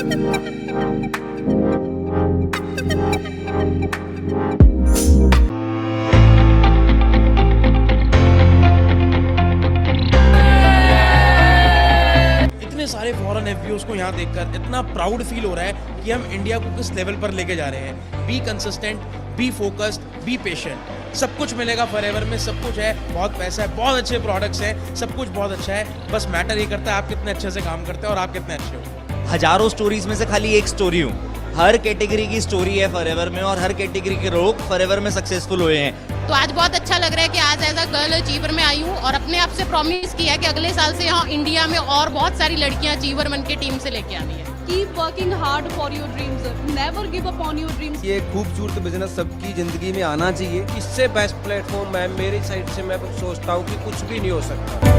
इतने सारे फॉरेन एफपीओस को यहाँ देखकर इतना प्राउड फील हो रहा है कि हम इंडिया को किस लेवल पर लेके जा रहे हैं। Be consistent, be focused, be patient. सब कुछ मिलेगा फॉरएवर में, सब कुछ है, बहुत पैसा है, बहुत अच्छे प्रोडक्ट्स हैं, सब कुछ बहुत अच्छा है। बस मैटर ये करता है आप कितने अच्छे से काम करते हो और आप कितने अच्छे हो। हजारों स्टोरीज में से खाली एक स्टोरी हूँ। हर कैटेगरी की स्टोरी है फॉरएवर में, और हर कैटेगरी के लोग फॉरएवर में सक्सेसफुल हुए हैं। तो आज बहुत अच्छा लग रहा है कि आज एज अ गर्ल अचीवर में आई हूँ और अपने आप से प्रॉमिस किया है कि अगले साल से यहाँ इंडिया में और बहुत सारी लड़कियाँ अचीवर बन के टीम से लेके आनी है। Keep working hard for your dreams. Never give up on your dreams. ये खूबसूरत बिजनेस सबकी जिंदगी में आना चाहिए। इससे बेस्ट प्लेटफॉर्म है मेरी साइड से, मैं सोचता हूँ कि कुछ भी नहीं हो सकता।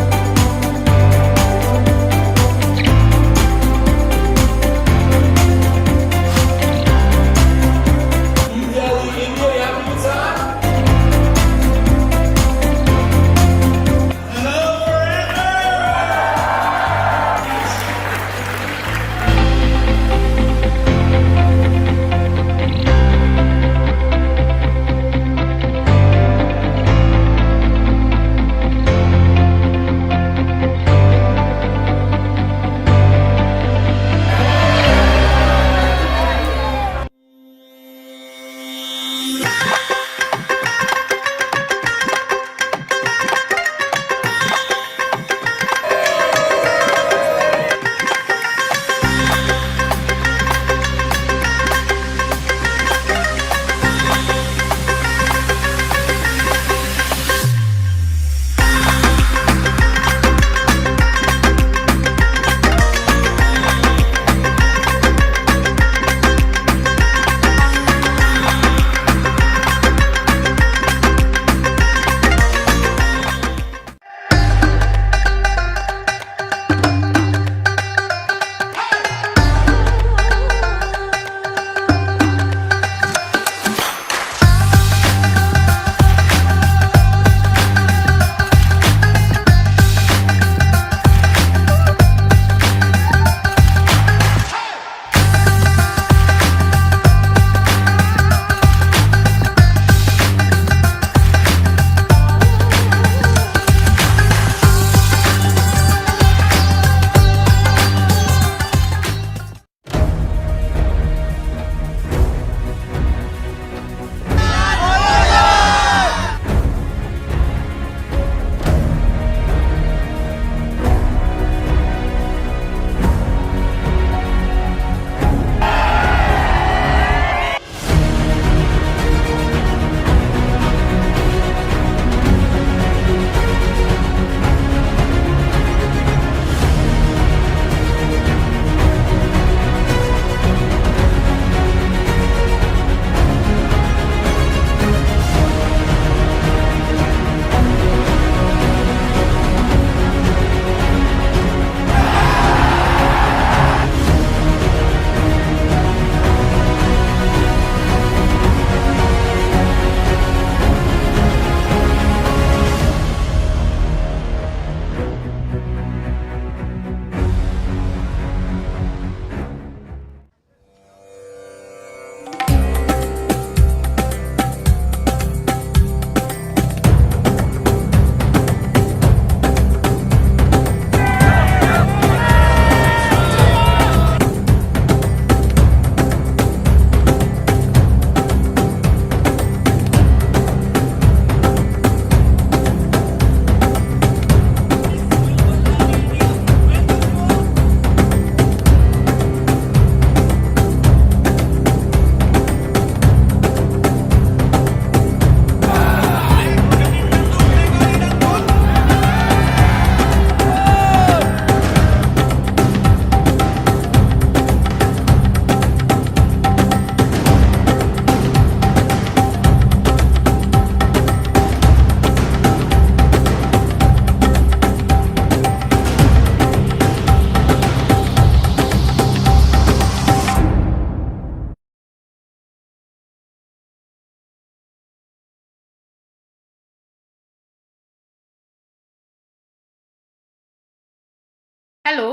हेलो।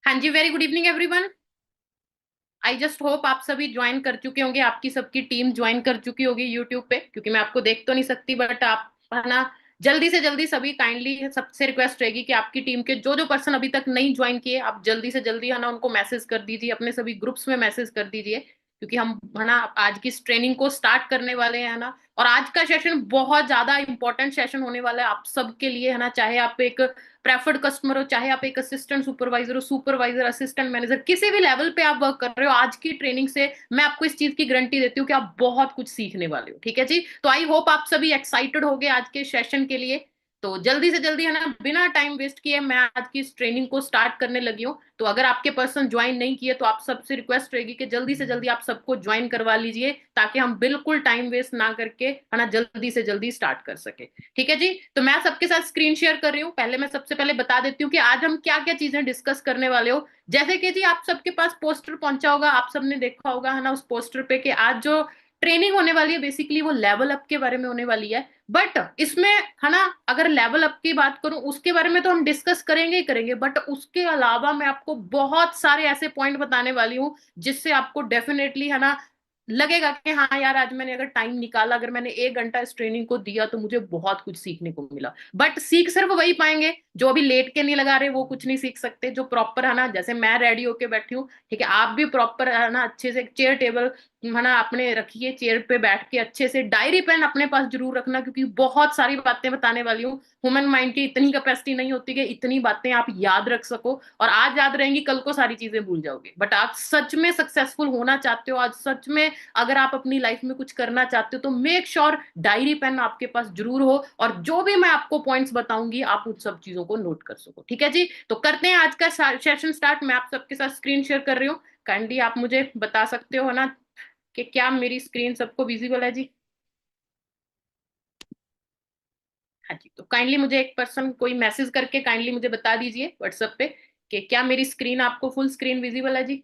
हाँ जी, very good evening everyone. I just hope आप सभी ज्वाइन कर चुके होंगे, आपकी सबकी टीम ज्वाइन कर चुकी होगी यूट्यूब पे, क्योंकि मैं आपको देख तो नहीं सकती, बट आप है ना जल्दी से जल्दी सभी काइंडली सबसे रिक्वेस्ट रहेगी कि आपकी टीम के जो जो पर्सन अभी तक नहीं ज्वाइन किए, आप जल्दी से जल्दी है ना उनको मैसेज कर दीजिए, अपने सभी ग्रुप्स में मैसेज कर दीजिए, क्योंकि हम है ना आज की इस ट्रेनिंग को स्टार्ट करने वाले हैं, है ना। और आज का सेशन बहुत ज्यादा इंपॉर्टेंट सेशन होने वाला है आप सबके लिए, है ना। चाहे आप एक प्रेफर्ड कस्टमर हो, चाहे आप एक असिस्टेंट सुपरवाइजर हो, सुपरवाइजर, असिस्टेंट मैनेजर, किसी भी लेवल पे आप वर्क कर रहे हो, आज की ट्रेनिंग से मैं आपको इस चीज की गारंटी देती हूँ कि आप बहुत कुछ सीखने वाले हो, ठीक है जी। तो आई होप आप सभी एक्साइटेड हो गए आज के सेशन के लिए। तो जल्दी से जल्दी है ना बिना टाइम वेस्ट किए मैं आज की इस ट्रेनिंग को स्टार्ट करने लगी हूँ। तो अगर आपके पर्सन ज्वाइन नहीं किए तो आप सबसे रिक्वेस्ट रहेगी कि जल्दी से जल्दी आप सबको ज्वाइन करवा लीजिए, ताकि हम बिल्कुल टाइम वेस्ट ना करके है ना जल्दी से जल्दी स्टार्ट कर सके, ठीक है जी। तो मैं सबके साथ स्क्रीन शेयर कर रही हूँ। पहले मैं सबसे पहले बता देती हूँ कि आज हम क्या क्या चीजें डिस्कस करने वाले हो। जैसे कि जी आप सबके पास पोस्टर पहुंचा होगा, आप सबने देखा होगा है ना उस पोस्टर पे कि आज जो ट्रेनिंग होने वाली है बेसिकली वो लेवल अप के बारे में होने वाली है। बट इसमें है ना अगर लेवल अप की बात करूं उसके बारे में तो हम डिस्कस करेंगे ही करेंगे, बट उसके अलावा मैं आपको बहुत सारे ऐसे पॉइंट बताने वाली हूं जिससे आपको डेफिनेटली है ना लगेगा कि हाँ यार आज मैंने अगर टाइम निकाला, अगर मैंने 1 घंटा इस ट्रेनिंग को दिया तो मुझे बहुत कुछ सीखने को मिला। बट सीख सिर्फ वही पाएंगे जो अभी लेट के नहीं लगा रहे, वो कुछ नहीं सीख सकते। जो प्रॉपर है ना जैसे मैं रेडी होके बैठी हूँ, ठीक है, आप भी प्रॉपर है ना अच्छे से चेयर टेबल है ना अपने रखिए, चेयर पे बैठ के अच्छे से डायरी पेन अपने पास जरूर रखना, क्योंकि बहुत सारी बातें बताने वाली हूँ। ह्यूमन माइंड की इतनी कैपेसिटी नहीं होती कि इतनी बातें आप याद रख सको, और आज याद रहेंगी कल को सारी चीजें भूल जाओगे। बट आप सच में सक्सेसफुल होना चाहते हो, आज सच में अगर आप अपनी लाइफ में कुछ करना चाहते हो तो मेक श्योर डायरी पेन आपके पास जरूर हो, और जो भी मैं आपको पॉइंट्स बताऊंगी आप उन सब चीजों को नोट कर सको, ठीक है जी। तो करते हैं आज का सेशन स्टार्ट। मैं आप सबके साथ स्क्रीन शेयर कर रही हूँ, काइंडली आप मुझे बता सकते हो ना कि क्या मेरी स्क्रीन सबको विजिबल है जी। हाँ जी, तो काइंडली मुझे एक पर्सन कोई मैसेज करके काइंडली मुझे बता दीजिए व्हाट्सएप पे कि क्या मेरी स्क्रीन आपको फुल स्क्रीन विजिबल है जी।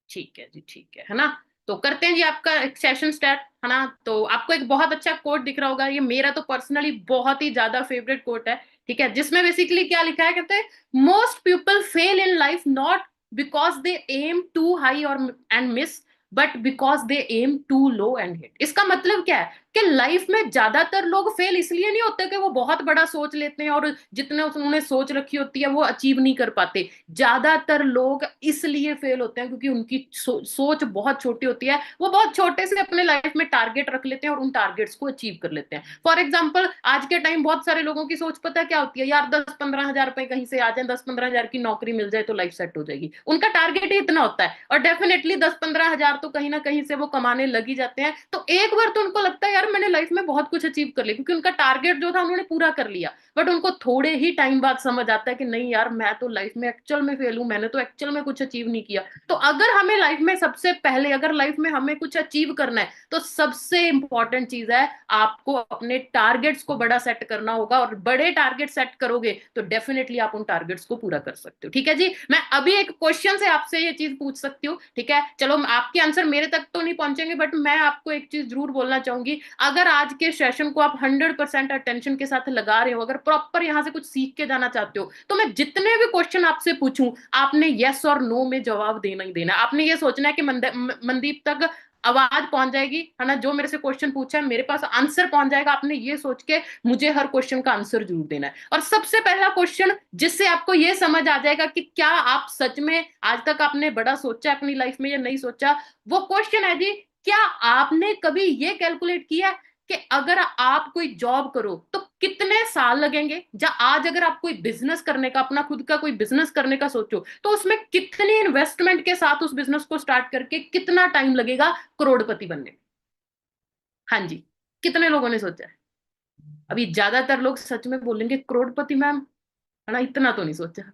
ठीक है जी, ठीक है ना। तो करते हैं जी आपका एक सेशन स्टार्ट, है ना। तो आपको एक बहुत अच्छा कोट दिख रहा होगा, ये मेरा तो पर्सनली बहुत ही ज्यादा फेवरेट कोट है, ठीक है, जिसमें बेसिकली क्या लिखा है, कहते हैं most people fail in life not because they aim too high और and miss, but because they aim too low and hit. इसका मतलब क्या है कि लाइफ में ज्यादातर लोग फेल इसलिए नहीं होते कि वो बहुत बड़ा सोच लेते हैं और जितने उन्होंने सोच रखी होती है वो अचीव नहीं कर पाते। ज्यादातर लोग इसलिए फेल होते हैं क्योंकि उनकी सोच बहुत छोटी होती है, वो बहुत छोटे से अपने लाइफ में टारगेट रख लेते हैं और उन टारगेट्स को अचीव कर लेते हैं। फॉर एग्जाम्पल आज के टाइम बहुत सारे लोगों की सोच पता है क्या होती है, यार 10-15 हजार रुपए कहीं से आ जाए, 10-15 हजार की नौकरी मिल जाए तो लाइफ सेट हो जाएगी। उनका टारगेट ही इतना होता है, और डेफिनेटली 10-15 हजार तो कहीं ना कहीं से वो कमाने लग ही जाते हैं। तो एक बार तो उनको लगता है यार मैंने लाइफ में बहुत कुछ अचीव कर लिया, क्योंकि उनका टारगेट जो था उन्होंने पूरा कर लिया। बट उनको थोड़े ही टाइम बाद समझ आता है कि नहीं यार मैं तो लाइफ में एक्चुअल में फेल हूं, मैंने तो एक्चुअल में कुछ अचीव नहीं किया। तो अगर हमें लाइफ में सबसे पहले अगर लाइफ में हमें कुछ अचीव करना है तो सबसे इंपॉर्टेंट चीज है आपको अपने टारगेट्स को बड़ा सेट करना होगा, और बड़े टारगेट सेट करोगे तो डेफिनेटली आप उन टारगेट्स को पूरा कर सकते हो, ठीक है जी। मैं अभी एक क्वेश्चन से आपसे ये चीज पूछ सकती हूँ, ठीक है, चलो आपके आंसर मेरे तक तो नहीं पहुंचेंगे, बट मैं आपको एक चीज जरूर बोलना चाहूंगी। अगर आज के सेशन को आप 100% अटेंशन के साथ लगा रहे हो, अगर प्रॉपर यहाँ से कुछ सीख के जाना चाहते हो, तो मैं जितने भी क्वेश्चन आपसे पूछूं आपने यस और नो में जवाब देना ही देना। आपने ये सोचना है कि मनदीप तक आवाज पहुंच जाएगी, है ना, जो मेरे से क्वेश्चन पूछा है मेरे पास आंसर पहुंच जाएगा। आपने ये सोच के मुझे हर क्वेश्चन का आंसर जरूर देना है। और सबसे पहला क्वेश्चन जिससे आपको ये समझ आ जाएगा कि क्या आप सच में आज तक आपने बड़ा सोचा अपनी लाइफ में या नहीं सोचा, वो क्वेश्चन है जी, क्या आपने कभी ये कैलकुलेट किया कि अगर आप कोई जॉब करो तो कितने साल लगेंगे? या आज अगर आप कोई बिजनेस करने का, अपना खुद का कोई बिजनेस करने का सोचो, तो उसमें कितनी इन्वेस्टमेंट के साथ उस बिजनेस को स्टार्ट करके कितना टाइम लगेगा करोड़पति बनने में? हाँ जी, कितने लोगों ने सोचा है? अभी ज्यादातर लोग सच में बोलेंगे करोड़पति मैम, है ना, इतना तो नहीं सोचा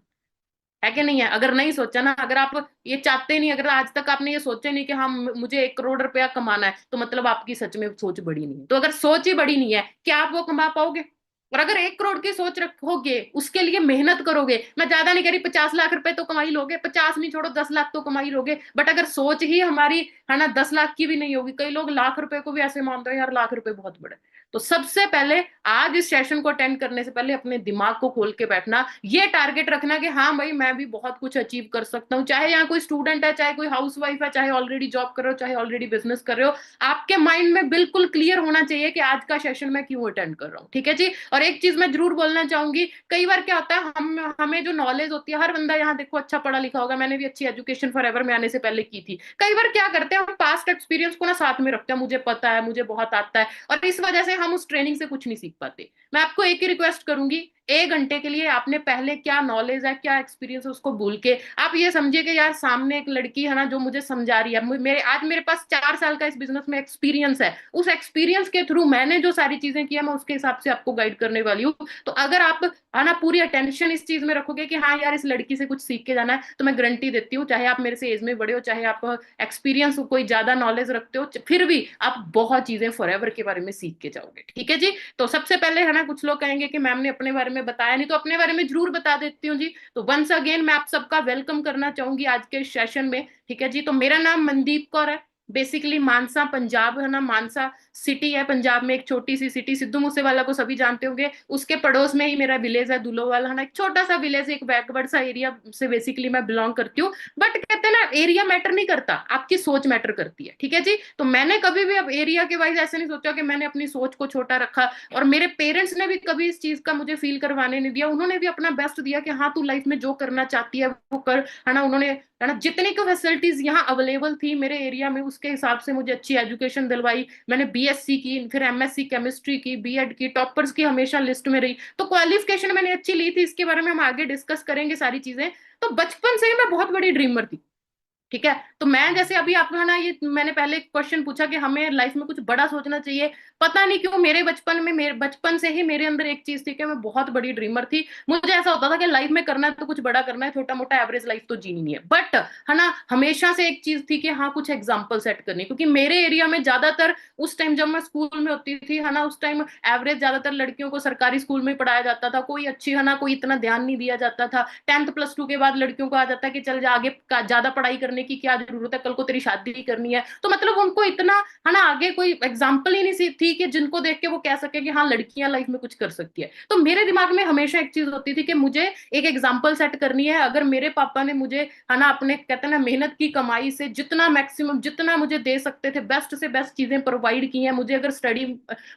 है कि नहीं है। अगर नहीं सोचा ना, अगर आप ये चाहते नहीं, अगर आज तक आपने ये सोचा नहीं कि हाँ मुझे 1 करोड़ रुपया कमाना है, तो मतलब आपकी सच में सोच बड़ी नहीं है। तो अगर सोच ही बड़ी नहीं है क्या आप वो कमा पाओगे? और अगर 1 करोड़ की सोच रखोगे, उसके लिए मेहनत करोगे, मैं ज्यादा नहीं कह रही, 50 लाख रुपए तो कमाई लोगे, 50 नहीं छोड़ो 10 लाख तो कमाई लोगे, बट अगर सोच ही हमारी है ना 10 लाख की भी नहीं होगी, कई लोग लाख रुपए को भी ऐसे मानते हैं यार लाख रुपए बहुत बड़े। तो सबसे पहले आज इस सेशन को अटेंड करने से पहले अपने दिमाग को खोल के बैठना, ये टारगेट रखना कि हाँ भाई मैं भी बहुत कुछ अचीव कर सकता हूँ, चाहे यहाँ कोई स्टूडेंट है, चाहे कोई हाउसवाइफ है, चाहे ऑलरेडी जॉब कर रहे हो, चाहे ऑलरेडी बिजनेस कर रहे हो, आपके माइंड में बिल्कुल क्लियर होना चाहिए कि आज का सेशन मैं क्यों अटेंड कर रहा हूँ। ठीक है जी। और एक चीज मैं जरूर बोलना चाहूंगी, कई बार क्या होता है, हम हमें जो नॉलेज होती है, हर बंदा यहाँ देखो अच्छा पढ़ा लिखा होगा, मैंने भी अच्छी एजुकेशन फॉरएवर में आने से पहले की थी, कई बार क्या करते हैं हम पास्ट एक्सपीरियंस को ना साथ में रखते हैं, मुझे पता है, मुझे बहुत आता है, और इस वजह से हम उस ट्रेनिंग से कुछ नहीं सीख पाते। मैं आपको एक ही रिक्वेस्ट करूंगी, 1 घंटे के लिए आपने पहले क्या नॉलेज है, क्या एक्सपीरियंस है, उसको भूल के आप ये समझिए कि यार सामने एक लड़की है ना जो मुझे समझा रही है, मेरे पास 4 साल का इस बिजनेस में एक्सपीरियंस है, उस एक्सपीरियंस के थ्रू मैंने जो सारी चीजें की है मैं उसके हिसाब से आपको गाइड करने वाली हूँ। तो अगर आप है ना पूरी अटेंशन इस चीज में रखोगे कि हाँ यार इस लड़की से कुछ सीख के जाना है, तो मैं गारंटी देती हूँ, चाहे आप मेरे से एज में बड़े हो, चाहे आप एक्सपीरियंस कोई ज्यादा नॉलेज रखते हो, फिर भी आप बहुत चीजें फॉरएवर के बारे में सीख के जाओगे। ठीक है जी। तो सबसे पहले है ना, कुछ लोग कहेंगे कि मैम ने अपने बारे में बताया नहीं, तो अपने बारे में जरूर बता देती हूँ जी। तो वंस अगेन मैं आप सबका वेलकम करना चाहूंगी आज के सेशन में। ठीक है जी। तो मेरा नाम मनदीप कौर है, बेसिकली मानसा पंजाब है ना, मानसा सिटी है पंजाब में, एक छोटी सी सिटी, सिद्धू मूसेवाला को सभी जानते होंगे, उसके पड़ोस में ही मेरा विलेज है दुलोवाल, है ना, एक छोटा सा विलेज, एक बैकवर्ड सा एरिया से बेसिकली मैं बिलोंग करती हूँ। बट कहते हैं ना एरिया मैटर नहीं करता, आपकी सोच मैटर करती है। ठीक है जी। तो मैंने कभी भी अब एरिया के वाइज ऐसे नहीं सोचा कि मैंने अपनी सोच को छोटा रखा, और मेरे पेरेंट्स ने भी कभी इस चीज का मुझे फील करवाने नहीं दिया, उन्होंने भी अपना बेस्ट दिया कि हाँ तू लाइफ में जो करना चाहती है वो कर, है ना। उन्होंने है ना जितनी को फैसिलिटीज यहाँ अवेलेबल थी मेरे एरिया में, उसके हिसाब से मुझे अच्छी एजुकेशन दिलवाई। मैंने बीएससी की, फिर एमएससी केमिस्ट्री की, बीएड की, टॉपर्स की हमेशा लिस्ट में रही, तो क्वालिफिकेशन मैंने अच्छी ली थी, इसके बारे में हम आगे डिस्कस करेंगे सारी चीजें। तो बचपन से ही मैं बहुत बड़ी ड्रीमर थी। ठीक है। तो मैं जैसे अभी आपको है ना, ये मैंने पहले एक क्वेश्चन पूछा कि हमें लाइफ में कुछ बड़ा सोचना चाहिए, पता नहीं क्यों मेरे बचपन से ही मेरे अंदर एक चीज थी कि मैं बहुत बड़ी ड्रीमर थी। मुझे ऐसा होता था कि लाइफ में करना है तो कुछ बड़ा करना है, छोटा मोटा एवरेज लाइफ तो जीनी नहीं है। बट है ना हमेशा से एक चीज थी कि हाँ कुछ एग्जाम्पल सेट करनी, क्योंकि मेरे एरिया में ज्यादातर उस टाइम जब मैं स्कूल में होती थी है ना, उस टाइम एवरेज ज्यादातर लड़कियों को सरकारी स्कूल में ही पढ़ाया जाता था, कोई अच्छी है ना कोई इतना ध्यान नहीं दिया जाता था। 10th+2 के बाद लड़कियों को आ जाता है कि चल जा आगे ज्यादा पढ़ाई करने की क्या जरूरत है, कल को तेरी शादी ही करनी है। तो मतलब उनको इतना है ना आगे कोई एग्जाम्पल ही नहीं थी कि जिनको देख के वो कह सके कि हाँ लड़कियां लाइफ में कुछ कर सकती है। तो मेरे दिमाग में हमेशा एक चीज होती थी कि मुझे एक एग्जाम्पल सेट करनी है। अगर मेरे पापा ने मुझे है ना अपने कहते हैं ना मेहनत की कमाई से जितना मैक्सिमम जितना मुझे दे सकते थे, बेस्ट से बेस्ट चीजें प्रोवाइड की हैं मुझे, अगर स्टडी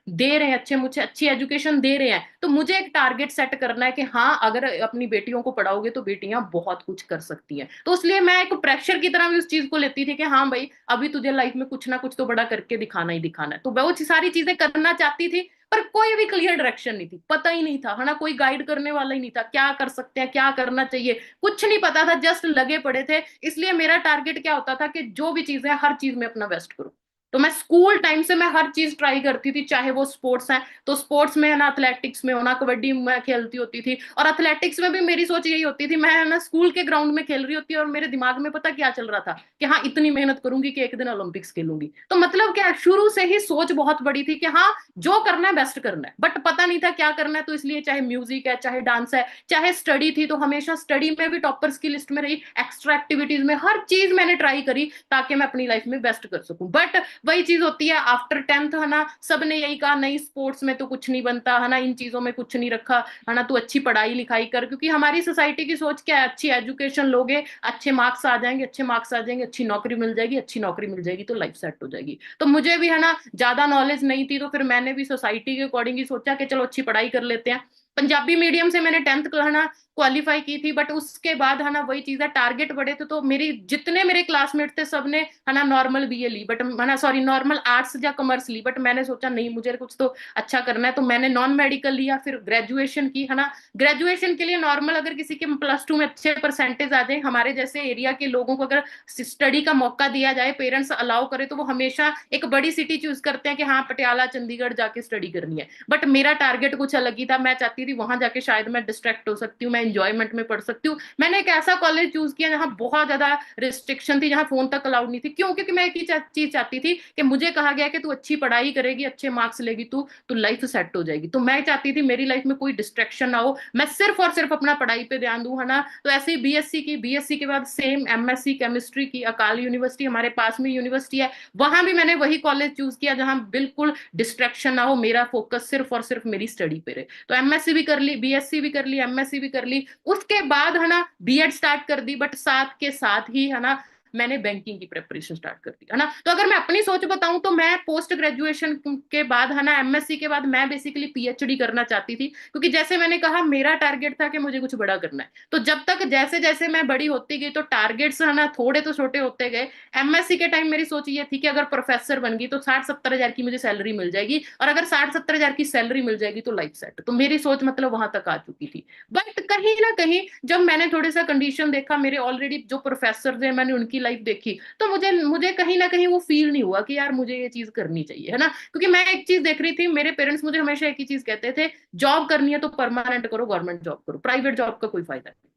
दे रहे हैं अच्छे, मुझे अच्छी एजुकेशन दे रहे हैं, तो मुझे एक टारगेट सेट करना है कि हाँ अगर अपनी बेटियों को पढ़ाओगे तो बेटियां बहुत कुछ कर सकती हैं। तो इसलिए मैं एक प्रेशर की तरह भी उस चीज को लेती थी कि हाँ भाई अभी तुझे लाइफ में कुछ ना कुछ तो बड़ा करके दिखाना ही दिखाना है। तो मैं वो सारी चीजें करना चाहती थी, पर कोई भी क्लियर डायरेक्शन नहीं थी, पता ही नहीं था है ना, कोई गाइड करने वाला ही नहीं था, क्या कर सकते हैं क्या करना चाहिए कुछ नहीं पता था, जस्ट लगे पड़े थे। इसलिए मेरा टारगेट क्या होता था कि जो भी चीज है हर चीज में अपना बेस्ट करूं। तो मैं स्कूल टाइम से मैं हर चीज ट्राई करती थी, चाहे वो स्पोर्ट्स है तो स्पोर्ट्स में ना एथलेटिक्स में होना, कबड्डी में खेलती होती थी, और एथलेटिक्स में भी मेरी सोच यही होती थी, मैं ना स्कूल के ग्राउंड में खेल रही होती और मेरे दिमाग में पता क्या चल रहा था कि हाँ इतनी मेहनत करूंगी कि एक दिन ओलंपिक्स खेलूंगी। तो मतलब क्या शुरू से ही सोच बहुत बड़ी थी कि हाँ जो करना है बेस्ट करना है, बट पता नहीं था क्या करना है। तो इसलिए चाहे म्यूजिक है, चाहे डांस है, चाहे स्टडी थी, तो हमेशा स्टडी में भी टॉपर्स की लिस्ट में रही, एक्स्ट्रा एक्टिविटीज में हर चीज मैंने ट्राई करी ताकि मैं अपनी लाइफ में बेस्ट कर सकूं। बट वही चीज होती है आफ्टर 10th है ना, सबने यही कहा नहीं स्पोर्ट्स में तो कुछ नहीं बनता है ना, इन चीजों में कुछ नहीं रखा है ना, तू अच्छी पढ़ाई लिखाई कर, क्योंकि हमारी सोसाइटी की सोच क्या है, अच्छी एजुकेशन लोगे अच्छे मार्क्स आ जाएंगे, अच्छे मार्क्स आ जाएंगे अच्छी नौकरी मिल जाएगी, अच्छी नौकरी मिल जाएगी तो लाइफ सेट हो जाएगी। तो मुझे भी है ना ज्यादा नॉलेज नहीं थी, तो फिर मैंने भी सोसाइटी के अकॉर्डिंग ही सोचा कि चलो अच्छी पढ़ाई कर लेते हैं। पंजाबी मीडियम से मैंने 10th है ना क्वालिफाई की थी, बट उसके बाद है ना वही चीज है टारगेट बड़े थे, तो मेरी जितने मेरे क्लासमेट थे सबने है ना नॉर्मल बीए ली, बट है ना सॉरी नॉर्मल आर्ट्स या कॉमर्स ली, बट मैंने सोचा नहीं मुझे कुछ तो अच्छा करना है, तो मैंने नॉन मेडिकल लिया, फिर ग्रेजुएशन की है ना। ग्रेजुएशन के लिए नॉर्मल अगर किसी के +2 में अच्छे परसेंटेज आ जाए, हमारे जैसे एरिया के लोगों को अगर स्टडी का मौका दिया जाए, पेरेंट्स अलाउ करे, तो वो हमेशा एक बड़ी सिटी चूज करते हैं कि हाँ पटियाला चंडीगढ़ जाके स्टडी करनी है। बट मेरा टारगेट कुछ अलग ही था, मैं चाहती चाहती थी वहां जाके शायद मैं डिस्ट्रैक्ट हो सकती हूँ, मैं इंजॉयमेंट में पढ़ सकती हूँ। मैंने एक ऐसा कॉलेज चूज किया जहाँ बहुत ज्यादा रिस्ट्रिक्शन थी, जहाँ फोन तक अलाउड नहीं थी। क्यों? क्योंकि मैं एक ही चीज चाहती थी कि मुझे कहा गया कि तू अच्छी पढ़ाई करेगी, अच्छे मार्क्स लेगी, तू तो लाइफ सेट हो जाएगी। तो मैं चाहती थी मेरी लाइफ में कोई डिस्ट्रैक्शन ना हो, मैं सिर्फ और सिर्फ अपना पढ़ाई पे ध्यान दूं, है ना। तो ऐसे ही बीएससी की, बीएससी के बाद सेम एमएससी केमिस्ट्री की अकाल यूनिवर्सिटी, हमारे पास में यूनिवर्सिटी है, वहां भी मैंने वही कॉलेज चूज किया जहां बिल्कुल डिस्ट्रैक्शन ना हो, मेरा फोकस सिर्फ और सिर्फ मेरी स्टडी पे रहे। तो एमएससी भी कर ली, बीएससी भी कर ली, एमएससी भी कर ली, उसके बाद है ना बीएड स्टार्ट कर दी, बट साथ के साथ ही है ना मैंने बैंकिंग की प्रिपरेशन स्टार्ट कर दी, है ना। तो अगर मैं अपनी सोच बताऊं तो मैं पोस्ट ग्रेजुएशन के बाद है ना एमएससी के बाद मैं बेसिकली पीएचडी करना चाहती थी, क्योंकि जैसे मैंने कहा मेरा टारगेट था कि मुझे कुछ बड़ा करना है। तो जब तक जैसे जैसे मैं बड़ी होती गई तो टारगेट्स है ना थोड़े तो छोटे होते गए। एमएससी के टाइम मेरी सोच ये थी कि अगर प्रोफेसर बन गई तो 60-70 हजार की मुझे सैलरी मिल जाएगी, और अगर 60-70 हजार की सैलरी मिल जाएगी तो लाइफ सेट। तो मेरी सोच मतलब वहां तक आ चुकी थी। बट कहीं ना कहीं जब मैंने थोड़ा सा कंडीशन देखा, मेरे ऑलरेडी जो प्रोफेसर थे मैंने उनकी लाइफ देखी, तो मुझे मुझे कहीं ना कहीं वो फील नहीं हुआ कि यार मुझे ये चीज करनी चाहिए, है ना। क्योंकि मैं एक चीज देख रही थी, मेरे पेरेंट्स मुझे हमेशा एक ही चीज कहते थे, जॉब करनी है तो परमानेंट करो, गवर्नमेंट जॉब करो, प्राइवेट जॉब का कोई फायदा नहीं।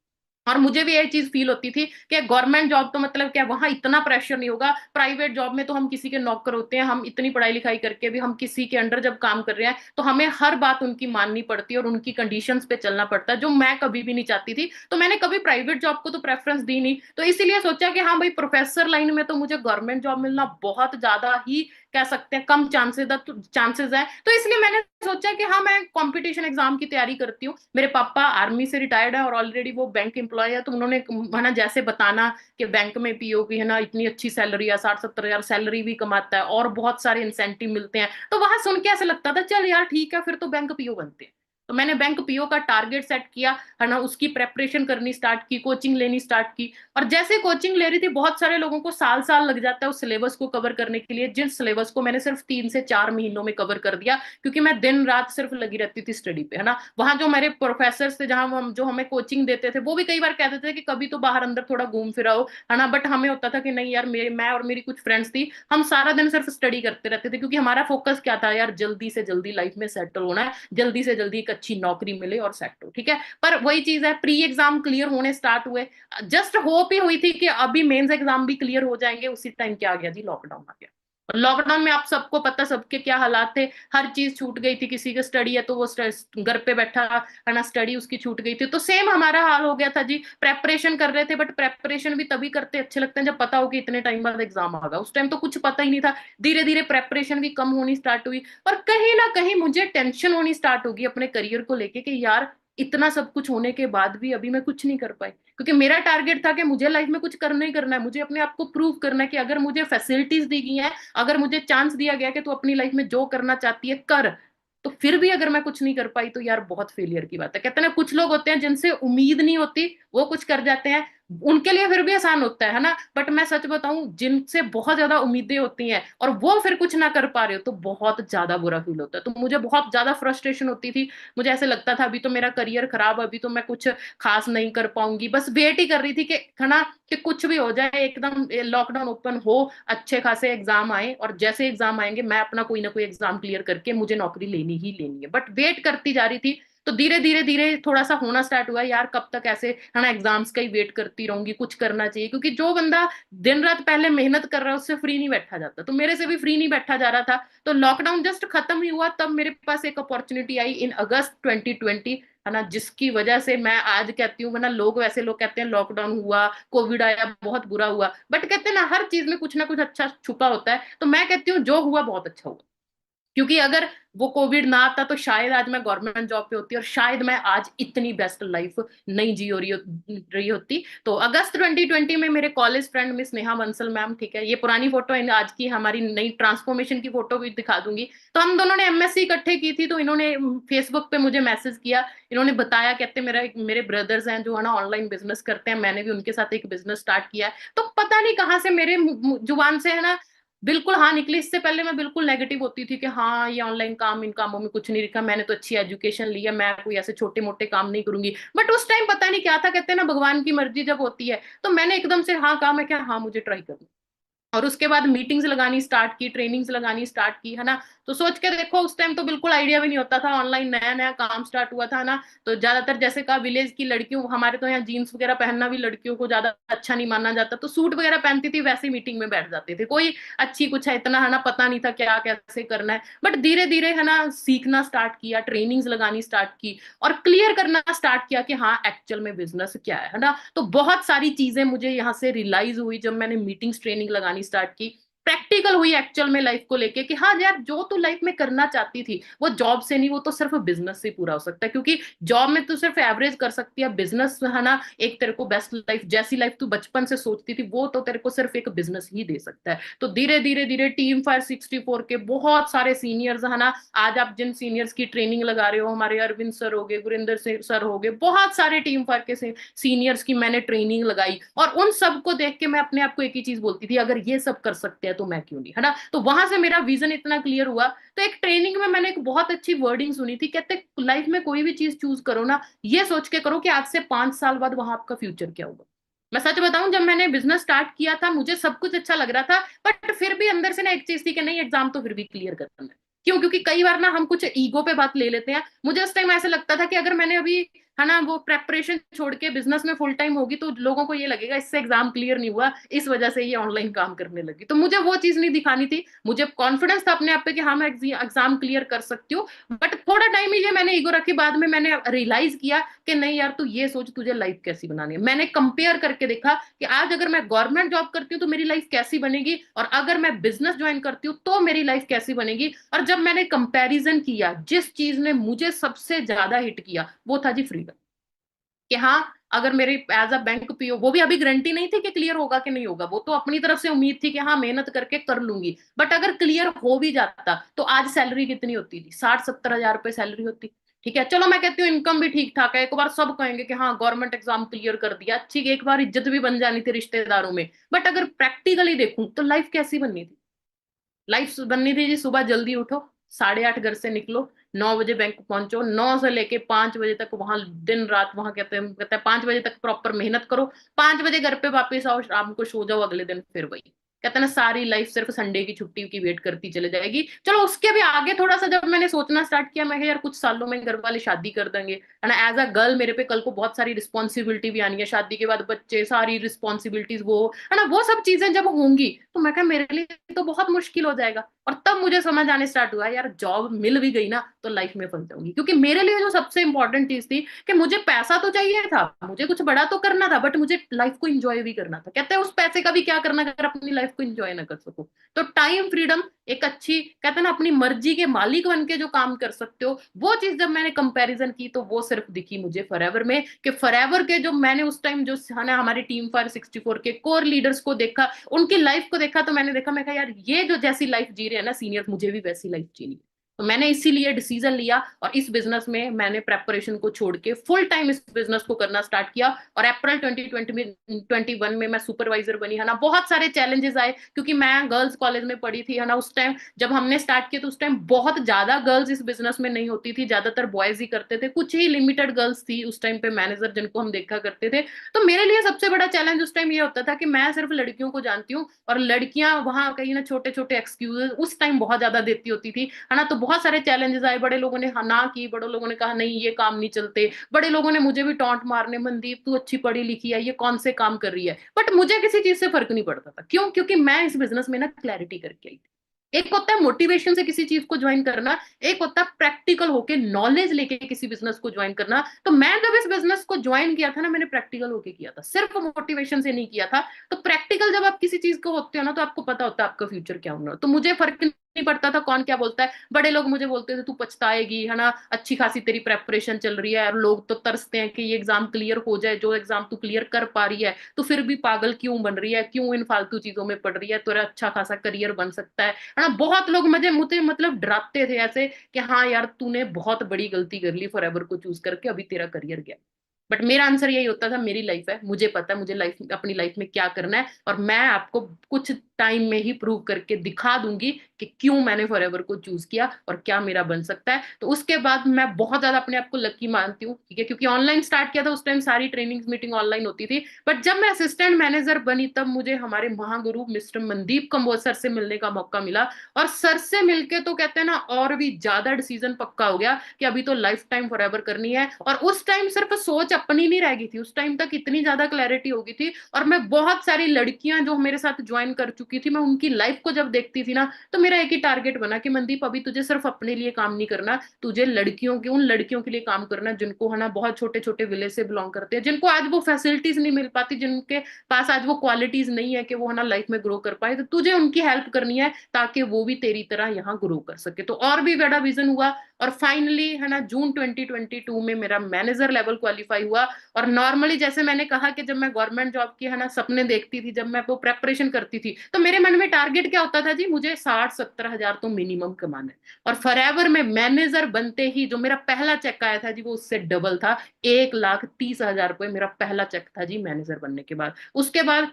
और मुझे भी यही चीज फील होती थी कि गवर्नमेंट जॉब तो मतलब क्या, वहां इतना प्रेशर नहीं होगा, प्राइवेट जॉब में तो हम किसी के नौकर होते हैं, हम इतनी पढ़ाई लिखाई करके भी हम किसी के अंडर जब काम कर रहे हैं तो हमें हर बात उनकी माननी पड़ती है और उनकी कंडीशंस पे चलना पड़ता है, जो मैं कभी भी नहीं चाहती थी। तो मैंने कभी प्राइवेट जॉब को तो प्रेफरेंस दी नहीं, तो इसीलिए सोचा कि हाँ भाई प्रोफेसर लाइन में तो मुझे गवर्नमेंट जॉब मिलना बहुत ज्यादा ही कह सकते हैं कम चांसेस है। तो इसलिए मैंने सोचा कि हाँ मैं कंपटीशन एग्जाम की तैयारी करती हूँ। मेरे पापा आर्मी से रिटायर्ड है और ऑलरेडी वो बैंक एम्प्लॉय है, तो उन्होंने है ना जैसे बताना कि बैंक में पीओ की है ना इतनी अच्छी सैलरी है, 60-70 हजार सैलरी भी कमाता है और बहुत सारे इंसेंटिव मिलते हैं, तो वहां सुन के ऐसा लगता था चल यार ठीक है फिर तो बैंक पीओ बनते हैं। तो मैंने बैंक पीओ का टारगेट सेट किया, है ना, उसकी प्रेपरेशन करनी स्टार्ट की, कोचिंग लेनी स्टार्ट की। और जैसे कोचिंग ले रही थी, बहुत सारे लोगों को साल साल लग जाता है उस सिलेबस को कवर करने के लिए, जिन सिलेबस को मैंने सिर्फ 3 से 4 महीनों में कवर कर दिया, क्योंकि मैं दिन रात सिर्फ लगी रहती थी स्टडी पे, है ना। वहां जो मेरे प्रोफेसर थे, जहां हम जो हमें कोचिंग देते थे, वो भी कई बार कहते थे कि कभी तो बाहर अंदर थोड़ा घूम फिर आओ, है ना। बट हमें होता था कि नहीं यार, मैं और मेरी कुछ फ्रेंड्स थी, हम सारा दिन सिर्फ स्टडी करते रहते थे, क्योंकि हमारा फोकस क्या था यार, जल्दी से जल्दी लाइफ में सेटल होना है, जल्दी से जल्दी एक अच्छी नौकरी मिले और सेट हो, ठीक है। पर वही चीज है, प्री एग्जाम क्लियर होने स्टार्ट हुए, जस्ट होप ही हुई थी कि अभी मेंस एग्जाम भी क्लियर हो जाएंगे, उसी टाइम क्या आ गया जी, लॉकडाउन आ गया। और लॉकडाउन में आप सबको पता, सबके क्या हालात थे, हर चीज छूट गई थी। किसी का स्टडी है तो वो घर पे बैठा है ना, स्टडी उसकी छूट गई थी। तो सेम हमारा हाल हो गया था जी, प्रेपरेशन कर रहे थे, बट प्रेपरेशन भी तभी करते अच्छे लगते हैं जब पता हो कि इतने टाइम बाद एग्जाम आ गया। उस टाइम तो कुछ पता ही नहीं था, धीरे धीरे प्रेपरेशन भी कम होनी स्टार्ट हुई, और कहीं ना कहीं मुझे टेंशन होनी स्टार्ट होगी अपने करियर को लेके कि यार इतना सब कुछ होने के बाद भी अभी मैं कुछ नहीं कर पाई। क्योंकि मेरा टारगेट था कि मुझे लाइफ में कुछ करना ही करना है, मुझे अपने आप को प्रूव करना है कि अगर मुझे फैसिलिटीज दी गई हैं, अगर मुझे चांस दिया गया कि तू अपनी लाइफ में जो करना चाहती है कर, तो फिर भी अगर मैं कुछ नहीं कर पाई तो यार बहुत फेलियर की बात है। कहते हैं ना, कुछ लोग होते हैं जिनसे उम्मीद नहीं होती, वो कुछ कर जाते हैं, उनके लिए फिर भी आसान होता है ना। बट मैं सच बताऊं, जिनसे बहुत ज्यादा उम्मीदें होती हैं और वो फिर कुछ ना कर पा रहे हो, तो बहुत ज्यादा बुरा फील होता है। तो मुझे बहुत ज्यादा फ्रस्ट्रेशन होती थी, मुझे ऐसे लगता था अभी तो मेरा करियर खराब, अभी तो मैं कुछ खास नहीं कर पाऊंगी। बस वेट ही कर रही थी कि है ना कि कुछ भी हो जाए, एकदम लॉकडाउन ओपन हो, अच्छे खासे एग्जाम आए, और जैसे एग्जाम आएंगे मैं अपना कोई ना कोई एग्जाम क्लियर करके मुझे नौकरी लेनी ही लेनी है। बट वेट करती जा रही थी, तो धीरे धीरे धीरे थोड़ा सा होना स्टार्ट हुआ यार, कब तक ऐसे है ना एग्जाम्स का ही वेट करती रहूंगी, कुछ करना चाहिए। क्योंकि जो बंदा दिन रात पहले मेहनत कर रहा है उससे फ्री नहीं बैठा जाता, तो मेरे से भी फ्री नहीं बैठा जा रहा था। तो लॉकडाउन जस्ट खत्म ही हुआ, तब मेरे पास एक अपॉर्चुनिटी आई इन अगस्त 2020, है ना, जिसकी वजह से मैं आज कहती हूँ, वरना लोग कहते हैं लॉकडाउन हुआ, कोविड आया, बहुत बुरा हुआ, बट कहते हैं ना हर चीज में कुछ ना कुछ अच्छा छुपा होता है। तो मैं कहती हूँ जो हुआ बहुत अच्छा हुआ, क्योंकि अगर वो कोविड ना आता तो शायद आज मैं गवर्नमेंट जॉब पे होती और शायद मैं आज इतनी बेस्ट लाइफ नहीं जी हो रही होती। तो अगस्त 2020 में मेरे college friend miss Neha Bansal ma'am, ठीक है, ये पुरानी फोटो है, आज की हमारी नई ट्रांसफॉर्मेशन की फोटो भी दिखा दूंगी। तो हम दोनों ने एमएससी इकट्ठे की थी, तो इन्होंने फेसबुक पे मुझे मैसेज किया, इन्होंने बताया, कहते मेरे ब्रदर्स हैं जो है ना ऑनलाइन बिजनेस करते हैं, मैंने भी उनके साथ एक बिजनेस स्टार्ट किया है। तो पता नहीं कहाँ से मेरे जुबान से है ना बिल्कुल हाँ निकली। इससे पहले मैं बिल्कुल नेगेटिव होती थी कि हाँ ये ऑनलाइन काम, इन कामों में कुछ नहीं लिखा, मैंने तो अच्छी एजुकेशन ली है, मैं कोई ऐसे छोटे मोटे काम नहीं करूंगी। बट उस टाइम पता नहीं क्या था, कहते हैं ना भगवान की मर्जी जब होती है, तो मैंने एकदम से हाँ कहा, मैं क्या हाँ मुझे ट्राई करूँ। और उसके बाद मीटिंग्स लगानी स्टार्ट की, ट्रेनिंग्स लगानी स्टार्ट की, है ना। तो सोच के देखो उस टाइम तो बिल्कुल आइडिया भी नहीं होता था, ऑनलाइन नया नया काम स्टार्ट हुआ था ना। तो ज्यादातर जैसे कहा विलेज की लड़कियों, हमारे तो यहाँ जीन्स वगैरह पहनना भी लड़कियों को ज्यादा अच्छा नहीं माना जाता, तो सूट वगैरह पहनती थी, वैसे मीटिंग में बैठ जाते थे, कोई अच्छी कुछ है इतना, है ना, पता नहीं था क्या कैसे करना है। बट धीरे धीरे, है ना, सीखना स्टार्ट किया, ट्रेनिंग्स लगानी स्टार्ट की, और क्लियर करना स्टार्ट किया कि हाँ एक्चुअल में बिजनेस क्या है ना। तो बहुत सारी चीजें मुझे यहाँ से रियलाइज हुई जब मैंने मीटिंग्स ट्रेनिंग लगानी स्टार्ट की, प्रैक्टिकल हुई एक्चुअल में लाइफ को लेके कि हाँ यार जो तू लाइफ में करना चाहती थी वो जॉब से नहीं, वो तो सिर्फ बिजनेस से पूरा हो सकता है, क्योंकि जॉब में तू सिर्फ एवरेज कर सकती है, बिजनेस, है ना, एक तेरे को बेस्ट लाइफ, जैसी लाइफ तू बचपन से सोचती थी वो तो तेरे को सिर्फ एक बिजनेस ही दे सकता है। तो धीरे धीरे धीरे टीम फायर 64 के बहुत सारे सीनियर्स, है ना, आज आप जिन सीनियर्स की ट्रेनिंग लगा रहे हो, हमारे अरविंद सर हो गए, गुरिंदर सर हो गए, बहुत सारे टीम फायर के सीनियर्स की मैंने ट्रेनिंग लगाई, और उन सबको देख के मैं अपने आप को एक ही चीज बोलती थी, अगर ये सब कर सकते हैं तो मैं क्यों नहीं, है ना। तो वहां से मेरा विजन इतना क्लियर हुआ। तो एक ट्रेनिंग में मैंने एक बहुत अच्छी वर्डिंग सुनी थी, कहते लाइफ में कोई भी चीज चूज करो ना, ये सोच के करो कि आज से 5 साल बाद वहां आपका फ्यूचर क्या होगा। मैं सच बताऊं, जब मैंने बिजनेस स्टार्ट किया था मुझे सब कुछ अच्छा लग रहा था, बट फिर भी अंदर से ना एक चीज थी कि नहीं, एग्जाम तो फिर भी क्लियर करना है। क्यों? क्योंकि कई बार ना हम कुछ ईगो पे बात ले लेते हैं। मुझे उस टाइम ऐसा लगता था कि अगर मैंने अभी, है ना, वो प्रेपरेशन छोड़ के बिजनेस में फुल टाइम होगी तो लोगों को ये लगेगा इससे एग्जाम क्लियर नहीं हुआ, इस वजह से ये ऑनलाइन काम करने लगी। तो मुझे वो चीज नहीं दिखानी थी, मुझे कॉन्फिडेंस था अपने आप पे कि हाँ मैं एग्जाम क्लियर कर सकती हूँ। बट थोड़ा टाइम ही मैंने ईगो रखी, बाद में मैंने रियलाइज किया कि नहीं यार, तू ये सोच तुझे लाइफ कैसी बनानी है। मैंने कंपेयर करके देखा कि आज अगर मैं गवर्नमेंट जॉब करती हूँ तो मेरी लाइफ कैसी बनेगी, और अगर मैं बिजनेस ज्वाइन करती हूँ तो मेरी लाइफ कैसी बनेगी। और जब मैंने कंपैरिजन किया, जिस चीज ने मुझे सबसे ज्यादा हिट किया वो था जी फ्रीडम। कि हाँ, अगर मेरी एज अ बैंक पीओ, वो भी अभी गारंटी नहीं थी कि क्लियर होगा कि नहीं होगा, वो तो अपनी तरफ से उम्मीद थी कि हाँ मेहनत करके कर लूंगी, बट अगर क्लियर हो भी जाता तो आज सैलरी कितनी होती थी? 60-70 हजार रुपए सैलरी होती। ठीक है, चलो मैं कहती हूँ इनकम भी ठीक ठाक है, एक बार सब कहेंगे कि हाँ गवर्नमेंट एग्जाम क्लियर कर दिया, अच्छी, एक बार इज्जत भी बन जानी थी रिश्तेदारों में। बट अगर प्रैक्टिकली देखूं तो लाइफ कैसी बननी थी? लाइफ बननी थी जी, सुबह जल्दी उठो, 8:30 घर से निकलो, 9 बजे बैंक पहुंचो, 9 से लेके 5 बजे तक वहां दिन रात, वहां कहते हैं 5 बजे तक प्रॉपर मेहनत करो, 5 बजे घर पे वापस आओ, शाम को सो जाओ, अगले दिन फिर वही। कहते हैं ना, सारी लाइफ सिर्फ संडे की छुट्टी की वेट करती चले जाएगी। चलो उसके भी आगे थोड़ा सा जब मैंने सोचना स्टार्ट किया, मैं यार कुछ सालों में घर वाले शादी कर देंगे, है ना, एज अ गर्ल मेरे पे कल को बहुत सारी रिस्पॉन्सिबिलिटी भी आनी है, शादी के बाद बच्चे, सारी रिस्पॉन्सिबिलिटीज, वो, है ना, वो सब चीजें जब होंगी तो मैं कहा मेरे लिए तो बहुत मुश्किल हो जाएगा। और तब मुझे समझ आने स्टार्ट हुआ, यार जॉब मिल भी गई ना तो लाइफ में फंस जाऊंगी, क्योंकि मेरे लिए जो सबसे इंपॉर्टेंट चीज थी कि मुझे पैसा तो चाहिए था, मुझे कुछ बड़ा तो करना था, बट मुझे लाइफ को एंजॉय भी करना था। कहते हैं उस पैसे का भी क्या करना अगर अपनी लाइफ को एंजॉय ना कर सको। तो टाइम फ्रीडम एक अच्छी, कहते हैं ना, अपनी मर्जी के मालिक बन के जो काम कर सकते हो, वो चीज जब मैंने कंपैरिजन की तो वो सिर्फ दिखी मुझे फॉरएवर में, कि फॉरएवर के जो मैंने उस टाइम जो, है ना, हमारी टीम फायर 64 के कोर लीडर्स को देखा, उनकी लाइफ को देखा, तो मैंने देखा, मैं कहा यार ये जो जैसी लाइफ जी रहे हैं ना सीनियर, मुझे भी वैसी लाइफ जीनी है। तो मैंने इसीलिए डिसीजन लिया और इस बिजनेस में मैंने प्रेपरेशन को छोड़ के फुल टाइम इस बिजनेस को करना स्टार्ट किया। और अप्रैल 2021 में मैं सुपरवाइजर बनी, है ना। बहुत सारे चैलेंजेस आए क्योंकि मैं गर्ल्स कॉलेज में पढ़ी थी, है ना। उस टाइम जब हमने स्टार्ट किया तो उस टाइम बहुत ज्यादा गर्ल्स इस बिजनेस में नहीं होती थी, ज्यादातर बॉयज ही करते थे, कुछ ही लिमिटेड गर्ल्स थी उस टाइम पे मैनेजर जिनको हम देखा करते थे। तो मेरे लिए सबसे बड़ा चैलेंज उस टाइम ये होता था कि मैं सिर्फ लड़कियों को जानती हूँ और लड़कियां वहां कहीं ना छोटे छोटे एक्सक्यूजेस उस टाइम बहुत ज्यादा देती होती थी, है ना। तो बहुत सारे चैलेंजेस आए, बड़े लोगों ने ना की, बड़े लोगों ने कहा नहीं ये काम नहीं चलते, बड़े लोगों ने मुझे भी टॉन्ट मारने, मनदीप तू अच्छी पढ़ी लिखी है, ये कौन से काम कर रही है। बट मुझे किसी चीज से फर्क नहीं पड़ता था। क्यों? क्योंकि मैं इस बिजनेस में ना क्लैरिटी करके आई थी। एक होता है मोटिवेशन से किसी चीज को ज्वाइन करना, एक होता है प्रैक्टिकल होके नॉलेज लेके किसी बिजनेस को ज्वाइन करना। तो मैं जब इस बिजनेस को ज्वाइन किया था ना, मैंने प्रैक्टिकल होके किया था, सिर्फ मोटिवेशन से नहीं किया था। तो प्रैक्टिकल जब आप किसी चीज को होते हो ना तो आपको पता होता है आपका फ्यूचर क्या होना। तो मुझे फर्क नहीं पड़ता था कौन क्या बोलता है। बड़े लोग मुझे बोलते थे तू पछताएगी, है ना, अच्छी खासी तेरी प्रेपरेशन चल रही है, और लोग तो तरसते हैं कि ये एग्जाम क्लियर हो जाए, जो एग्जाम तू क्लियर कर पा रही है तो फिर भी पागल क्यों बन रही है, क्यों इन फालतू चीजों में पड़ रही है, तेरा अच्छा खासा करियर बन सकता है ना। बहुत लोग मुझे मतलब डराते थे ऐसे कि हाँ यार तूने बहुत बड़ी गलती कर ली फॉरएवर को चूज करके, अभी तेरा करियर गया। बट मेरा आंसर यही होता था, मेरी लाइफ है, मुझे पता है मुझे अपनी लाइफ में क्या करना है, और मैं आपको कुछ टाइम में ही प्रूव करके दिखा दूंगी कि क्यों मैंने फॉरएवर को चूज किया और क्या मेरा बन सकता है। तो उसके बाद मैं बहुत ज्यादा अपने आप को लकी मानती हूँ, ठीक है, क्योंकि ऑनलाइन स्टार्ट किया था, उस टाइम सारी ट्रेनिंग्स मीटिंग ऑनलाइन होती थी। बट जब मैं असिस्टेंट मैनेजर बनी तब मुझे हमारे महागुरु मिस्टर मनदीप कंबोज सर से मिलने का मौका मिला, और सर से मिलके तो कहते हैं ना और भी ज्यादा डिसीजन पक्का हो गया कि अभी तो लाइफ टाइम फॉरएवर करनी है। और उस टाइम सिर्फ सोच अपनी नहीं रह गई थी, उस टाइम तक इतनी ज्यादा क्लैरिटी हो गई थी, और मैं बहुत सारी लड़कियां जो मेरे साथ ज्वाइन कर चुकी थी, मैं उनकी लाइफ को जब देखती थी ना, तो मेरा एक ही टारगेट बना कि मनदीप अभी तुझे सिर्फ अपने लिए काम नहीं करना, तुझे लड़कियों के उन लड़कियों के लिए काम करना जिनको है ना बहुत छोटे छोटे विलेज से बिलोंग करते हैं, जिनको आज वो फैसिलिटीज नहीं मिल पाती, जिनके पास आज वो क्वालिटीज नहीं है कि वो है ना लाइफ में ग्रो कर पाए, तो तुझे उनकी हेल्प करनी है ताकि वो भी तेरी तरह यहाँ ग्रो कर सके। तो और भी बड़ा विजन हुआ, और फाइनली है ना जून 2022 में मेरा मैनेजर लेवल क्वालिफाई हुआ। और नॉर्मली जैसे मैंने कहा कि जब मैं गवर्नमेंट जॉब की है ना सपने देखती थी, जब मैं वो प्रेपरेशन करती थी, तो मेरे मन में टारगेट क्या होता था जी, मुझे 60-70 हजार तो मिनिमम कमाना है। और फॉरएवर में मैनेजर बनते ही जो मेरा पहला चेक आया था जी, वो उससे डबल था। 1,30,000 रुपए मेरा पहला चेक था जी मैनेजर बनने के बाद। उसके बाद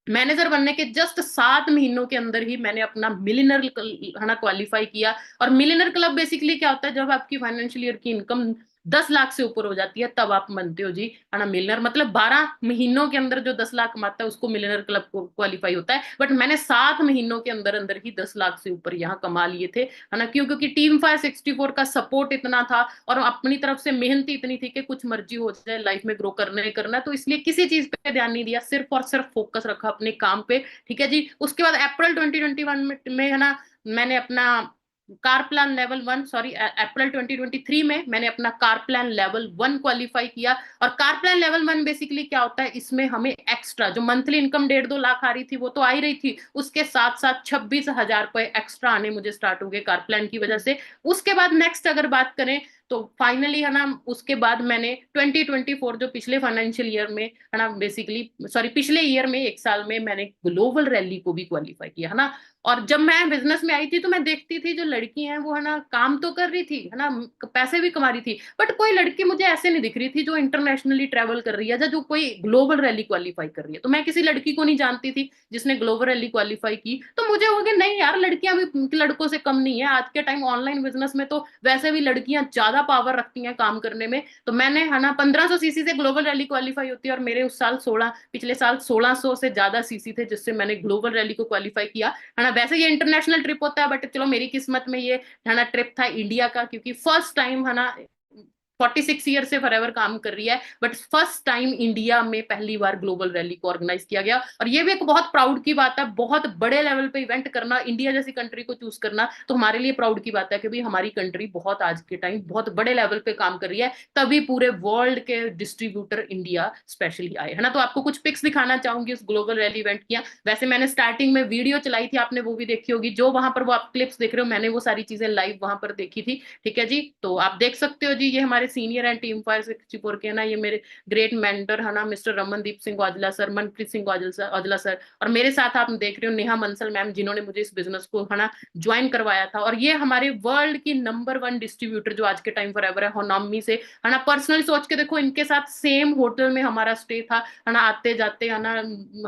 मैनेजर बनने के जस्ट 7 महीनों के अंदर ही मैंने अपना मिलियनर है ना क्वालिफाई किया। और मिलियनर क्लब बेसिकली क्या होता है, जब आपकी फाइनेंशियल ईयर की इनकम 10 लाख से ऊपर हो जाती है तब आप बनते हो जी है ना मिलियनर। मतलब 12 महीनों के अंदर जो 10 लाख कमाता है उसको मिलियनर क्लब को क्वालिफाई होता है। बट मैंने 7 महीनों के अंदर अंदर ही 10 लाख से ऊपर यहाँ कमा लिए थे, है ना। क्यों? क्योंकि टीम फायर 64 का सपोर्ट इतना था, और अपनी तरफ से मेहनत इतनी थी कि कुछ मर्जी हो जाए लाइफ में ग्रो करना ही करना। तो इसलिए किसी चीज पे ध्यान नहीं दिया, सिर्फ और सिर्फ फोकस रखा अपने काम पे, ठीक है जी। उसके बाद अप्रैल 2021 में है ना मैंने अपना कार प्लान लेवल 1, सॉरी अप्रैल 2023 में मैंने अपना कार प्लान लेवल 1 क्वालिफाई किया। और कार प्लान लेवल 1 बेसिकली क्या होता है, इसमें हमें एक्स्ट्रा जो मंथली इनकम 1.5-2 लाख आ रही थी वो तो आ ही रही थी, उसके साथ साथ 26,000 रुपए एक्स्ट्रा आने मुझे स्टार्ट हो गए कार प्लान की वजह से। उसके बाद नेक्स्ट अगर बात करें तो फाइनली है ना उसके बाद मैंने 2024 जो पिछले फाइनेंशियल ईयर में है ना बेसिकली सॉरी पिछले ईयर में 1 साल में मैंने ग्लोबल रैली को भी क्वालिफाई किया, है ना। और जब मैं बिजनेस में आई थी तो मैं देखती थी जो लड़की हैं वो है ना काम तो कर रही थी, है ना, पैसे भी कमा रही थी, बट कोई लड़की मुझे ऐसे नहीं दिख रही थी जो इंटरनेशनली ट्रेवल कर रही है या जो कोई ग्लोबल रैली क्वालिफाई कर रही है। तो मैं किसी लड़की को नहीं जानती थी जिसने ग्लोबल रैली क्वालिफाई की। तो मुझे हो गया नहीं यार, लड़कियां भी लड़कों से कम नहीं है। आज के टाइम ऑनलाइन बिजनेस में तो वैसे भी लड़कियां ज्यादा पावर रखती हैं काम करने में। तो मैंने है ना 1500 सीसी से ग्लोबल रैली क्वालिफाई होती है, और मेरे उस साल पिछले साल 1600 से ज्यादा सीसी थे जिससे मैंने ग्लोबल रैली को क्वालिफाई किया, है ना। वैसे ये इंटरनेशनल ट्रिप होता है, बट चलो मेरी किस्मत में ये है ना ट्रिप था इंडिया का, क्योंकि फर्स्ट टाइम है ना 46 ईयर से फॉरएवर काम कर रही है, बट फर्स्ट टाइम इंडिया में पहली बार ग्लोबल रैली को ऑर्गेनाइज किया गया। और ये भी एक बहुत प्राउड की बात है, बहुत बड़े लेवल पे इवेंट करना, इंडिया जैसी कंट्री को चूज करना, तो हमारे लिए प्राउड की बात है कि भाई हमारी कंट्री बहुत आज के टाइम बहुत बड़े लेवल पे काम कर रही है, तभी पूरे वर्ल्ड के डिस्ट्रीब्यूटर इंडिया स्पेशली आए, है ना। तो आपको कुछ पिक्स दिखाना चाहूंगी उस ग्लोबल रैली इवेंट की। वैसे मैंने स्टार्टिंग में वीडियो चलाई थी, आपने वो भी देखी होगी, जो वहां पर वो आप क्लिप्स देख रहे हो मैंने वो सारी चीजें लाइव वहां पर देखी थी, ठीक है जी। तो आप देख सकते हो जी, ये हमारे सीनियर एंड टीम फायर 64 के ना, ये मेरे ग्रेट मेंटर है ना mister Ramandeep Singh Aujla sir, Manpreet Singh Aujla sir, और मेरे साथ आप देख रहे हो नेहा मंसल मैम, जिन्होंने मुझे इस बिजनेस को है ना ज्वाइन करवाया था। और ये हमारे वर्ल्ड की नंबर 1 डिस्ट्रीब्यूटर जो आज के टाइम फॉरएवर है, होनामी से, है ना। पर्सनली सोच के देखो, इनके साथ सेम होटल में हमारा स्टे था, है ना। आते जाते है ना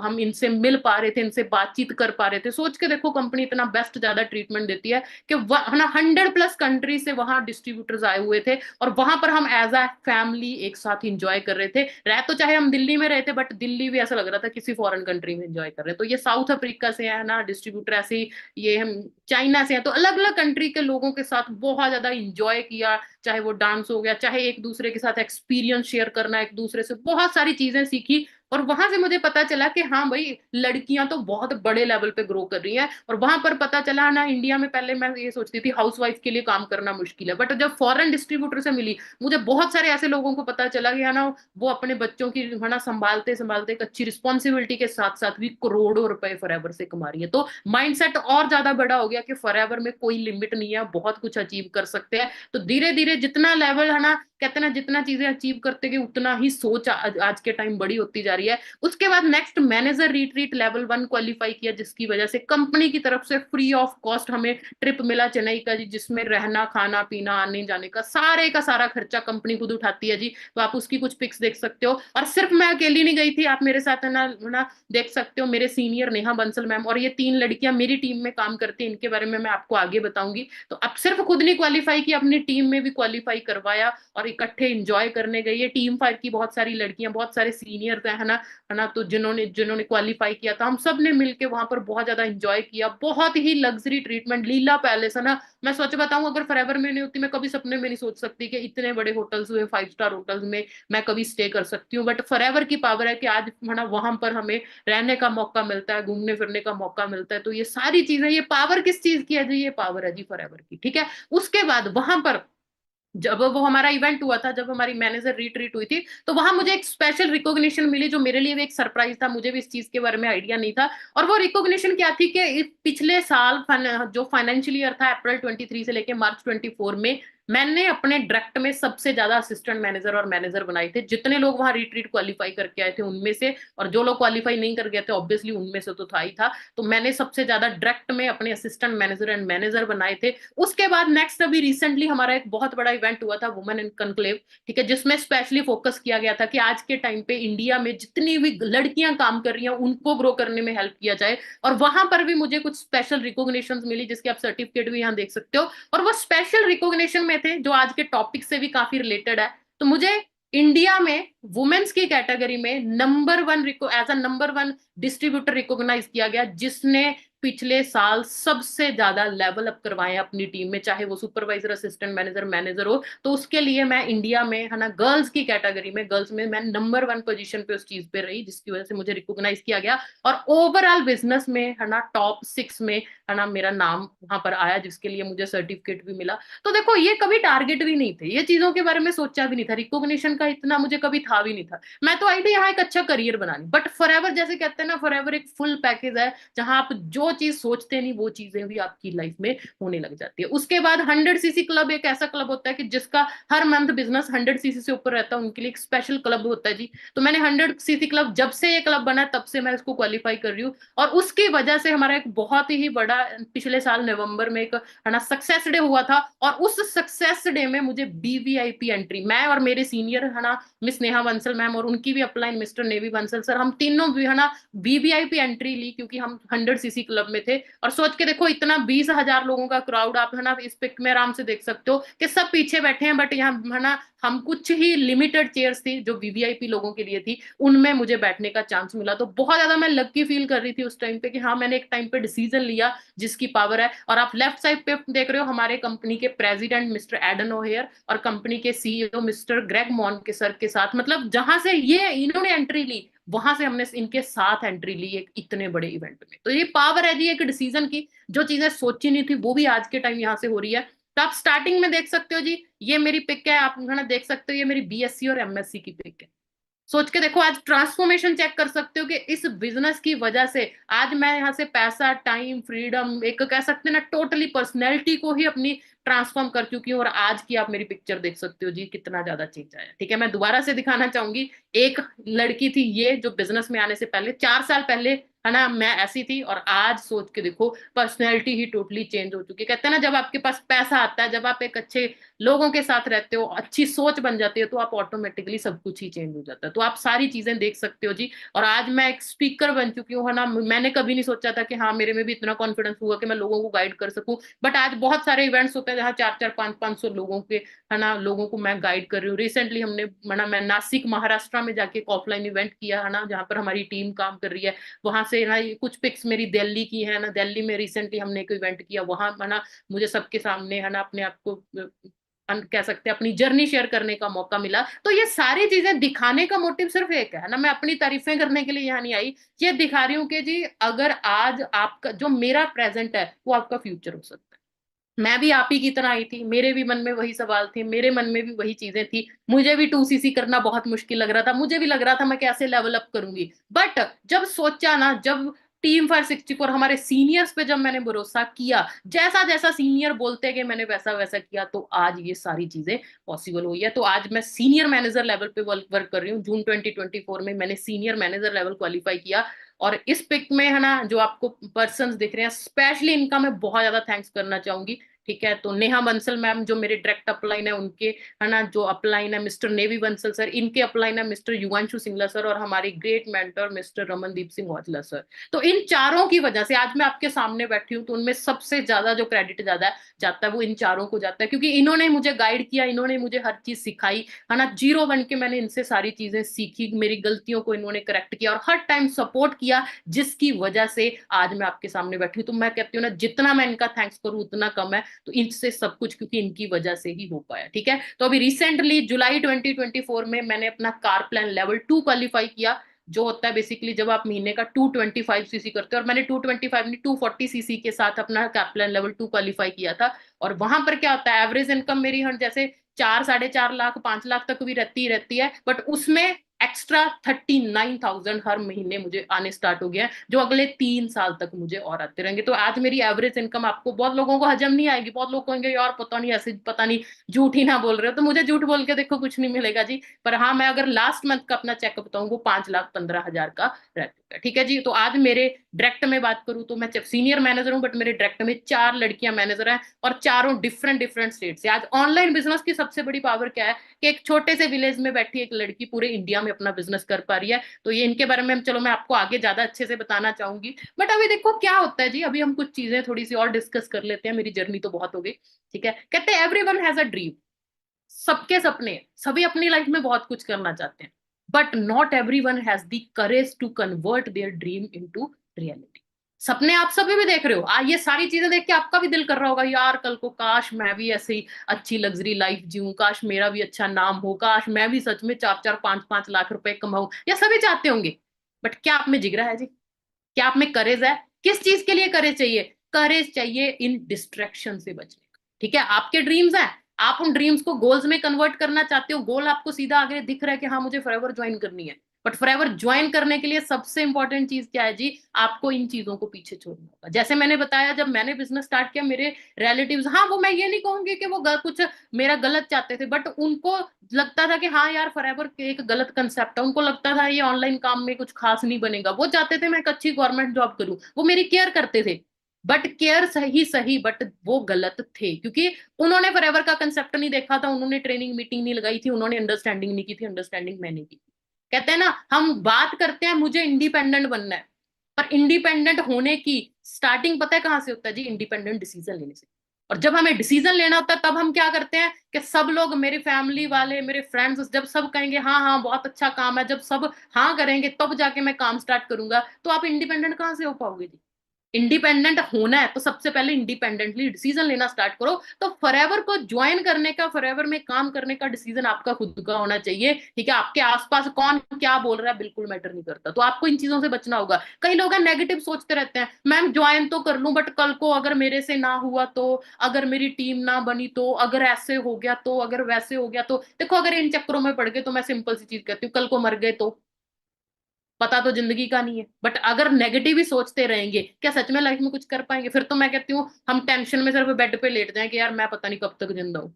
हम इनसे मिल पा रहे थे, इनसे बातचीत कर पा रहे थे। सोच के देखो कंपनी इतना बेस्ट ज्यादा ट्रीटमेंट देती है कि है ना 100+ कंट्री से वहां डिस्ट्रीब्यूटर्स आए हुए थे, और वहां पर हम एज अ फैमिली एक साथ इंजॉय कर रहे थे। रह तो चाहे हम दिल्ली में रहे थे, बट दिल्ली भी ऐसा लग रहा था किसी फॉरेन कंट्री में एंजॉय कर रहे हैं। तो ये साउथ अफ्रीका से है ना डिस्ट्रीब्यूटर, ऐसे ही ये हम चाइना से हैं, तो अलग अलग कंट्री के लोगों के साथ बहुत ज्यादा इंजॉय किया, चाहे वो डांस हो गया, चाहे एक दूसरे के साथ एक्सपीरियंस शेयर करना, एक दूसरे से बहुत सारी चीजें सीखी। और वहां से मुझे पता चला कि हाँ भाई लड़कियां तो बहुत बड़े लेवल पे ग्रो कर रही हैं। और वहां पर पता चला ना, इंडिया में पहले मैं ये सोचती थी हाउसवाइफ के लिए काम करना मुश्किल है, बट जब फॉरेन डिस्ट्रीब्यूटर से मिली मुझे बहुत सारे ऐसे लोगों को पता चला कि है ना वो अपने बच्चों की है ना संभालते संभालते एक अच्छी रिस्पॉन्सिबिलिटी के साथ साथ भी करोड़ों रुपए फॉरएवर से कमा रही है। तो माइंडसेट और ज्यादा बड़ा हो गया कि फॉरएवर में कोई लिमिट नहीं है, बहुत कुछ अचीव कर सकते हैं। तो धीरे धीरे जितना लेवल है ना, कहते हैं ना, जितना चीजें अचीव करते गए उतना ही सोच आज के टाइम बड़ी होती जा रही है। उसके बाद next manager retreat level 1 qualify किया, जिसकी वजह से कंपनी की तरफ से फ्री ऑफ कॉस्ट हमें ट्रिप मिला चेन्नई का जी, जिसमें रहना खाना पीना आने जाने का सारा खर्चा कंपनी खुद उठाती है जी। तो आप उसकी कुछ पिक्स देख सकते हो। और सिर्फ मैं अकेली नहीं गई थी, आप मेरे साथ है ना देख सकते हो, मेरे सीनियर नेहा बंसल मैम और ये 3 लड़कियां मेरी टीम में काम करती हैं, इनके बारे में मैं आपको आगे बताऊंगी। तो अब सिर्फ खुद नहीं क्वालिफाई किया, अपनी टीम में भी क्वालिफाई करवाया और इकट्ठे इंजॉय करने गए। ये टीम फायर की बहुत सारी लड़कियां, बहुत सारे सीनियर है ना, तो जिन्होंने जिन्होंने क्वालिफाई किया था, हम सब ने मिलके वहां पर बहुत ज्यादा इंजॉय किया। बहुत ही लग्जरी ट्रीटमेंट, लीला पैलेस है ना, मैं सच बताऊं अगर फॉरएवर में नहीं होती, मैं कभी सपने में नहीं सोच सकती कि इतने बड़े होटल्स हुए 5 स्टार होटल्स में मैं कभी स्टे कर सकती हूँ। बट फॉरएवर की पावर है कि आज है ना वहां पर हमें रहने का मौका मिलता है, घूमने फिरने का मौका मिलता है। तो ये सारी चीजें, ये पावर किस चीज की है जी? ये पावर है जी फॉरएवर की, ठीक है। उसके बाद वहां पर जब वो हमारा इवेंट हुआ था, जब हमारी मैनेजर रिट्रीट हुई थी, तो वहां मुझे एक स्पेशल रिकॉग्निशन मिली, जो मेरे लिए भी एक सरप्राइज था, मुझे भी इस चीज के बारे में आइडिया नहीं था। और वो रिकॉग्निशन क्या थी कि पिछले साल जो फाइनेंशियल ईयर था अप्रैल 23 से लेके मार्च 24 में, मैंने अपने डायरेक्ट में सबसे ज्यादा असिस्टेंट मैनेजर और मैनेजर बनाए थे। जितने लोग वहां रिट्रीट क्वालिफाई करके आए थे उनमें से, और जो लोग क्वालिफाई नहीं कर गए थे ऑब्वियसली उनमें से तो था ही था। तो मैंने सबसे ज्यादा डायरेक्ट में अपने असिस्टेंट मैनेजर एंड मैनेजर बनाए थे। उसके बाद नेक्स्ट अभी रिसेंटली हमारा एक बहुत बड़ा इवेंट हुआ था, वुमेन इन कनक्लेव, ठीक है, जिसमें स्पेशली फोकस किया गया था कि आज के टाइम पे इंडिया में जितनी भी लड़कियां काम कर रही हैं उनको ग्रो करने में हेल्प किया जाए। और वहां पर भी मुझे कुछ स्पेशल रिकॉग्निशन मिली, जिसके आप सर्टिफिकेट भी यहाँ देख सकते हो। और वो स्पेशल रिकॉग्निशन में थे जो आज के टॉपिक से भी काफी रिलेटेड है। तो मुझे इंडिया में वुमेन्स की कैटेगरी में नंबर 1 डिस्ट्रीब्यूटर रिकॉग्नाइज किया गया, जिसने पिछले साल सबसे ज्यादा लेवल अप करवाए हैं अपनी टीम में, चाहे वो सुपरवाइजर असिस्टेंट मैनेजर हो। तो उसके लिए मैं इंडिया में है ना गर्ल्स की कैटेगरी में, गर्ल्स में मैं नंबर 1 पोजीशन पे उस चीज पे रही, जिसकी वजह से मुझे रिकॉग्नाइज किया गया। और ओवरऑल बिजनेस में है ना टॉप 6 में है ना मेरा नाम वहां पर आया, जिसके लिए मुझे सर्टिफिकेट भी मिला। तो देखो ये कभी टारगेट भी नहीं थे, ये चीजों के बारे में सोचा भी नहीं था, रिकॉग्निशन का इतना मुझे कभी था भी नहीं था। मैं तो आई थी यहाँ एक अच्छा करियर बनानी। बट फॉरएवर जैसे कहते हैं ना, फॉरएवर एक फुल पैकेज है, जहां आप जो चीज सोचते नहीं वो चीजें भी आपकी लाइफ में होने लग जाती है। उसके बाद 100 सीसी क्लब एक ऐसा क्लब होता है कि जिसका हर मंथ बिजनेस 100 सीसी से ऊपर रहता है, उनके लिए एक स्पेशल क्लब होता है जी। तो मैंने 100 सीसी क्लब, जब से ये क्लब बना तब से मैं इसको क्वालिफाई कर रही हूँ। और उसकी वजह से हमारा एक बहुत ही बड़ा पिछले साल नवंबर में एक है ना सक्सेस डे हुआ था। और उस सक्सेस डे में मुझे BVIP एंट्री, मैं और मेरे सीनियर है ना मिस नेहा बंसल मैम और उनकी भी upline mister navy Bansal sir, हम तीनों भी है ना BVIP एंट्री ली, क्योंकि हम 100 सीसी क्लब में थे। और सोच के देखो, इतना 20,000 लोगों का क्राउड, आप है ना इस पिक में आराम से देख सकते हो कि सब पीछे बैठे हैं, बट यहाँ है ना हम कुछ ही लिमिटेड चेयर्स थी जो VVIP लोगों के लिए थी, उनमें मुझे बैठने का चांस मिला। तो बहुत ज्यादा मैं लकी फील कर रही थी उस टाइम पे कि हाँ मैंने एक टाइम पे डिसीजन लिया जिसकी पावर है। और आप लेफ्ट साइड पे देख रहे हो हमारे कंपनी के प्रेसिडेंट मिस्टर एडन ओहेयर और कंपनी के CEO मिस्टर ग्रेग मॉन के सर के साथ, मतलब जहां से ये इन्होंने एंट्री ली वहां से हमने इनके साथ एंट्री ली एक इतने बड़े इवेंट में। तो ये पावर है जी एक डिसीजन की, जो चीजें सोची नहीं थी वो भी आज के टाइम यहाँ से हो रही है। तो आप स्टार्टिंग में देख सकते हो जी, ये मेरी पिक है, आप है ना देख सकते हो ये मेरी BSc और MSc की पिक है। सोच के देखो, आज ट्रांसफॉर्मेशन चेक कर सकते हो कि इस बिजनेस की वजह से आज मैं यहाँ से पैसा, टाइम, फ्रीडम, एक कह सकते हैं ना टोटली पर्सनैलिटी को ही अपनी ट्रांसफॉर्म कर चुकी हूँ। और आज की आप मेरी पिक्चर देख सकते हो जी, कितना ज्यादा चेंज आया। ठीक है, मैं दोबारा से दिखाना चाहूंगी, एक लड़की थी ये जो बिजनेस में आने से पहले 4 साल पहले है ना मैं ऐसी थी, और आज सोच के देखो पर्सनैलिटी ही टोटली चेंज हो चुकी है। कहते हैं ना जब आपके पास पैसा आता है, जब आप एक अच्छे लोगों के साथ रहते हो, अच्छी सोच बन जाती है, तो आप ऑटोमेटिकली सब कुछ ही चेंज हो जाता है। तो आप सारी चीजें देख सकते हो जी। और आज मैं एक स्पीकर बन चुकी हूँ है ना, मैंने कभी नहीं सोचा था कि हाँ मेरे में भी इतना कॉन्फिडेंस हुआ कि मैं लोगों को गाइड कर सकूं। बट आज बहुत सारे इवेंट्स होते हैं जहाँ 4-4, 500 लोगों के है ना लोगों को मैं गाइड कर रही हूँ। रिसेंटली हमने मैं नासिक महाराष्ट्र में जाके एक ऑफलाइन इवेंट किया है ना, जहाँ पर हमारी टीम काम कर रही है। वहां से ना कुछ पिक्स मेरी दिल्ली की है ना, दिल्ली में रिसेंटली हमने एक इवेंट किया, वहां है ना मुझे सबके सामने है ना अपने आप को कह सकते हैं अपनी जर्नी शेयर करने का मौका मिला। तो ये सारी चीजें दिखाने का मोटिव सिर्फ एक है ना, मैं अपनी तारीफें करने के लिए यहाँ नहीं आई, ये दिखा रही हूँ कि जी अगर आज आपका जो मेरा प्रेजेंट है वो आपका फ्यूचर हो सकता है। मैं भी आप ही की तरह आई थी, मेरे भी मन में वही सवाल थे, मेरे मन में भी वही चीजें थी, मुझे भी 2cc करना बहुत मुश्किल लग रहा था, मुझे भी लग रहा था मैं कैसे लेवल अप करूंगी। बट जब सोचा ना, जब टीम 564 हमारे सीनियर्स पे जब मैंने भरोसा किया, जैसा जैसा सीनियर बोलते गए मैंने वैसा वैसा किया, तो आज ये सारी चीजें पॉसिबल हुई है। तो आज मैं सीनियर मैनेजर लेवल पे वर्क कर रही हूँ। जून 2024 में मैंने सीनियर मैनेजर लेवल क्वालिफाई किया। और इस पिक में है ना, जो आपको पर्संस दिख रहे हैं, स्पेशली इनका मैं बहुत ज्यादा थैंक्स करना चाहूंगी। ठीक है, तो नेहा बंसल मैम जो मेरे डायरेक्ट अपलाइन है उनके, है ना, जो अपलाइन है मिस्टर नेवी बंसल सर, इनके अपलाइन है मिस्टर युवांशु सिंगला सर, और हमारे great mentor mister Ramandeep Singh Aujla sir. तो इन चारों की वजह से आज मैं आपके सामने बैठी हूँ। तो उनमें सबसे ज्यादा जो क्रेडिट ज्यादा जाता है वो इन चारों को जाता है, क्योंकि इन्होंने मुझे गाइड किया, इन्होंने मुझे हर चीज सिखाई, है ना। जीरो बन के मैंने इनसे सारी चीजें सीखी, मेरी गलतियों को इन्होंने करेक्ट किया और हर टाइम सपोर्ट किया, जिसकी वजह से आज मैं आपके सामने बैठी हूँ। तो मैं कहती हूँ ना, जितना मैं इनका थैंक्स करूँ उतना कम है। तो इनसे सब कुछ क्योंकि इनकी वजह से ही हो पाया। ठीक है, तो अभी रिसेंटली जुलाई 2024 में मैंने अपना कार प्लान लेवल 2 क्वालिफाई किया, जो होता है बेसिकली जब आप महीने का 225 सीसी करते हो। और मैंने 225 नहीं 240 सीसी के साथ अपना कैप्लान लेवल 2 क्वालिफाई किया था। और वहां पर क्या होता है, एवरेज इनकम मेरी हर जैसे 4 साढ़े 4 लाख 5 लाख तक भी रहती है, बट उसमें एक्स्ट्रा 39,000 हर महीने मुझे आने स्टार्ट हो गया है, जो अगले 3 साल तक मुझे और आते रहेंगे। तो आज मेरी एवरेज इनकम आपको, बहुत लोगों को हजम नहीं आएगी, बहुत लोग कहेंगे यार पता नहीं ऐसे, पता नहीं झूठ ही ना बोल रहे हो। तो मुझे झूठ बोल के देखो कुछ नहीं मिलेगा जी। पर हाँ, मैं अगर लास्ट मंथ का अपना चेकअप बताऊं, वो 5,15,000 का रहता है। ठीक है जी, तो आज मेरे डायरेक्ट में बात करूं तो मैं सीनियर मैनेजर हूं, बट मेरे डायरेक्ट में 4 लड़कियां मैनेजर हैं, और चारों डिफरेंट डिफरेंट स्टेट से। आज ऑनलाइन बिजनेस की सबसे बड़ी पावर क्या है कि एक छोटे से विलेज में बैठी एक लड़की पूरे इंडिया में अपना बिजनेस कर पा रही है। तो ये इनके बारे में चलो मैं आपको आगे ज्यादा अच्छे से बताना चाहूंगी। बट अभी देखो क्या होता है जी, अभी हम कुछ चीजें थोड़ी सी और डिस्कस कर लेते हैं, मेरी जर्नी तो बहुत हो गई। ठीक है, कहते हैं एवरीवन हैज अ ड्रीम, सबके सपने हैं, सभी अपनी लाइफ में बहुत कुछ करना चाहते हैं, but not everyone has the courage to convert their dream into reality. सपने आप सभी भी देख रहे हो, ये सारी चीजें देख के आपका भी दिल कर रहा होगा यार कल को काश मैं भी ऐसे ही अच्छी लग्जरी लाइफ जीऊं, काश मेरा भी अच्छा नाम हो, काश मैं भी सच में 4-4 5-5 लाख रुपए कमाऊं, या सभी चाहते होंगे। बट क्या आप में जिगरा है जी? क्या आप में करेज है? किस चीज के लिए करेज चाहिए? करेज चाहिए इन डिस्ट्रैक्शन से बचने का। ठीक है, आपके ड्रीम्स हैं, आप उन ड्रीम्स को गोल्स में कन्वर्ट करना चाहते हो, गोल आपको सीधा आगे दिख रहा है कि हाँ मुझे फॉरएवर ज्वाइन करनी है। बट फॉरएवर ज्वाइन करने के लिए सबसे इंपॉर्टेंट चीज क्या है जी? आपको इन चीजों को पीछे छोड़ना होगा। जैसे मैंने बताया, जब मैंने बिजनेस स्टार्ट किया, मेरे रिलेटिव्स, हाँ वो मैं ये नहीं कहूंगी कि वो कुछ मेरा गलत चाहते थे, बट उनको लगता था कि हाँ यार फॉरएवर एक गलत कंसेप्ट है, उनको लगता था ये ऑनलाइन काम में कुछ खास नहीं बनेगा। वो चाहते थे मैं एक अच्छी गवर्नमेंट जॉब करूं, वो मेरी केयर करते थे, बट केयर सही सही, बट वो गलत थे, क्योंकि उन्होंने फॉरएवर का कंसेप्ट नहीं देखा था, उन्होंने ट्रेनिंग मीटिंग नहीं लगाई थी, उन्होंने अंडरस्टैंडिंग नहीं की थी, अंडरस्टैंडिंग मैंने की थी। कहते हैं ना, हम बात करते हैं मुझे इंडिपेंडेंट बनना है, पर इंडिपेंडेंट होने की स्टार्टिंग पता है कहां से होता है जी? इंडिपेंडेंट डिसीजन लेने से। और जब हमें डिसीजन लेना होता है तब हम क्या करते हैं कि सब लोग, मेरी फैमिली वाले, मेरे फ्रेंड्स, जब सब कहेंगे हाँ हाँ बहुत अच्छा काम है, जब सब हाँ करेंगे तब जाके मैं काम स्टार्ट करूंगा, तो आप इंडिपेंडेंट कहां से हो पाओगे जी? इंडिपेंडेंट होना है तो सबसे पहले इंडिपेंडेंटली डिसीजन लेना स्टार्ट करो। तो फॉरएवर को ज्वाइन करने का, फॉरएवर में काम करने का डिसीजन आपका खुद का होना चाहिए। ठीक है, आपके आसपास कौन क्या बोल रहा है बिल्कुल मैटर नहीं करता। तो आपको इन चीजों से बचना होगा। कई लोग हैं नेगेटिव सोचते रहते हैं, मैम ज्वाइन तो कर लूं बट कल को अगर मेरे से ना हुआ तो, अगर मेरी टीम ना बनी तो, अगर ऐसे हो गया तो, अगर वैसे हो गया तो। देखो अगर इन चक्करों में पड़ गए तो मैं सिंपल सी चीज कहती हूँ, कल को मर गए तो पता तो जिंदगी का नहीं है। बट अगर नेगेटिव ही सोचते रहेंगे, क्या सच में लाइफ में कुछ कर पाएंगे? फिर तो मैं कहती हूँ हम टेंशन में सिर्फ बेड पे लेट जाएं कि यार मैं पता नहीं कब तक जिंदा हूँ।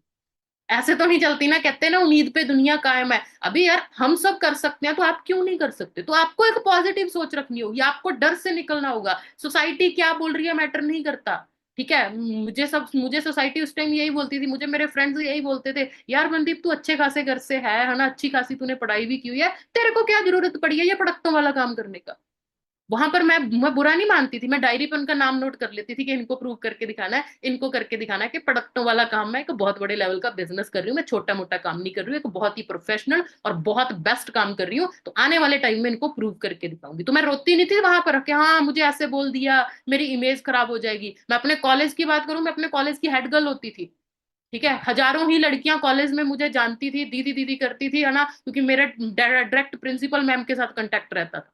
ऐसे तो नहीं चलती ना, कहते हैं ना उम्मीद पे दुनिया कायम है। अभी यार हम सब कर सकते हैं तो आप क्यों नहीं कर सकते? तो आपको एक पॉजिटिव सोच रखनी होगी, आपको डर से निकलना होगा। सोसाइटी क्या बोल रही है मैटर नहीं करता। ठीक है, मुझे सोसाइटी उस टाइम यही बोलती थी, मुझे मेरे फ्रेंड्स यही बोलते थे, यार मनदीप तू अच्छे खासे घर से है ना, अच्छी खासी तूने पढ़ाई भी की हुई है, तेरे को क्या जरूरत पड़ी है ये प्रोडक्टों वाला काम करने का? वहां पर मैं बुरा नहीं मानती थी, मैं डायरी पे उनका नाम नोट कर लेती थी कि इनको प्रूव करके दिखाना है, इनको करके दिखाना है कि प्रोडक्टों वाला काम, मैं एक बहुत बड़े लेवल का बिजनेस कर रही हूँ, मैं छोटा मोटा काम नहीं कर रही हूँ, एक बहुत ही प्रोफेशनल और बहुत बेस्ट काम कर रही हूँ। तो आने वाले टाइम में इनको प्रूव करके दिखाऊंगी। तो मैं रोती नहीं थी वहां पर कि हाँ मुझे ऐसे बोल दिया मेरी इमेज खराब हो जाएगी। मैं अपने कॉलेज की बात करूं, मैं अपने कॉलेज की हेड गर्ल होती थी। ठीक है, हजारों ही लड़कियां कॉलेज में मुझे जानती थी, दीदी दीदी करती थी, है ना, क्योंकि मेरा डायरेक्ट प्रिंसिपल मैम के साथ कांटेक्ट रहता था।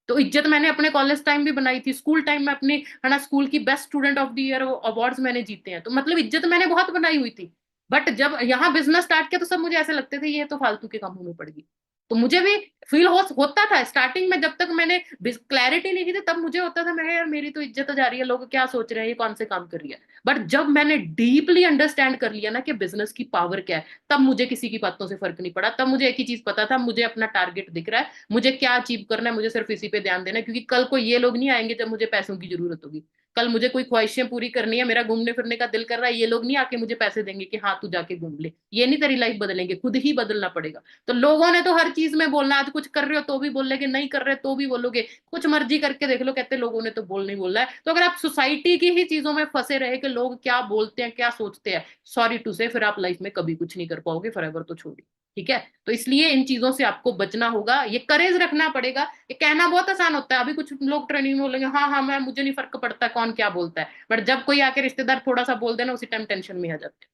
तो इज्जत मैंने अपने कॉलेज टाइम भी बनाई थी, स्कूल टाइम में अपनी, है ना, स्कूल की best student of the year awards मैंने जीते हैं। तो मतलब इज्जत मैंने बहुत बनाई हुई थी। बट जब यहाँ बिजनेस स्टार्ट किया तो सब मुझे ऐसे लगते थे ये तो फालतू के कामों में पड़ गई। तो मुझे भी फील होता था स्टार्टिंग में, जब तक मैंने क्लैरिटी नहीं की थी तब मुझे होता था, मैं यार मेरी तो इज्जत जा रही है, लोग क्या सोच रहे हैं, ये कौन से काम कर रही है। बट जब मैंने डीपली अंडरस्टैंड कर लिया ना कि बिजनेस की पावर क्या है, तब मुझे किसी की बातों से फर्क नहीं पड़ा। तब मुझे एक ही चीज पता था, मुझे अपना टारगेट दिख रहा है, मुझे क्या अचीव करना है, मुझे सिर्फ इसी पे ध्यान देना है, क्योंकि कल को ये लोग नहीं आएंगे जब मुझे पैसों की जरूरत होगी। कल मुझे कोई ख्वाहिशें पूरी करनी है, मेरा घूमने फिरने का दिल कर रहा है, ये लोग नहीं आके मुझे पैसे देंगे कि हाँ तू जाके घूम ले। ये नहीं तेरी लाइफ बदलेंगे, खुद ही बदलना पड़ेगा। तो लोगों ने तो हर चीज में बोलना, आज कुछ कर रहे हो तो भी बोल लेंगे, नहीं कर रहे तो भी बोलोगे, कुछ मर्जी करके देख लो, कहते लोगों ने तो बोलना ही बोलना है। तो अगर आप सोसाइटी की ही चीजों में फंसे रहे कि लोग क्या बोलते हैं क्या सोचते हैं, सॉरी टू से, फिर आप लाइफ में कभी कुछ नहीं कर पाओगे, फॉरएवर तो छोड़िए। ठीक है, तो इसलिए इन चीजों से आपको बचना होगा, ये करेज रखना पड़ेगा। ये कहना बहुत आसान होता है, अभी कुछ लोग ट्रेनिंग में बोलेंगे हाँ हाँ मैं, मुझे नहीं फर्क पड़ता कौन क्या बोलता है, बट जब कोई आके रिश्तेदार थोड़ा सा बोल देना, उसी टाइम टेंशन में आ जाते हैं।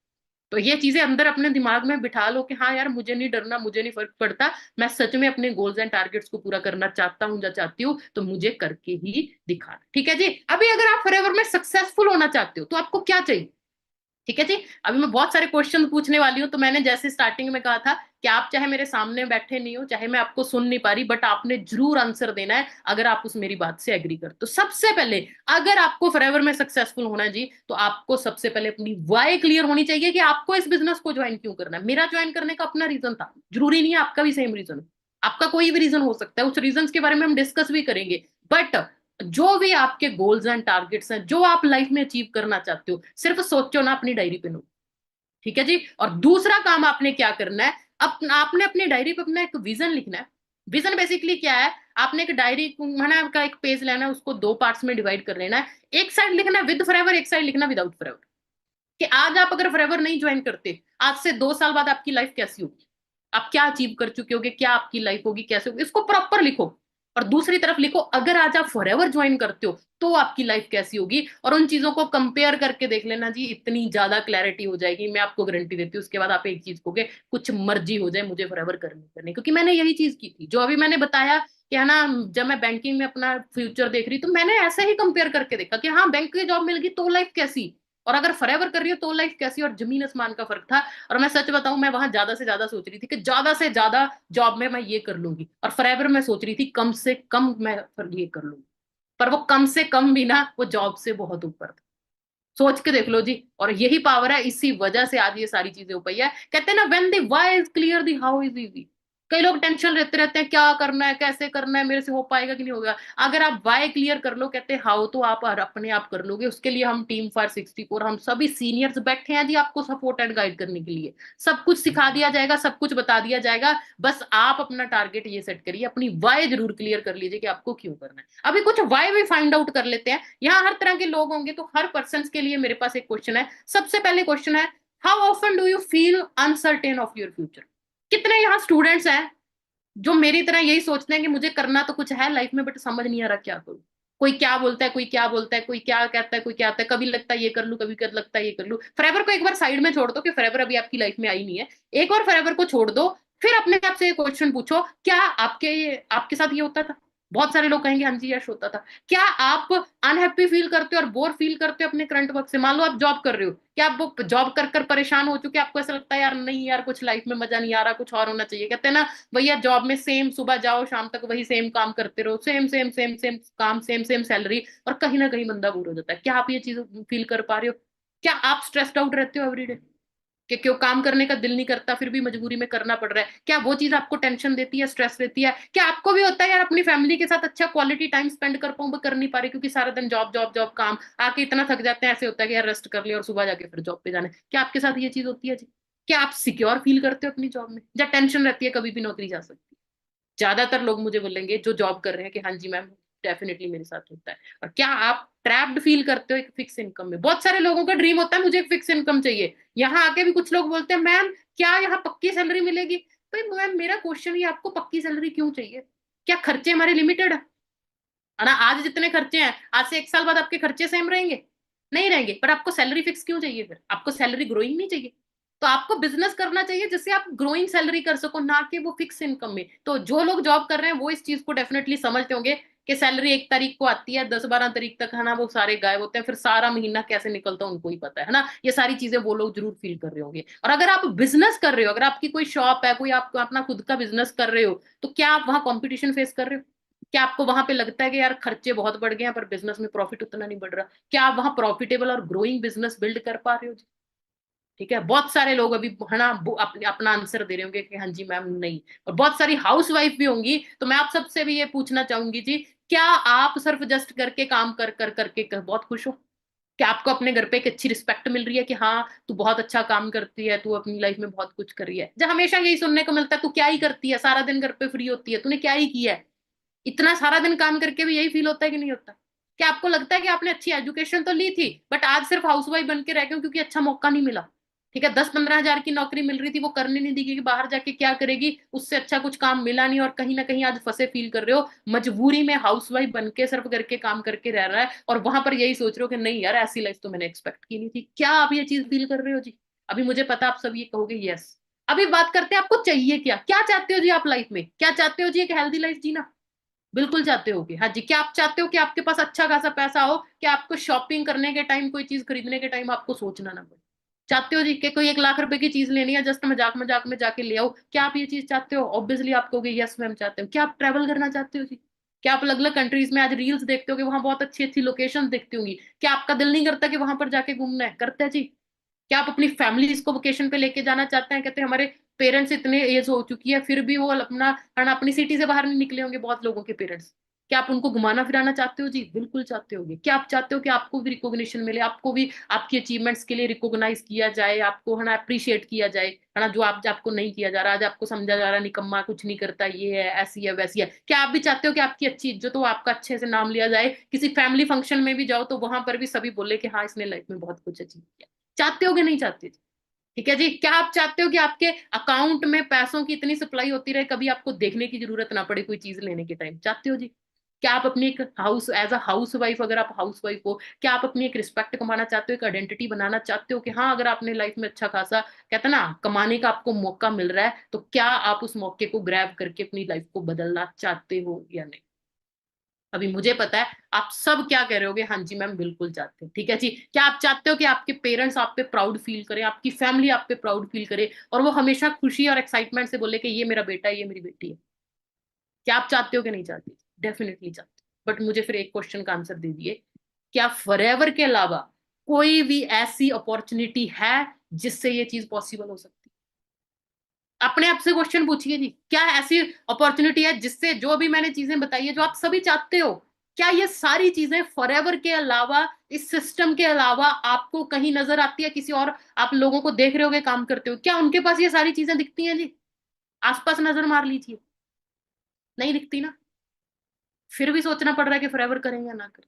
तो ये चीजें अंदर अपने दिमाग में बिठा लो कि हाँ यार मुझे नहीं डरना, मुझे नहीं फर्क पड़ता, मैं सच में अपने गोल्स एंड टारगेट्स को पूरा करना चाहता हूँ या चाहती हूँ, तो मुझे करके ही दिखाना। ठीक है जी। अभी अगर आप फॉरएवर में सक्सेसफुल होना चाहते हो तो आपको क्या चाहिए? ठीक है जी। अभी मैं बहुत सारे क्वेश्चन पूछने वाली हूँ। तो मैंने जैसे स्टार्टिंग में कहा था कि आप चाहे मेरे सामने बैठे नहीं हो, चाहे मैं आपको सुन नहीं पा रही, बट आपने जरूर आंसर देना है अगर आप उस मेरी बात से एग्री कर। तो सबसे पहले अगर आपको फॉरएवर में सक्सेसफुल होना है जी, तो आपको सबसे पहले अपनी वाई क्लियर होनी चाहिए कि आपको इस बिजनेस को ज्वाइन क्यों करना है। मेरा ज्वाइन करने का अपना रीजन था, जरूरी नहीं है आपका भी सेम रीजन हो, आपका कोई भी रीजन हो सकता है, उस रीजन के बारे में हम डिस्कस भी करेंगे। बट जो भी आपके गोल्स एंड टारगेट्स हैं, जो आप लाइफ में अचीव करना चाहते हो, सिर्फ सोचो ना, अपनी डायरी पे नोट। ठीक है जी। और दूसरा काम आपने क्या करना है, आपने अपनी डायरी पे अपना एक विजन लिखना है। विजन बेसिकली क्या है, आपने एक डायरी का एक पेज लेना है, उसको दो पार्ट्स में डिवाइड कर लेना है। एक साइड लिखना है विद फॉरएवर, एक साइड लिखना विदाउट फॉरएवर। कि आज आप अगर फॉरएवर नहीं ज्वाइन करते, आज से 2 साल बाद आपकी लाइफ कैसी होगी, आप क्या अचीव कर चुके होगे, क्या आपकी लाइफ होगी, कैसे होगी, इसको प्रॉपर लिखो। और दूसरी तरफ लिखो अगर आज आप फॉरएवर ज्वाइन करते हो तो आपकी लाइफ कैसी होगी, और उन चीजों को कंपेयर करके देख लेना जी, इतनी ज्यादा क्लैरिटी हो जाएगी, मैं आपको गारंटी देती हूँ। उसके बाद आप एक चीज कहोगे, कुछ मर्जी हो जाए मुझे फॉरएवर करनी, क्योंकि मैंने यही चीज की थी, जो अभी मैंने बताया कि है ना, जब मैं बैंकिंग में अपना फ्यूचर देख रही तो मैंने ऐसे ही कंपेयर करके देखा कि हाँ बैंक की जॉब मिल गई तो लाइफ कैसी, और अगर फॉरएवर कर रही हो तो लाइफ कैसी, और जमीन आसमान का फर्क था। और मैं सच बताऊं, मैं वहां ज्यादा से ज्यादा सोच रही थी कि ज्यादा से ज्यादा जॉब में मैं ये कर लूंगी, और फॉरएवर में सोच रही थी कम से कम मैं ये कर लूंगी। पर वो कम से कम भी ना, वो जॉब से बहुत ऊपर था। सोच के देख लो जी। और यही पावर है, इसी वजह से आज ये सारी चीजें हो पाई है। कहते हैं ना, when the why is clear the how is easy. कई लोग टेंशन लेते रहते हैं, क्या करना है, कैसे करना है, मेरे से हो पाएगा कि नहीं होगा। अगर आप व्हाई क्लियर कर लो, कहते हैं हाउ तो आप अपने आप कर लोगे। उसके लिए हम टीम फॉर 64, हम सभी सीनियर्स बैठे हैं जी आपको सपोर्ट एंड गाइड करने के लिए। सब कुछ सिखा दिया जाएगा, सब कुछ बता दिया जाएगा। बस आप अपना टारगेट ये सेट करिए, अपनी वाई जरूर क्लियर कर लीजिए कि आपको क्यों करना है। अभी कुछ वाई भी फाइंड आउट कर लेते हैं। यहाँ हर तरह के लोग होंगे, तो हर पर्सन के लिए मेरे पास एक क्वेश्चन है। सबसे पहले क्वेश्चन है, how often do you feel uncertain of your future. कितने यहाँ स्टूडेंट्स हैं जो मेरी तरह यही सोचते हैं कि मुझे करना तो कुछ है लाइफ में, बट समझ नहीं आ रहा क्या करूं। कोई क्या बोलता है, कोई क्या बोलता है, कोई क्या कहता है, कोई क्या आता है, कभी लगता है ये कर लूं, कभी कर लगता है ये कर लूं। फॉरएवर को एक बार साइड में छोड़ दो कि फॉरएवर अभी आपकी लाइफ में आई नहीं है। एक और फॉरएवर को छोड़ दो, फिर अपने आप से क्वेश्चन पूछो, क्या आपके साथ ये होता था? बहुत सारे लोग कहेंगे हाँ जी यश होता था। क्या आप अनहैप्पी फील करते हो और बोर फील करते हो अपने करंट वर्क से? मान लो आप जॉब कर रहे हो, क्या आप वो जॉब कर कर परेशान हो चुके, आपको ऐसा लगता है यार नहीं यार कुछ लाइफ में मजा नहीं आ रहा, कुछ और होना चाहिए? कहते हैं ना भैया, जॉब में सेम सुबह जाओ शाम तक वही सेम काम करते रहो, सेम सेम सेम सेम काम, सेम सेम सैलरी, और कहीं ना कहीं बंदा बोर हो जाता है। क्या आप ये चीज फील कर पा रहे हो? क्या आप स्ट्रेस्ड आउट रहते हो एवरीडे कि क्यों काम करने का दिल नहीं करता, फिर भी मजबूरी में करना पड़ रहा है? क्या वो चीज आपको टेंशन देती है, स्ट्रेस देती है? क्या आपको भी होता है यार अपनी फैमिली के साथ अच्छा क्वालिटी टाइम स्पेंड कर पाऊं, वो कर नहीं पा रही क्योंकि सारा दिन जॉब जॉब जॉब काम, आके इतना थक जाते हैं, ऐसे होता है कि यार रेस्ट कर लिया और सुबह जाके फिर जॉब पे जाना है? क्या आपके साथ ये चीज होती है जी? क्या आप सिक्योर फील करते हो अपनी जॉब में, या टेंशन रहती है कभी भी नौकरी जा सकती है? ज्यादातर लोग मुझे बोलेंगे जो जॉब कर रहे हैं कि हाँ जी मैम, डेफिनेटली मेरे साथ होता है। और क्या आप ट्रैप्ड फील करते हो एक फिक्स इनकम में? बहुत सारे लोगों का ड्रीम होता है मुझे एक फिक्स इनकम चाहिए। यहाँ आके भी कुछ लोग बोलते हैं मैम क्या यहाँ पक्की सैलरी मिलेगी? भाई मैम मेरा क्वेश्चन ही, आपको पक्की सैलरी क्यों चाहिए? क्या खर्चे हमारे लिमिटेड है ना? आज जितने खर्चे हैं, आज से 1 साल बाद आपके खर्चे सेम रहेंगे? नहीं रहेंगे। पर आपको सैलरी फिक्स क्यों चाहिए? फिर आपको सैलरी ग्रोइंग नहीं चाहिए? तो आपको बिजनेस करना चाहिए जिससे आप ग्रोइंग सैलरी कर सको, ना कि वो फिक्स इनकम में। तो जो लोग जॉब कर रहे हैं वो इस चीज को डेफिनेटली समझते होंगे कि सैलरी 1 तारीख को आती है, 10-12 तारीख तक है ना वो सारे गायब होते हैं, फिर सारा महीना कैसे निकलता है उनको ही पता है ना। ये सारी चीजें वो लोग जरूर फील कर रहे होंगे। और अगर आप बिजनेस कर रहे हो, अगर आपकी कोई शॉप है, कोई आप अपना खुद का बिजनेस कर रहे हो, तो क्या आप वहां कॉम्पिटिशन फेस कर रहे हो? क्या आपको वहां पे लगता है कि यार खर्चे बहुत बढ़ गए हैं पर बिजनेस में प्रॉफिट उतना नहीं बढ़ रहा? क्या आप वहां प्रॉफिटेबल और ग्रोइंग बिजनेस बिल्ड कर पा रहे हो जी? ठीक है, बहुत सारे लोग अभी है ना अपना आंसर दे रहे होंगे कि हाँ जी मैम नहीं। और बहुत सारी हाउस वाइफ भी होंगी, तो मैं आप सबसे भी ये पूछना चाहूंगी जी, क्या आप सिर्फ जस्ट करके काम कर बहुत खुश हो? क्या आपको अपने घर पे एक अच्छी रिस्पेक्ट मिल रही है कि हाँ तू बहुत अच्छा काम करती है, तू अपनी लाइफ में बहुत कुछ कर रही है? जब हमेशा यही सुनने को मिलता है तू क्या ही करती है, सारा दिन घर पे फ्री होती है, तूने क्या ही किया है? इतना सारा दिन काम करके भी यही फील होता है कि नहीं होता? क्या आपको लगता है कि आपने अच्छी एजुकेशन तो ली थी बट आज सिर्फ हाउसवाइफ बन के रह गए क्योंकि अच्छा मौका नहीं मिला? ठीक है, 10-15 हजार की नौकरी मिल रही थी, वो करने नहीं दी कि बाहर जाके क्या करेगी, उससे अच्छा कुछ काम मिला नहीं, और कहीं ना कहीं आज फंसे फील कर रहे हो, मजबूरी में हाउसवाइफ बन के सिर्फ घर के काम करके रह रहा है, और वहां पर यही सोच रहे हो कि नहीं यार ऐसी लाइफ तो मैंने एक्सपेक्ट की नहीं थी। क्या आप ये चीज फील कर रहे हो जी? अभी मुझे पता आप सब ये कहोगे यस। अभी बात करते हैं आपको चाहिए क्या, क्या चाहते हो जी आप लाइफ में, क्या चाहते हो जी? एक हेल्दी लाइफ जीना बिल्कुल चाहते होगे, हाँ जी। क्या आप चाहते हो कि आपके पास अच्छा खासा पैसा हो, कि आपको शॉपिंग करने के टाइम, कोई चीज खरीदने के टाइम आपको सोचना ना पड़े? चाहते हो जी कि कोई 1 लाख रुपए की चीज लेनी है, जस्ट मजाक मजाक में जाके ले आओ? क्या आप ये चीज चाहते हो? ऑब्वियसली आप कहोगे यस मैम चाहते हो। क्या आप ट्रैवल करना चाहते हो जी? क्या आप अलग अलग कंट्रीज में आज रील्स देखते हो कि वहां बहुत अच्छी अच्छी लोकेशंस दिखती होंगी? क्या आपका दिल नहीं करता कि वहां पर जाके घूमना है? करता है जी। क्या आप अपनी फैमिली को वेकेशन पे लेके जाना चाहते हैं? कहते हैं हमारे पेरेंट्स इतने एज हो चुकी है फिर भी वो अपना अपनी सिटी से बाहर नहीं निकले होंगे बहुत लोगों के पेरेंट्स। क्या आप उनको घुमाना फिराना चाहते हो जी? बिल्कुल चाहते होगे। क्या आप चाहते हो कि आपको भी रिकॉग्निशन मिले, आपको भी आपकी अचीवमेंट्स के लिए रिकॉग्नाइज किया जाए, आपको है ना अप्रिशिएट किया जाए, है ना? जो आप आपको नहीं किया जा रहा, आज आपको समझा जा रहा निकम्मा, कुछ नहीं करता, ये है, ऐसी है, वैसी है। क्या आप भी चाहते हो कि आपकी अच्छी इज्जत हो, आपका अच्छे से नाम लिया जाए, किसी फैमिली फंक्शन में भी जाओ तो वहां पर भी सभी बोले कि हाँ इसने लाइफ में बहुत कुछ अचीव किया? चाहते हो कि नहीं चाहते? ठीक है जी। क्या आप चाहते हो कि आपके अकाउंट में पैसों की इतनी सप्लाई होती रहे, कभी आपको देखने की जरूरत ना पड़े कोई चीज लेने के टाइम? चाहते हो जी? क्या आप अपनी एक house as a house wife, अगर आप हाउस वाइफ हो, क्या आप अपनी एक रिस्पेक्ट कमाना चाहते हो, एक आइडेंटिटी बनाना चाहते हो कि हाँ अगर आपने लाइफ में अच्छा खासा कहते हैं ना कमाने का आपको मौका मिल रहा है, तो क्या आप उस मौके को ग्रैब करके अपनी लाइफ को बदलना चाहते हो या नहीं? अभी मुझे पता है आप सब क्या कह रहे होगे, हाँ जी मैम बिल्कुल चाहते हैं। ठीक है जी। क्या आप चाहते हो कि आपके पेरेंट्स आप पे प्राउड फील करें, आपकी फैमिली आप पे प्राउड फील करे, और वो हमेशा खुशी और एक्साइटमेंट से बोले कि ये मेरा बेटा है, ये मेरी बेटी है? क्या आप चाहते हो कि नहीं चाहते? डेफिनेटली चाहते। बट मुझे फिर एक क्वेश्चन का आंसर दे दिए, क्या फॉरएवर के अलावा कोई भी ऐसी अपॉर्चुनिटी है जिससे ये चीज पॉसिबल हो सकती है? अपने आप से क्वेश्चन पूछिए जी, क्या ऐसी अपॉर्चुनिटी है जिससे जो अभी मैंने चीजें बताई है जो आप सभी चाहते हो, क्या ये सारी चीजें फॉरएवर के अलावा, इस सिस्टम के अलावा आपको कहीं नजर आती है? किसी और आप लोगों को देख रहे होगे काम करते हो, क्या उनके पास ये सारी चीजें दिखती हैं जी? आसपास नजर मार लीजिए, नहीं दिखती ना। फिर भी सोचना पड़ रहा है कि फॉरएवर करें या ना करें।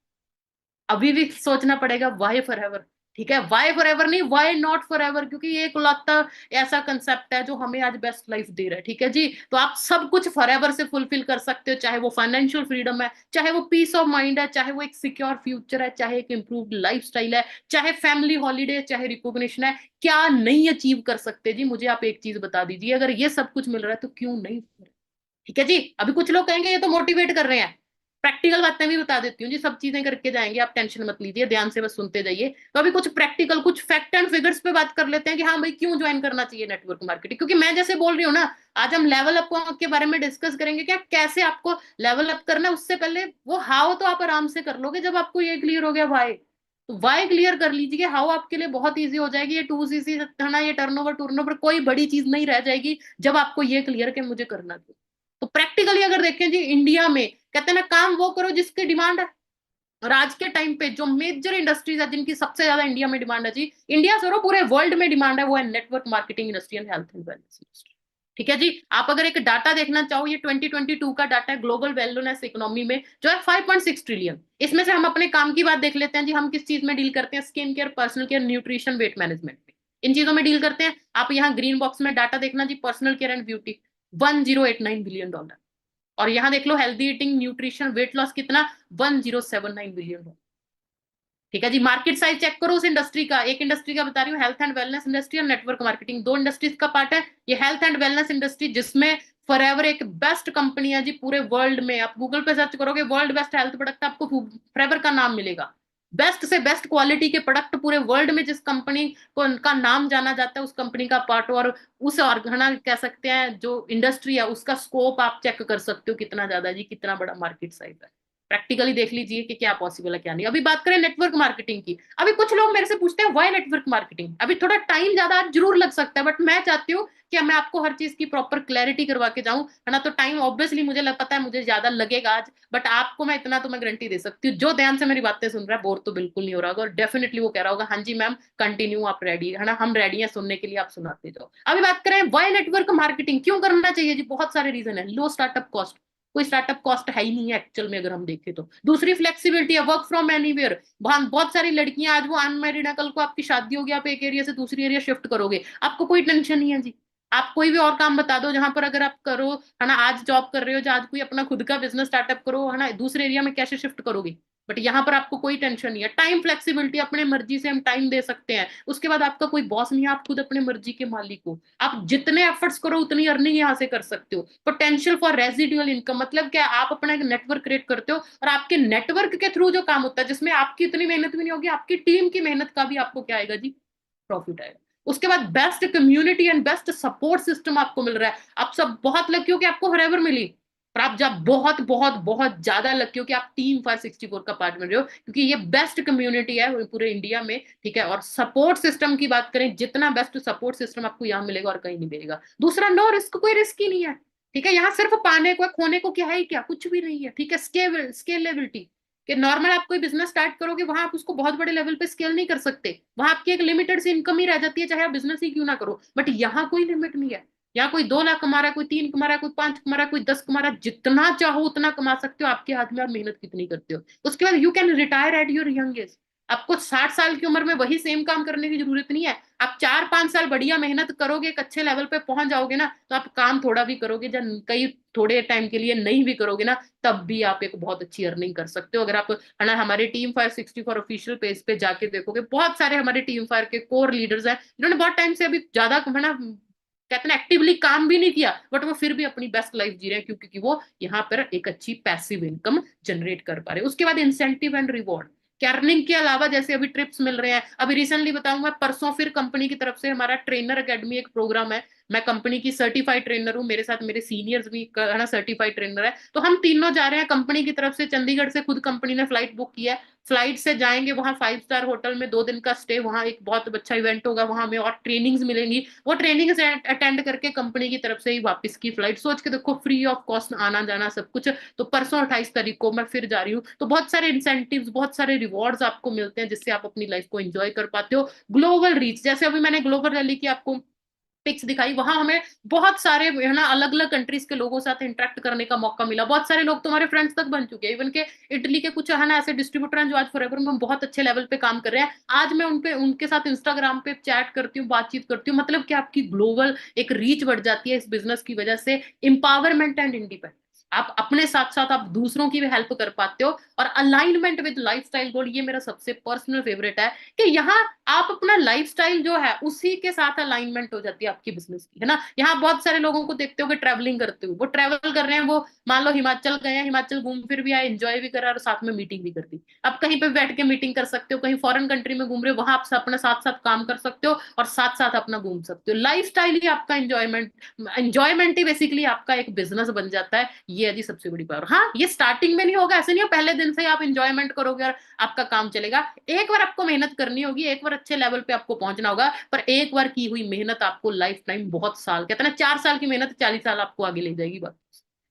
अभी भी सोचना पड़ेगा वाई फॉरएवर। ठीक है, वाई फॉरएवर नहीं, वाई नॉट फॉरएवर, क्योंकि ये इकलौता ऐसा कंसेप्ट है जो हमें आज बेस्ट लाइफ दे रहा है। ठीक है जी। तो आप सब कुछ फॉरएवर से फुलफिल कर सकते हो, चाहे वो फाइनेंशियल फ्रीडम है, चाहे वो पीस ऑफ माइंड है, चाहे वो एक सिक्योर फ्यूचर है, चाहे एक इंप्रूव्ड लाइफस्टाइल है, चाहे फैमिली हॉलीडे, चाहे रिकॉग्निशन है। क्या नहीं अचीव कर सकते जी? मुझे आप एक चीज बता दीजिए, अगर ये सब कुछ मिल रहा है तो क्यों नहीं? ठीक है जी। अभी कुछ लोग कहेंगे ये तो मोटिवेट कर रहे हैं, प्रैक्टिकल बातें भी बता देती हूँ जी, सब चीजें करके जाएंगे, आप टेंशन मत लीजिए, ध्यान से बस सुनते जाइए। तो अभी कुछ प्रैक्टिकल, कुछ फैक्ट एंड फिगर्स पे बात कर लेते हैं कि हाँ भाई क्यों ज्वाइन करना चाहिए नेटवर्क मार्केटिंग। क्योंकि मैं जैसे बोल रही हूँ ना, आज हम लेवल अप के बारे में डिस्कस करेंगे, क्या कैसे आपको लेवल अप करना है। उससे पहले वो हाउ तो आप आराम से कर लोगे, जब आपको ये क्लियर हो गया वाई, तो वाई क्लियर कर लीजिए। हाउ आपके लिए बहुत ईजी हो जाएगी, ये 2CC ना, ये टर्नओवर कोई बड़ी चीज नहीं रह जाएगी जब आपको ये क्लियर कि मुझे करना क्यों। तो प्रैक्टिकली अगर देखें जी, इंडिया में कहते हैं ना काम वो करो जिसकी डिमांड है। और आज के टाइम पे जो मेजर इंडस्ट्रीज है जिनकी सबसे ज्यादा इंडिया में डिमांड है जी, इंडिया से पूरे वर्ल्ड में डिमांड है, वो है network marketing industry and health and wellness industry. ठीक है जी। आप अगर एक डाटा देखना चाहो, ये 2022 का डाटा है ग्लोबल वेलनेस इकोनॉमी में, जो है 5.6 ट्रिलियन। इसमें से हम अपने काम की बात देख लेते हैं जी, हम किस चीज में डील करते हैं? Skin care, personal care, nutrition, weight management में, इन चीजों में डील करते हैं। आप यहाँ ग्रीन बॉक्स में डाटा देखना जी, personal care and beauty $1089 billion. और यहां देख लो healthy eating, nutrition, weight loss कितना, $1079 बिलियन। ठीक है जी। मार्केट साइज चेक करो उस इंडस्ट्री का, एक इंडस्ट्री का बता रही हूँ, हेल्थ एंड वेलनेस इंडस्ट्री और नेटवर्क मार्केटिंग, दो इंडस्ट्रीज का पार्ट है ये हेल्थ एंड वेलनेस इंडस्ट्री, जिसमें फॉरएवर एक बेस्ट कंपनी है जी पूरे वर्ल्ड में। आप गूगल पे सर्च करोगे वर्ल्ड बेस्ट हेल्थ प्रोडक्ट, आपको फॉरएवर का नाम मिलेगा। बेस्ट से बेस्ट क्वालिटी के प्रोडक्ट पूरे वर्ल्ड में जिस कंपनी को उनका नाम जाना जाता है, उस कंपनी का पार्ट और उस ऑर्गना कह सकते हैं जो इंडस्ट्री है उसका स्कोप आप चेक कर सकते हो कितना ज्यादा जी, कितना बड़ा मार्केट साइज है। प्रैक्टिकली देख लीजिए कि क्या पॉसिबल है क्या नहीं। अभी बात करें नेटवर्क मार्केटिंग की, अभी कुछ लोग मेरे से पूछते हैं व्हाई नेटवर्क मार्केटिंग। अभी थोड़ा टाइम ज्यादा जरूर लग सकता है, बट मैं चाहती हूँ कि मैं आपको हर चीज की प्रॉपर क्लैरिटी करवा के जाऊं, है ना। तो टाइम ऑब्वियसली मुझे पता है मुझे ज्यादा लगेगा आज, बट आपको मैं इतना तो मैं गारंटी दे सकती हूँ, जो ध्यान से मेरी बातें सुन रहा है बोर तो बिल्कुल नहीं हो रहा होगा, और डेफिनेटली वो कह रहा होगा हाँ जी मैम कंटिन्यू, आप रेडी है ना, हम रेडी हैं सुनने के लिए, आप सुनाते जाओ। अभी बात करें व्हाई नेटवर्क मार्केटिंग क्यों करना चाहिए जी, बहुत सारे रीजन है। लो स्टार्टअप कॉस्ट, कोई स्टार्टअप कॉस्ट है ही नहीं है एक्चुअल में अगर हम देखें तो। दूसरी फ्लेक्सिबिलिटी है, वर्क फ्रॉम एनीवेयर। बहुत सारी लड़कियां आज वो अनमैरिड है, कल को आपकी शादी होगी, आप एक एरिया से दूसरी एरिया शिफ्ट करोगे, आपको कोई टेंशन नहीं है जी। आप कोई भी और काम बता दो जहां पर अगर आप करो, है ना, आज जॉब कर रहे हो, जो आज कोई अपना खुद का बिजनेस स्टार्टअप करो, है ना, दूसरे एरिया में कैसे शिफ्ट करोगे। बट यहाँ पर आपको कोई टेंशन नहीं है। टाइम फ्लेक्सिबिलिटी, अपने मर्जी से हम टाइम दे सकते हैं। उसके बाद आपका कोई बॉस नहीं है, आप खुद अपने मर्जी के मालिक हो। आप जितने एफर्ट्स करो उतनी अर्निंग यहाँ से कर सकते हो। पोटेंशियल फॉर रेजिडुअल इनकम, मतलब क्या, आप अपना एक नेटवर्क क्रिएट करते हो और आपके नेटवर्क के थ्रू जो काम होता है जिसमें आपकी इतनी मेहनत भी नहीं होगी, आपकी टीम की मेहनत का भी आपको क्या आएगा जी, प्रॉफिट आएगा। उसके बाद best community and best support system आपको मिल रहा है। आप सब बहुत लकी हो कि आपको फॉरएवर मिली, पर आप जब बहुत बहुत बहुत ज्यादा लकी हो कि आप टीम 564 का पार्ट बन रहे हो, क्योंकि ये बेस्ट कम्युनिटी है पूरे इंडिया में, ठीक है। और सपोर्ट सिस्टम की बात करें, जितना बेस्ट सपोर्ट सिस्टम आपको यहाँ मिलेगा और कहीं नहीं मिलेगा। दूसरा, नो रिस्क, कोई रिस्क ही नहीं है, ठीक है। यहाँ सिर्फ पाने को है, खोने को क्या है, क्या कुछ भी नहीं है, ठीक है। स्केलेबिलिटी, कि नॉर्मल आप कोई बिजनेस स्टार्ट करोगे वहां आप उसको बहुत बड़े लेवल पे स्केल नहीं कर सकते, वहां आपकी एक लिमिटेड सी इनकम ही रह जाती है, चाहे आप बिजनेस ही क्यों ना करो। बट यहाँ कोई लिमिट नहीं है। यहाँ कोई 2 लाख कमा रहा है, कोई 3 कमा रहा है, कोई 5 कमा रहा है, कोई 10 कमा रहा है, जितना चाहो उतना कमा सकते हो, आपके हाथ में आप मेहनत कितनी करते हो। उसके बाद you can retire at your young age. आपको 60 साल की उम्र में वही सेम काम करने की जरूरत नहीं है। आप 4-5 साल बढ़िया मेहनत करोगे, एक अच्छे लेवल पे पहुंच जाओगे ना, तो आप काम थोड़ा भी करोगे, जब कई थोड़े टाइम के लिए नहीं भी करोगे ना, तब भी आप एक बहुत अच्छी अर्निंग कर सकते हो। अगर आप, है ना, हमारे टीम 564 ऑफिशियल पेज पे जाके देखोगे, बहुत सारे हमारे टीम फायर के कोर लीडर्स हैं जिन्होंने बहुत टाइम से अभी ज्यादा, है ना, कहते हैं एक्टिवली काम भी नहीं किया, बट वो फिर भी अपनी बेस्ट लाइफ जी रहे हैं, क्योंकि वो यहाँ पर एक अच्छी पैसिव इनकम जनरेट कर पा रहे हैं। उसके बाद इंसेंटिव एंड रिवॉर्ड, अर्निंग के अलावा जैसे अभी ट्रिप्स मिल रहे हैं। अभी रिसेंटली बताऊंगा, परसों फिर कंपनी की तरफ से हमारा ट्रेनर एकेडमी एक प्रोग्राम है। मैं कंपनी की सर्टिफाइड ट्रेनर हूँ, मेरे साथ मेरे सीनियर्स भी, है ना, सर्टिफाइड ट्रेनर है। तो हम तीनों जा रहे हैं कंपनी की तरफ से, चंडीगढ़ से खुद कंपनी ने फ्लाइट बुक किया है। फ्लाइट से जाएंगे वहां 5 स्टार होटल में, 2 दिन का स्टे, वहां एक बहुत अच्छा इवेंट होगा, वहां हमें और ट्रेनिंग्स मिलेंगी। वो ट्रेनिंग अटेंड करके कंपनी की तरफ से ही वापस की फ्लाइट, सोच के देखो, फ्री ऑफ कॉस्ट आना जाना सब कुछ। तो परसों 28 तारीख को मैं फिर जा रही हूँ। तो बहुत सारे इंसेंटिव्स, बहुत सारे रिवॉर्ड्स आपको मिलते हैं, जिससे आप अपनी लाइफ को एंजॉय कर पाते हो। ग्लोबल रीच, जैसे अभी मैंने ग्लोबल रैली की आपको पिक्स दिखाई, वहां हमें बहुत सारे, है ना, अलग अलग कंट्रीज के लोगों साथ इंटरेक्ट करने का मौका मिला। बहुत सारे लोग तुम्हारे फ्रेंड्स तक बन चुके हैं, इवन के इटली के कुछ, है ना, ऐसे डिस्ट्रीब्यूटर हैं जो आज फॉरएवर में बहुत अच्छे लेवल पे काम कर रहे हैं। आज मैं उनके साथ इंस्टाग्राम पे चैट करती हूँ, बातचीत करती हूँ। मतलब कि आपकी ग्लोबल एक रीच बढ़ जाती है इस बिजनेस की वजह से। एम्पावरमेंट एंड इंडिपेंडेंस, आप अपने साथ साथ आप दूसरों की भी हेल्प कर पाते हो। और अलाइनमेंट विद लाइफस्टाइल गोल, ये मेरा सबसे पर्सनल फेवरेट है, कि यहाँ आप अपना लाइफस्टाइल जो है उसी के साथ अलाइनमेंट हो जाती है आपकी बिजनेस की, है ना। यहाँ बहुत सारे लोगों को देखते हो कि ट्रैवलिंग करते हो, वो ट्रैवल कर रहे हैं, वो मान लो हिमाचल गए हैं, हिमाचल घूम फिर भी आए, एंजॉय भी करा और साथ में मीटिंग भी कर दी। आप कहीं पे बैठ के मीटिंग कर सकते हो, कहीं फॉरेन कंट्री में घूम रहे हो, वहां आप अपने साथ साथ काम कर सकते हो और साथ साथ अपना घूम सकते हो। लाइफस्टाइल ही आपका एंजॉयमेंट ही बेसिकली आपका एक बिजनेस बन जाता है। ये है जी सबसे बड़ी पावर। हाँ, ये स्टार्टिंग में नहीं होगा, ऐसे नहीं हो पहले दिन से आप एंजॉयमेंट करोगे और आपका काम चलेगा। एक बार आपको मेहनत करनी होगी, एक बार अच्छे लेवल पे आपको पहुंचना होगा, पर एक बार की हुई मेहनत आपको लाइफ टाइम, बहुत साल, कहते हैं ना, 4 साल की मेहनत 40 साल आपको आगे ले जाएगी बात,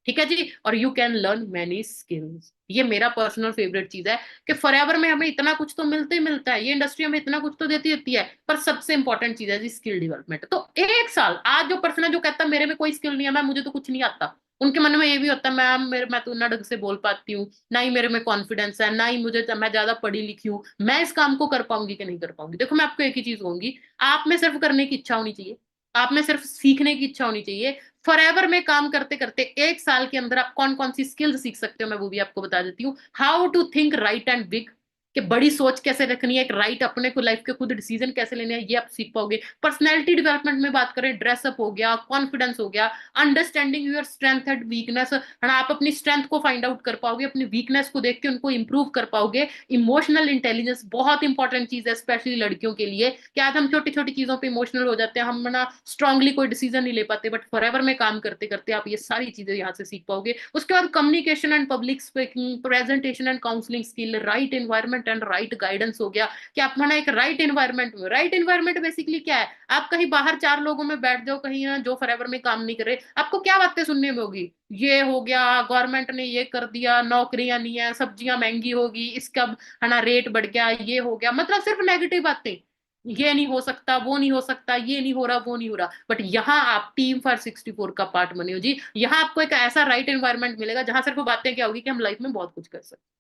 ठीक है जी। और you can learn many skills, ये मेरा पर्सनल फेवरेट चीज है, कि फॉरएवर में हमें इतना कुछ तो मिलते ही मिलता है, ये इंडस्ट्री हमें इतना कुछ तो देती रहती है, पर सबसे इंपॉर्टेंट चीज है जी स्किल डेवलपमेंट। तो 1 साल, आज जो पर्सन है जो कहता है मेरे में कोई स्किल नहीं है, मैं, मुझे तो कुछ नहीं आता, उनके मन में ये भी होता है, मैं तो ना ढंग से बोल पाती हूँ, ना ही मेरे में कॉन्फिडेंस है, ना ही मुझे, मैं ज्यादा पढ़ी लिखी हूँ, मैं इस काम को कर पाऊंगी कि नहीं कर पाऊंगी। देखो, मैं आपको एक ही चीज कहूंगी, आप में सिर्फ करने की इच्छा होनी चाहिए, आप में सिर्फ सीखने की इच्छा होनी चाहिए। फॉरएवर में काम करते करते 1 साल के अंदर आप कौन कौन सी स्किल्स सीख सकते हो, मैं वो भी आपको बता देती हूँ। How to think right and big, कि बड़ी सोच कैसे रखनी है, एक राइट अपने को लाइफ के खुद डिसीजन कैसे लेने हैं, ये आप सीख पाओगे। पर्सनैलिटी डेवलपमेंट में बात करें, ड्रेसअप हो गया, कॉन्फिडेंस हो गया, understanding your strength and weakness, है ना, आप अपनी स्ट्रेंथ को फाइंड आउट कर पाओगे, अपनी वीकनेस को देख के उनको इंप्रूव कर पाओगे। इमोशनल इंटेलिजेंस बहुत इंपॉर्टेंट चीज है, स्पेशली लड़कियों के लिए, कि आज हम छोटी छोटी चीजों पे इमोशनल हो जाते हैं, हम ना स्ट्रांगली कोई डिसीजन नहीं ले पाते, बट फॉरएवर में काम करते करते आप ये सारी चीजें यहाँ से सीख पाओगे। उसके बाद communication and public speaking, presentation and counselling skill, right environment and right guidance हो गया, कि आप ना एक राइट एनवायरमेंट में, राइट एनवायरमेंट बेसिकली क्या है, आप कहीं बाहर चार लोगों में बैठ जाओ कहीं ना, जो फॉरएवर में काम नहीं कर रहे, आपको क्या बातें सुनने में होगी, ये हो गया, गवर्नमेंट ने ये कर दिया, नौकरियां नहीं है, सब्जियां महंगी होगी, इसका है ना रेट बढ़ गया, ये हो गया, मतलब सिर्फ नेगेटिव बातें, ये नहीं हो सकता, वो नहीं हो सकता, ये नहीं हो रहा, वो नहीं हो रहा। बट यहाँ आप टीम फॉर 64 का पार्ट बने हो जी, यहाँ आपको एक ऐसा राइट एनवायरनमेंट मिलेगा जहां सिर्फ बातें क्या होगी कि हम लाइफ में बहुत कुछ कर सकते हैं।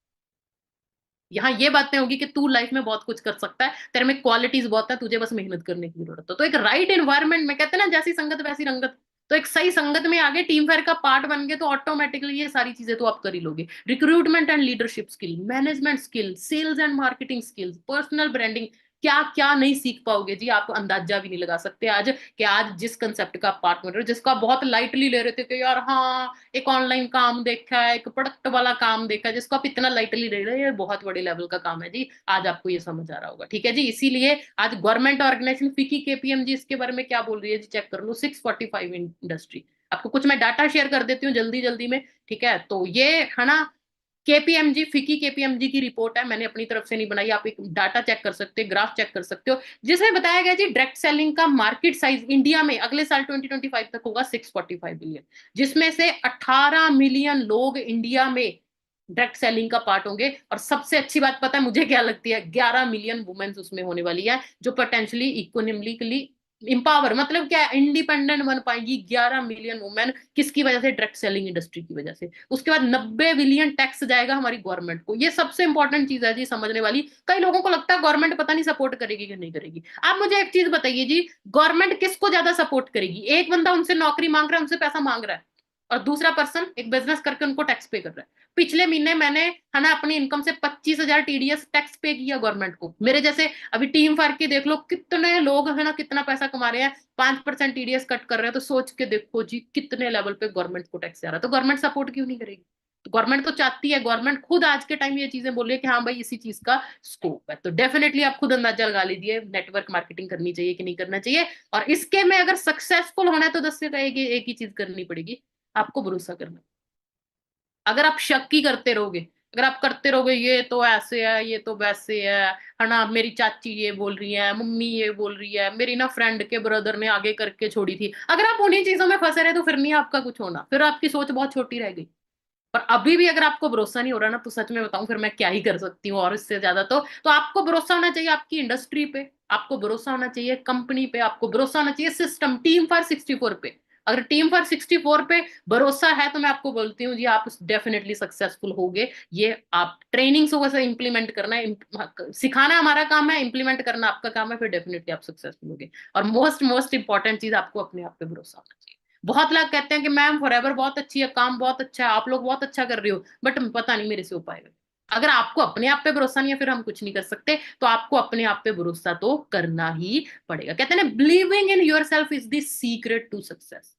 यहाँ ये बातें होगी कि तू लाइफ में बहुत कुछ कर सकता है, तेरे में क्वालिटीज बहुत है, तुझे बस मेहनत करने की जरूरत है। तो एक राइट एनवायरनमेंट में, कहते हैं ना जैसी संगत वैसी रंगत, तो एक सही संगत में आगे टीम फेयर का पार्ट बन गए तो ऑटोमेटिकली ये सारी चीजें तो आप कर ही लोगे। Recruitment and leadership skill, management skill, sales and marketing skills, personal branding, क्या क्या नहीं सीख पाओगे जी, आप अंदाजा भी नहीं लगा सकते आज, कि आज जिस कंसेप्ट का आप पार्ट बन रहे हो, जिसको आप बहुत लाइटली ले रहे थे कि यार हाँ एक ऑनलाइन काम देखा है, एक प्रोडक्ट वाला काम देखा है, जिसको आप इतना लाइटली ले रहे हो, ये बहुत बड़े लेवल का काम है जी, आज आपको ये समझ आ रहा होगा। ठीक है जी, इसीलिए आज गवर्नमेंट ऑर्गेनाइजेशन फिकी केपीएमजी इसके बारे में क्या बोल रही है जी, चेक कर लो, 645 इंडस्ट्री। आपको कुछ मैं डाटा शेयर कर देती हूँ जल्दी जल्दी में, ठीक है। तो ये है ना केपीएमजी, फिकी केपीएमजी की रिपोर्ट है, मैंने अपनी तरफ से नहीं बनाई, आप एक डाटा चेक कर सकते हो, ग्राफ चेक कर सकते हो, जिसमें बताया गया जी डायरेक्ट सेलिंग का मार्केट साइज इंडिया में अगले साल 2025 तक होगा 645 बिलियन, जिसमें से 18 मिलियन लोग इंडिया में डायरेक्ट सेलिंग का पार्ट होंगे। और सबसे अच्छी बात पता है मुझे क्या लगती है, 11 मिलियन वुमेन्स उसमें होने वाली है, जो पोटेंशियली इकोनॉमिकली इंपावर, मतलब क्या इंडिपेंडेंट बन पाएंगी 11 मिलियन वुमेन, किसकी वजह से, डायरेक्ट सेलिंग इंडस्ट्री की वजह से। उसके बाद 90 बिलियन टैक्स जाएगा हमारी गवर्नमेंट को, ये सबसे इंपॉर्टेंट चीज है जी समझने वाली। कई लोगों को लगता है गवर्नमेंट पता नहीं सपोर्ट करेगी कि नहीं करेगी। आप मुझे एक चीज बताइए जी, गवर्नमेंट किसको ज्यादा सपोर्ट करेगी, एक बंदा उनसे नौकरी मांग रहा है, उनसे पैसा मांग रहा है, और दूसरा पर्सन एक बिजनेस करके उनको टैक्स पे कर रहा है। पिछले महीने मैंने है ना अपनी इनकम से 25,000 टीडीएस टैक्स पे किया गवर्नमेंट को, मेरे जैसे अभी टीम फार की देख लो कितने लोग है ना, कितना पैसा कमा रहे हैं, 5% टीडीएस कट कर रहे हैं, तो सोच के देखो जी कितने लेवल पे गवर्नमेंट को टैक्स जा रहा है। तो गवर्नमेंट सपोर्ट क्यों नहीं करेगी, तो गवर्नमेंट तो चाहती है, गवर्नमेंट खुद आज के टाइम ये चीजें बोल रही है कि हाँ भाई इसी चीज का स्कोप है। तो डेफिनेटली आप खुद अंदाजा लगा लीजिए नेटवर्क मार्केटिंग करनी चाहिए कि नहीं करना चाहिए। और इसके में अगर सक्सेसफुल होना है तो 10 से एक ही चीज करनी पड़ेगी, आपको भरोसा करना। अगर आप शक ही करते रहोगे, अगर आप करते रहोगे ये तो ऐसे है, ये तो वैसे है ना, मेरी चाची ये बोल रही है, मम्मी ये बोल रही है, मेरी ना फ्रेंड के ब्रदर ने आगे करके छोड़ी थी, अगर आप उन्हीं चीजों में फंसे रहे तो फिर नहीं आपका कुछ होना, फिर आपकी सोच बहुत छोटी रह गई। पर अभी भी अगर आपको भरोसा नहीं हो रहा ना, तो सच में बताऊं फिर मैं क्या ही कर सकती हूँ, और इससे ज्यादा तो आपको भरोसा होना चाहिए आपकी इंडस्ट्री पे, आपको भरोसा होना चाहिए कंपनी पे, आपको भरोसा होना चाहिए सिस्टम टीम फॉर 64 पे। अगर टीम फॉर 64 पे भरोसा है तो मैं आपको बोलती हूँ जी आप डेफिनेटली सक्सेसफुल होगे। ये आप ट्रेनिंग से वैसे इंप्लीमेंट करना है, सिखाना हमारा काम है, इंप्लीमेंट करना आपका काम है, फिर डेफिनेटली आप सक्सेसफुल होगे। और मोस्ट मोस्ट इंपॉर्टेंट चीज, आपको अपने आप पे भरोसा होना चाहिए। बहुत लोग कहते हैं कि मैम फॉरएवर बहुत अच्छी है, काम बहुत अच्छा है, आप लोग बहुत अच्छा कर रहे हो, बट पता नहीं मेरे से हो पाएगा। अगर आपको अपने आप पे भरोसा नहीं है फिर हम कुछ नहीं कर सकते, तो आपको अपने आप पे भरोसा तो करना ही पड़ेगा। कहते हैं ना believing in yourself is the secret to success,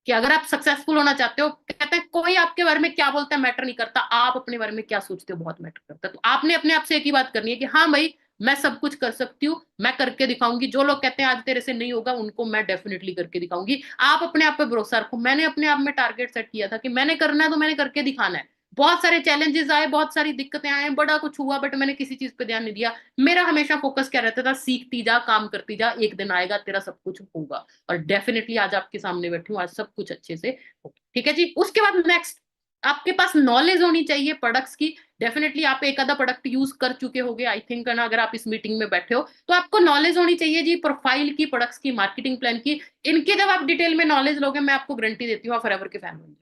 कि अगर आप सक्सेसफुल होना चाहते हो, कहते हैं कोई आपके बारे में क्या बोलता है मैटर नहीं करता, आप अपने बारे में क्या सोचते हो बहुत मैटर करता है। तो आपने अपने आप से एक ही बात करनी है कि हाँ भाई मैं सब कुछ कर सकती हूँ, मैं करके दिखाऊंगी, जो लोग कहते हैं आज तेरे से नहीं होगा उनको मैं डेफिनेटली करके दिखाऊंगी। आप अपने आप पे भरोसा रखो। मैंने अपने आप में टारगेट सेट किया था कि मैंने करना है तो मैंने करके दिखाना है। बहुत सारे चैलेंजेस आए, बहुत सारी दिक्कतें आए, बड़ा कुछ हुआ, बट मैंने किसी चीज पे ध्यान नहीं दिया। मेरा हमेशा फोकस क्या रहता था, सीखती जा, काम करती जा, एक दिन आएगा तेरा सब कुछ होगा। और डेफिनेटली आज आपके सामने बैठी हूँ, आज सब कुछ अच्छे से होगा। ठीक है जी। उसके बाद नेक्स्ट, आपके पास नॉलेज होनी चाहिए प्रोडक्ट्स की। डेफिनेटली आप एक आधा प्रोडक्ट यूज कर चुके होगे आई थिंक, ना अगर आप इस मीटिंग में बैठे हो तो आपको नॉलेज होनी चाहिए जी प्रोफाइल की, प्रोडक्ट्स की, मार्केटिंग प्लान की। इनकी जब आप डिटेल में नॉलेज लोगे, मैं आपको गारंटी देती हूँ आप फॉरएवर के फैन होंगे।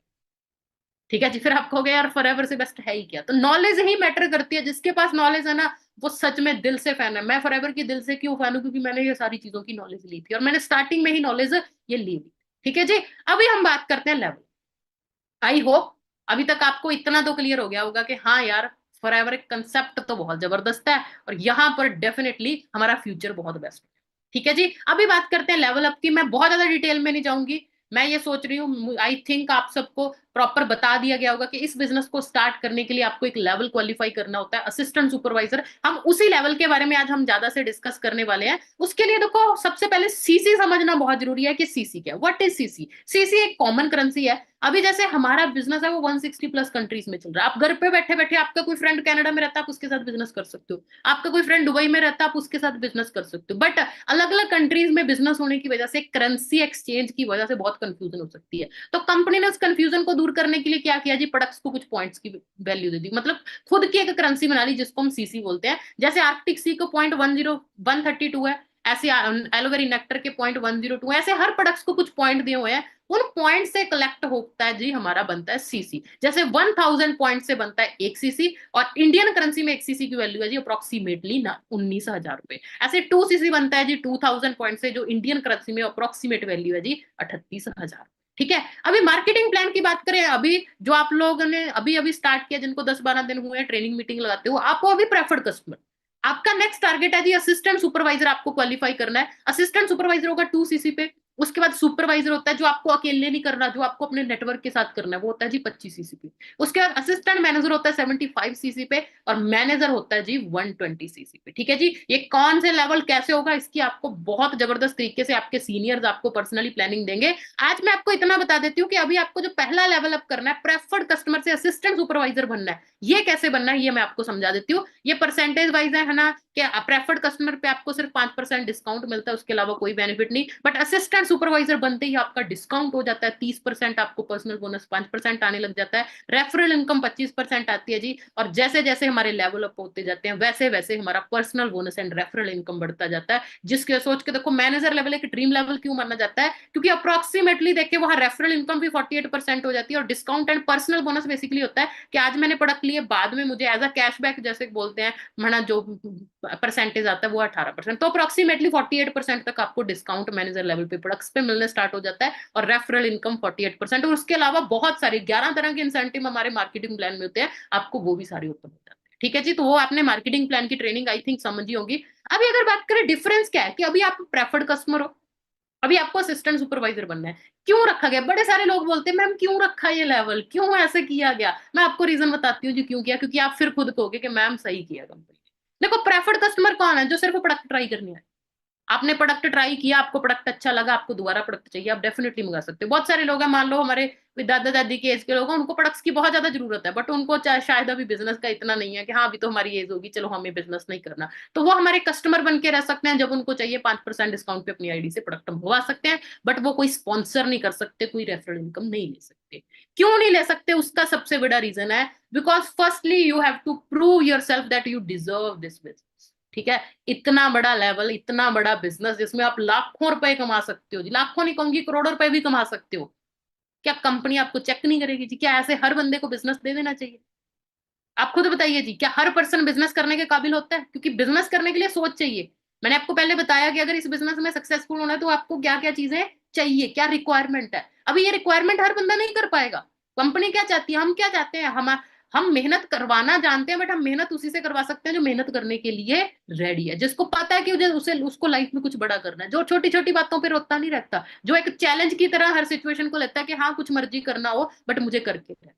ठीक है जी। फिर आप कहोगे यार फॉरएवर से बेस्ट है ही क्या, तो नॉलेज ही मैटर करती है। जिसके पास नॉलेज है ना वो सच में दिल से फैन है। मैं फॉरएवर की दिल से क्यों फैन हूँ, क्योंकि मैंने ये सारी चीजों की नॉलेज ली थी और मैंने स्टार्टिंग में ही नॉलेज ये ली थी। ठीक है जी। अभी हम बात करते हैं लेवल। आई होप अभी तक आपको इतना तो क्लियर हो गया होगा कि हाँ यार फॉरएवर एक कंसेप्ट तो बहुत जबरदस्त है और यहाँ पर डेफिनेटली हमारा फ्यूचर बहुत बेस्ट है। ठीक है जी, अभी बात करते हैं लेवल अप की। मैं बहुत ज्यादा डिटेल में नहीं जाऊंगी, मैं ये सोच रही हूँ आई थिंक आप सबको प्रॉपर बता दिया गया होगा कि इस बिजनेस को स्टार्ट करने के लिए आपको एक लेवल क्वालिफाई करना होता है, असिस्टेंट सुपरवाइजर। हम उसी लेवल के बारे में आज हम ज्यादा से डिस्कस करने वाले हैं। उसके लिए देखो सबसे पहले सीसी समझना बहुत जरूरी है कि सीसी क्या है, व्हाट इज सीसी। सीसी एक कॉमन करेंसी है। अभी जैसे हमारा बिजनेस है वो 160 प्लस कंट्रीज में चल रहा है। आप घर पे बैठे बैठे, आपका कोई फ्रेंड कनाडा में रहता है आप उसके साथ बिजनेस कर सकते हो, आपका कोई फ्रेंड दुबई में रहता है आप उसके साथ बिजनेस कर सकते हो। बट अलग अलग कंट्रीज में बिजनेस होने की वजह से करेंसी एक्सचेंज की वजह से बहुत कंफ्यूजन हो सकती है। तो कंपनी ने उस कंफ्यूजन को दूर करने के लिए क्या किया जी, प्रोडक्ट्स को कुछ पॉइंट्स की वैल्यू दे दी, मतलब खुद की एक करेंसी बना ली जिसको हम सीसी बोलते हैं। जैसे आर्कटिक सी को 132 है, ऐसे एलोवेरा नेक्टर के 102 है, ऐसे हर प्रोडक्ट्स को कुछ पॉइंट दिए हुए हैं। उन पॉइंट से कलेक्ट होता है जी हमारा बनता है सीसी। जैसे 1000 पॉइंट से बनता है एक सीसी, और इंडियन करेंसी में एक सीसी की वैल्यू है जी अप्रोक्सीमेटली 19,000 रुपए। ऐसे 2 सीसी बनता है जी 2000 पॉइंट से, जो इंडियन करेंसी में अप्रोक्सीमेट वैल्यू है जी 38,000। ठीक है, अभी मार्केटिंग प्लान की बात करें, अभी जो आप लोगों ने अभी अभी स्टार्ट किया, जिनको 10-12 दिन हुए हैं, ट्रेनिंग मीटिंग लगाते हो, आपको अभी प्रेफर्ड कस्टमर, आपका नेक्स्ट टारगेट है जी असिस्टेंट सुपरवाइजर आपको क्वालिफाई करना है। असिस्टेंट सुपरवाइजर होगा 2 सीसी पे। उसके बाद सुपरवाइजर होता है जो आपको अकेले नहीं करना, जो आपको अपने नेटवर्क के साथ करना है, वो होता है जी 25 सीसी पे। उसके बाद असिस्टेंट मैनेजर होता है 75 सीसी पे, और मैनेजर होता है जी 120 सीसी पे। ठीक है जी, ये कौन से लेवल कैसे होगा इसकी आपको बहुत जबरदस्त तरीके से आपके सीनियर्स आपको पर्सनली प्लानिंग देंगे। आज मैं आपको इतना बता देती हूँ कि अभी आपको जो पहला लेवल अप करना है, प्रेफर्ड कस्टमर से असिस्टेंट सुपरवाइजर बनना है, ये कैसे बनना है ये मैं आपको समझा देती हूँ। ये परसेंटेज वाइज है ना, कि प्रेफर्ड कस्टमर पे आपको सिर्फ 5% डिस्काउंट मिलता है, उसके अलावा कोई बेनिफिट नहीं। बट असिस्टेंट सुपरवाइजर बनते ही आपका डिस्काउंट हो जाता है 30%, आपको पर्सनल बोनस 5% आने लग जाता है, रेफरल इनकम 25% आती है जी। और जैसे जैसे हमारे लेवल अप होते जाते हैं वैसे वैसे हमारा personal bonus and referral income बढ़ता जाता है। जिसके सोच के देखो मैनेजर लेवल एक ड्रीम लेवल क्यों माना जाता है, क्योंकि अप्रोक्सीमेटली देखिए वहां रेफरल इनकम भी 48% हो जाती है, और discount and personal bonus basically होता है कि आज मैंने प्रोडक्ट लिए, बाद में मुझे एज अ कैशबैक जैसे बोलते हैं माना, जो परसेंटेज आता है वो 18%। तो अप्रोक्सीमेटली 48% तक आपको डिस्काउंट मैनेजर लेवल पे प्रोडक्ट्स पे मिलने स्टार्ट हो जाता है, और रेफरल इनकम 48%। और उसके अलावा बहुत सारे 11 तरह के इंसेंटिव हमारे मार्केटिंग प्लान में होते हैं, आपको वो भी सारे ओपन हो जाते हैं। ठीक है जी, तो वो आपने मार्केटिंग प्लान की ट्रेनिंग आई थिंक समझी होगी। अभी अगर बात करें डिफरेंस क्या है, कि अभी आप प्रेफर्ड कस्टमर हो, अभी आपको असिस्टेंट सुपरवाइजर बनना है। क्यों रखा गया, बड़े सारे लोग बोलते हैं मैम क्यों रखा ये लेवल, क्यों ऐसे किया गया। मैं आपको रीजन बताती हूँ जी क्यों किया, क्योंकि आप फिर खुद कहोगे कि मैम सही किया कंपनी ने। देखो प्रेफर्ड कस्टमर कौन है, जो सिर्फ प्रोडक्ट ट्राई करनी है। आपने प्रोडक्ट ट्राई किया, आपको प्रोडक्ट अच्छा लगा, आपको दोबारा प्रोडक्ट चाहिए, आप डेफिनेटली मंगा सकते हो। बहुत सारे लोग हैं, मान लो हमारे दादा दादी के एज के लोग हैं, उनको प्रोडक्ट्स की बहुत ज्यादा जरूरत है, बट उनको शायद अभी बिजनेस का इतना नहीं है कि हाँ अभी तो हमारी एज होगी चलो हमें बिजनेस नहीं करना। तो वो हमारे कस्टमर बन के रह सकते हैं, जब उनको चाहिए 5% डिस्काउंट पे अपनी आईडी से प्रोडक्ट मंगवा सकते हैं। बट वो कोई स्पॉन्सर नहीं कर सकते, कोई रेफरल इनकम नहीं ले सकते। क्यों नहीं ले सकते, उसका सबसे बड़ा रीजन है because firstly you have to prove yourself that you deserve this business. ठीक है, इतना बड़ा लेवल, इतना बड़ा बिजनेस जिसमें आप लाखों रुपए कमा सकते हो जी, लाखों नहीं कहूंगी करोड़ों रुपए भी कमा सकते हो, क्या कंपनी आपको चेक नहीं करेगी जी? क्या ऐसे हर बंदे को बिजनेस दे देना चाहिए? आप खुद बताइए जी, क्या हर पर्सन बिजनेस करने के काबिल होता है? क्योंकि बिजनेस करने के लिए सोच चाहिए। मैंने आपको पहले बताया कि अगर इस बिजनेस में सक्सेसफुल होना है तो आपको क्या क्या चीजें चाहिए, क्या रिक्वायरमेंट है। अभी ये रिक्वायरमेंट हर बंदा नहीं कर पाएगा। कंपनी क्या चाहती है, हम क्या चाहते हैं, हम मेहनत करवाना जानते हैं, बट हम मेहनत उसी से करवा सकते हैं जो मेहनत करने के लिए रेडी है, जिसको पता है कि उसे उसको लाइफ में कुछ बड़ा करना है, जो छोटी छोटी बातों पे रोता नहीं रहता, जो एक चैलेंज की तरह हर सिचुएशन को लेता है कि हाँ कुछ मर्जी करना हो बट मुझे करके है।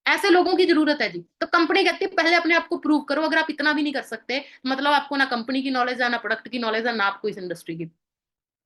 ऐसे लोगों की जरूरत है जी। तो कंपनी कहती है पहले अपने आप को प्रूव करो। अगर आप इतना भी नहीं कर सकते, मतलब आपको ना कंपनी की नॉलेज है, ना प्रोडक्ट की नॉलेज है, ना आपको इस इंडस्ट्री की।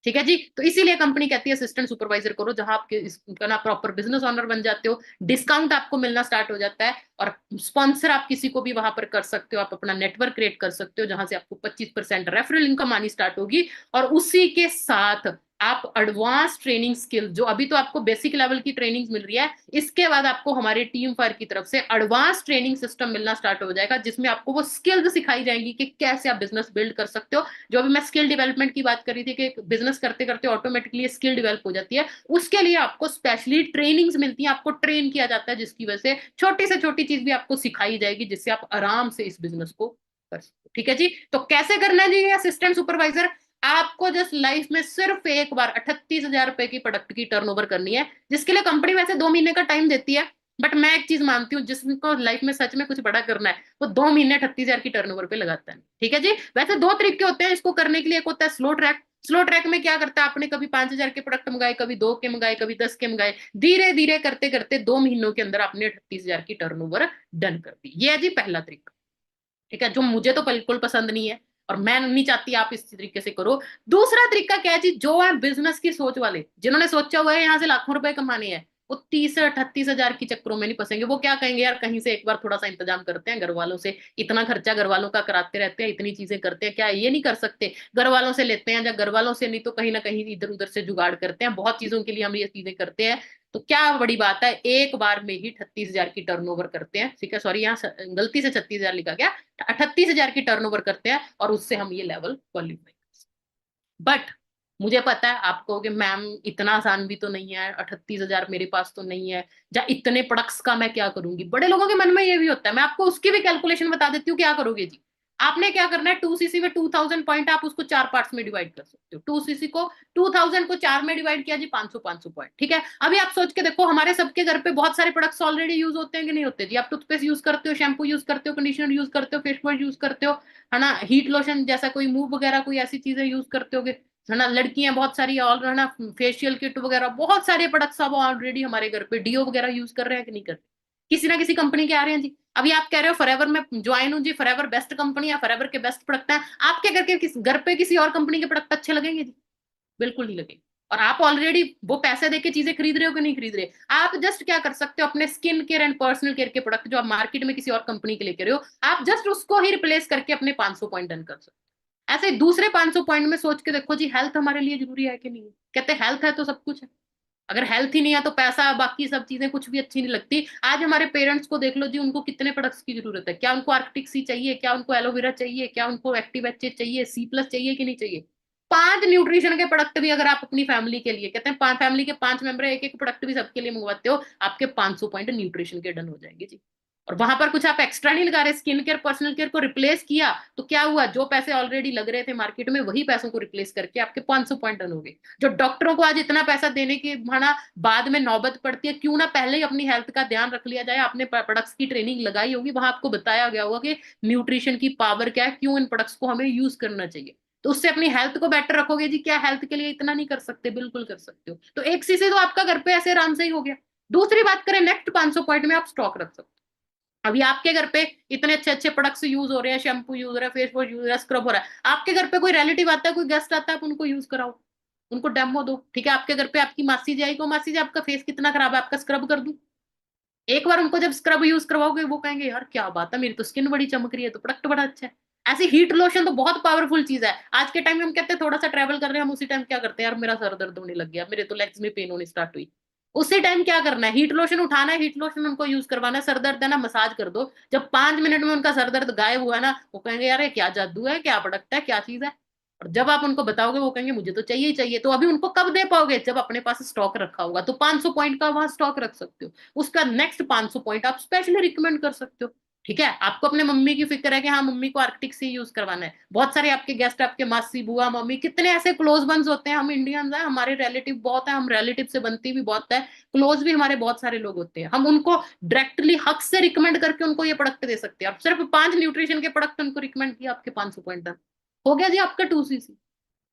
ठीक है जी, तो इसीलिए कंपनी कहती है असिस्टेंट सुपरवाइजर करो, जहां आपके इसका ना प्रॉपर बिजनेस ओनर बन जाते हो, डिस्काउंट आपको मिलना स्टार्ट हो जाता है, और स्पॉन्सर आप किसी को भी वहां पर कर सकते हो, आप अपना नेटवर्क क्रिएट कर सकते हो, जहां से आपको 25% रेफरल इनकम आनी स्टार्ट होगी। और उसी के साथ आप एडवांस ट्रेनिंग स्किल, जो अभी तो आपको बेसिक लेवल की ट्रेनिंग मिल रही है, इसके बाद आपको हमारे टीम फायर की तरफ से एडवांस ट्रेनिंग सिस्टम मिलना स्टार्ट हो जाएगा, जिसमें आपको वो स्किल्स सिखाई जाएंगी कि कैसे आप बिजनेस बिल्ड कर सकते हो। जो अभी मैं स्किल डेवलपमेंट की बात कर रही थी कि बिजनेस करते करते ऑटोमेटिकली स्किल डेवलप हो जाती है, उसके लिए आपको स्पेशली ट्रेनिंग्स मिलती है, आपको ट्रेन किया जाता है, जिसकी वजह से छोटी से छोटी चीज भी आपको सिखाई जाएगी, जिससे आप आराम से इस बिजनेस को कर सकते हो। ठीक है जी, तो कैसे करना है जी असिस्टेंट सुपरवाइजर? आपको जस्ट लाइफ में सिर्फ एक बार 38,000 रुपए की प्रोडक्ट की टर्नओवर करनी है, जिसके लिए कंपनी वैसे 2 महीने का टाइम देती है, बट मैं एक चीज मानती हूँ, जिसको लाइफ में सच में कुछ बड़ा करना है वो 2 महीने 38,000 की टर्नओवर पे लगाता है। ठीक है जी। वैसे दो तरीके होते हैं इसको करने के लिए, एक होता है स्लो ट्रैक। स्लो ट्रैक में क्या करता है, आपने कभी 5,000 के प्रोडक्ट मंगाए, कभी 2 के मंगाए, कभी 10 के मंगाए, धीरे धीरे करते करते 2 महीनों के अंदर आपने 38,000 की टर्नओवर डन कर दी। ये है जी पहला तरीका। ठीक है, जो मुझे तो बिल्कुल पसंद नहीं है और मैं नहीं चाहती आप इस तरीके से करो। दूसरा तरीका क्या है जी, जो है बिजनेस की सोच वाले, जिन्होंने सोचा हुआ है यहाँ से लाखों रुपए कमाने हैं, वो 30-38 हजार की चक्करों में नहीं फंसेंगे। वो क्या कहेंगे, यार कहीं से एक बार थोड़ा सा इंतजाम करते हैं, घर वालों से इतना खर्चा घर वालों का कराते रहते हैं, इतनी चीजें करते हैं, क्या ये नहीं कर सकते, घर वालों से लेते हैं, या घर वालों से नहीं तो कहीं ना कहीं इधर उधर से जुगाड़ करते हैं। बहुत चीजों के लिए हम ये चीजें करते हैं, तो क्या बड़ी बात है, एक बार में ही 38,000 की टर्नओवर करते हैं। ठीक है, सॉरी यहाँ गलती से 36,000 लिखा गया, 38,000 की टर्नओवर करते हैं और उससे हम ये लेवल क्वालिफाई। बट मुझे पता है आप कहोगे मैम इतना आसान भी तो नहीं है, 38,000 मेरे पास तो नहीं है, या इतने प्रोडक्ट्स का मैं क्या करूंगी। बड़े लोगों के मन में ये भी होता है, मैं आपको उसकी भी कैलकुलेशन बता देती हूँ क्या करोगे जी। आपने क्या करना है, 2cc में 2000 पॉइंट, आप उसको 4 पार्ट्स में डिवाइड कर सकते हो। 2cc को 2000 को 4 में डिवाइड किया जी, 500 पॉइंट। ठीक है, अभी आप सोच के देखो, हमारे सबके घर पे बहुत सारे प्रोडक्ट्स ऑलरेडी यूज होते हैं कि नहीं होते जी। आप टूथपेस्ट यूज करते हो, शैम्पू यूज करते हो, कंडीशनर यूज करते हो, फेस वॉश यूज करते हो, है ना, हीट लोशन जैसा कोई मूव वगैरह कोई ऐसी चीजें यूज करते हो, है ना, लड़कियां बहुत सारी और, है ना, फेशियल किट वगैरह बहुत सारे प्रोडक्ट्स अब ऑलरेडी हमारे घर पे, डीओ वगैरह यूज कर रहे हैं कि नहीं कर रहे, किसी ना किसी कंपनी के आ रहे हैं जी। अभी आप कह रहे हो फॉरएवर में ज्वाइन हूँ जी, फॉरएवर बेस्ट कंपनी है, फॉरएवर के बेस्ट प्रोडक्ट है, आपके घर पे किसी और कंपनी के प्रोडक्ट अच्छे लगेंगे जी? बिल्कुल नहीं लगेंगे। और आप ऑलरेडी वो पैसे देके चीजें खरीद रहे हो कि नहीं खरीद रहे। आप जस्ट क्या कर सकते हो, अपने skin care and personal care के प्रोडक्ट जो आप मार्केट में किसी और कंपनी के लेके रहे हो, आप जस्ट उसको ही रिप्लेस करके अपने 500 पॉइंट डन कर सकते हो। ऐसे दूसरे 500 पॉइंट में सोच के देखो जी, हेल्थ हमारे लिए जरूरी है कि नहीं है? कहते हैं हेल्थ है तो सब कुछ है, अगर हेल्थ ही नहीं है तो पैसा बाकी सब चीजें कुछ भी अच्छी नहीं लगती। आज हमारे पेरेंट्स को देख लो जी, उनको कितने प्रोडक्ट्स की जरूरत है, क्या उनको आर्कटिक सी चाहिए, क्या उनको एलोवेरा चाहिए, क्या उनको एक्टिव एच चाहिए, C+ चाहिए कि नहीं चाहिए। 5 न्यूट्रिशन के प्रोडक्ट भी अगर आप अपनी फैमिली के लिए, कहते हैं फैमिली के 5 मेंबर है, एक एक प्रोडक्ट भी सबके लिए मंगवाते हो, आपके 500 पॉइंट न्यूट्रिशन के डन हो जाएंगे जी। और वहां पर कुछ आप एक्स्ट्रा नहीं लगा रहे, स्किन केयर पर्सनल केयर को रिप्लेस किया, तो क्या हुआ, जो पैसे ऑलरेडी लग रहे थे मार्केट में वही पैसों को रिप्लेस करके आपके 500 पॉइंट डन हो गए। जो डॉक्टरों को आज इतना पैसा देने की भाना बाद में नौबत पड़ती है, क्यों ना पहले ही अपनी हेल्थ का ध्यान रख लिया जाए। आपने प्रोडक्ट्स की ट्रेनिंग लगाई होगी, वहां आपको बताया गया होगा कि न्यूट्रिशन की पावर क्या है, क्यों इन प्रोडक्ट्स को हमें यूज करना चाहिए। तो उससे अपनी हेल्थ को बेटर रखोगे जी। क्या हेल्थ के लिए इतना नहीं कर सकते? बिल्कुल कर सकते हो। तो एक सीसी तो आपका घर पे ऐसे आराम से ही हो गया। दूसरी बात करें, नेक्स्ट 500 पॉइंट में आप स्टॉक रख सकते हो। अभी आपके घर पे इतने अच्छे अच्छे प्रोडक्ट्स यूज हो रहे हैं, शैम्पू यूज हो रहा है, फेस वॉश यूज हो रहा है, स्क्रब हो रहा है, आपके घर पे कोई रिलेटिव आता है, कोई गेस्ट आता है, आप उनको यूज कराओ, उनको डेमो दो। ठीक है, आपके घर पे आपकी मासी जी आएगी, मासी जी आपका फेस कितना खराब है, आपका स्क्रब कर दूं। एक बार उनको जब स्क्रब यूज करवाओगे, वो कहेंगे यार क्या बात है, मेरी तो स्किन बड़ी चमक रही है, तो प्रोडक्ट बड़ा अच्छा है। ऐसी हीट लोशन तो बहुत पावरफुल चीज है। आज के टाइम में हम कहते हैं थोड़ा सा ट्रेवल कर रहे हैं, हम उसी टाइम क्या करते हैं, यार मेरा सर दर्द होने लग गया, मेरे तो लेग्स में पेन होनी स्टार्ट हुई, उसी टाइम क्या करना है, हीट लोशन उठाना है, हीट लोशन उनको यूज करवाना है, सर दर्द है ना, मसाज कर दो। जब 5 मिनट में उनका सर दर्द गायब हुआ ना, वो कहेंगे यार ये क्या जादू है, क्या प्रोडक्ट है, क्या चीज है। और जब आप उनको बताओगे, वो कहेंगे मुझे तो चाहिए ही चाहिए। तो अभी उनको कब दे पाओगे, जब अपने पास स्टॉक रखा होगा। तो 500 पॉइंट का वहां स्टॉक रख सकते हो, उसका नेक्स्ट 500 पॉइंट आप स्पेशली रिकमेंड कर सकते हो। ठीक है, आपको अपने मम्मी की फिक्र है कि हाँ मम्मी को आर्कटिक से यूज करवाना है। बहुत सारे आपके गेस्ट, आपके मासी बुआ मम्मी, कितने ऐसे क्लोज बंस होते हैं। हम इंडियंस हैं, हमारे रिलेटिव बहुत है, हम रिलेटिव से बनती भी बहुत है, क्लोज भी हमारे बहुत सारे लोग होते हैं। हम उनको डायरेक्टली हक से रिकमेंड करके उनको ये प्रोडक्ट दे सकते हैं। आप सिर्फ 5 न्यूट्रिशन के प्रोडक्ट उनको रिकमेंड किया, आपके 500 पॉइंट हो गया जी आपका 2cc।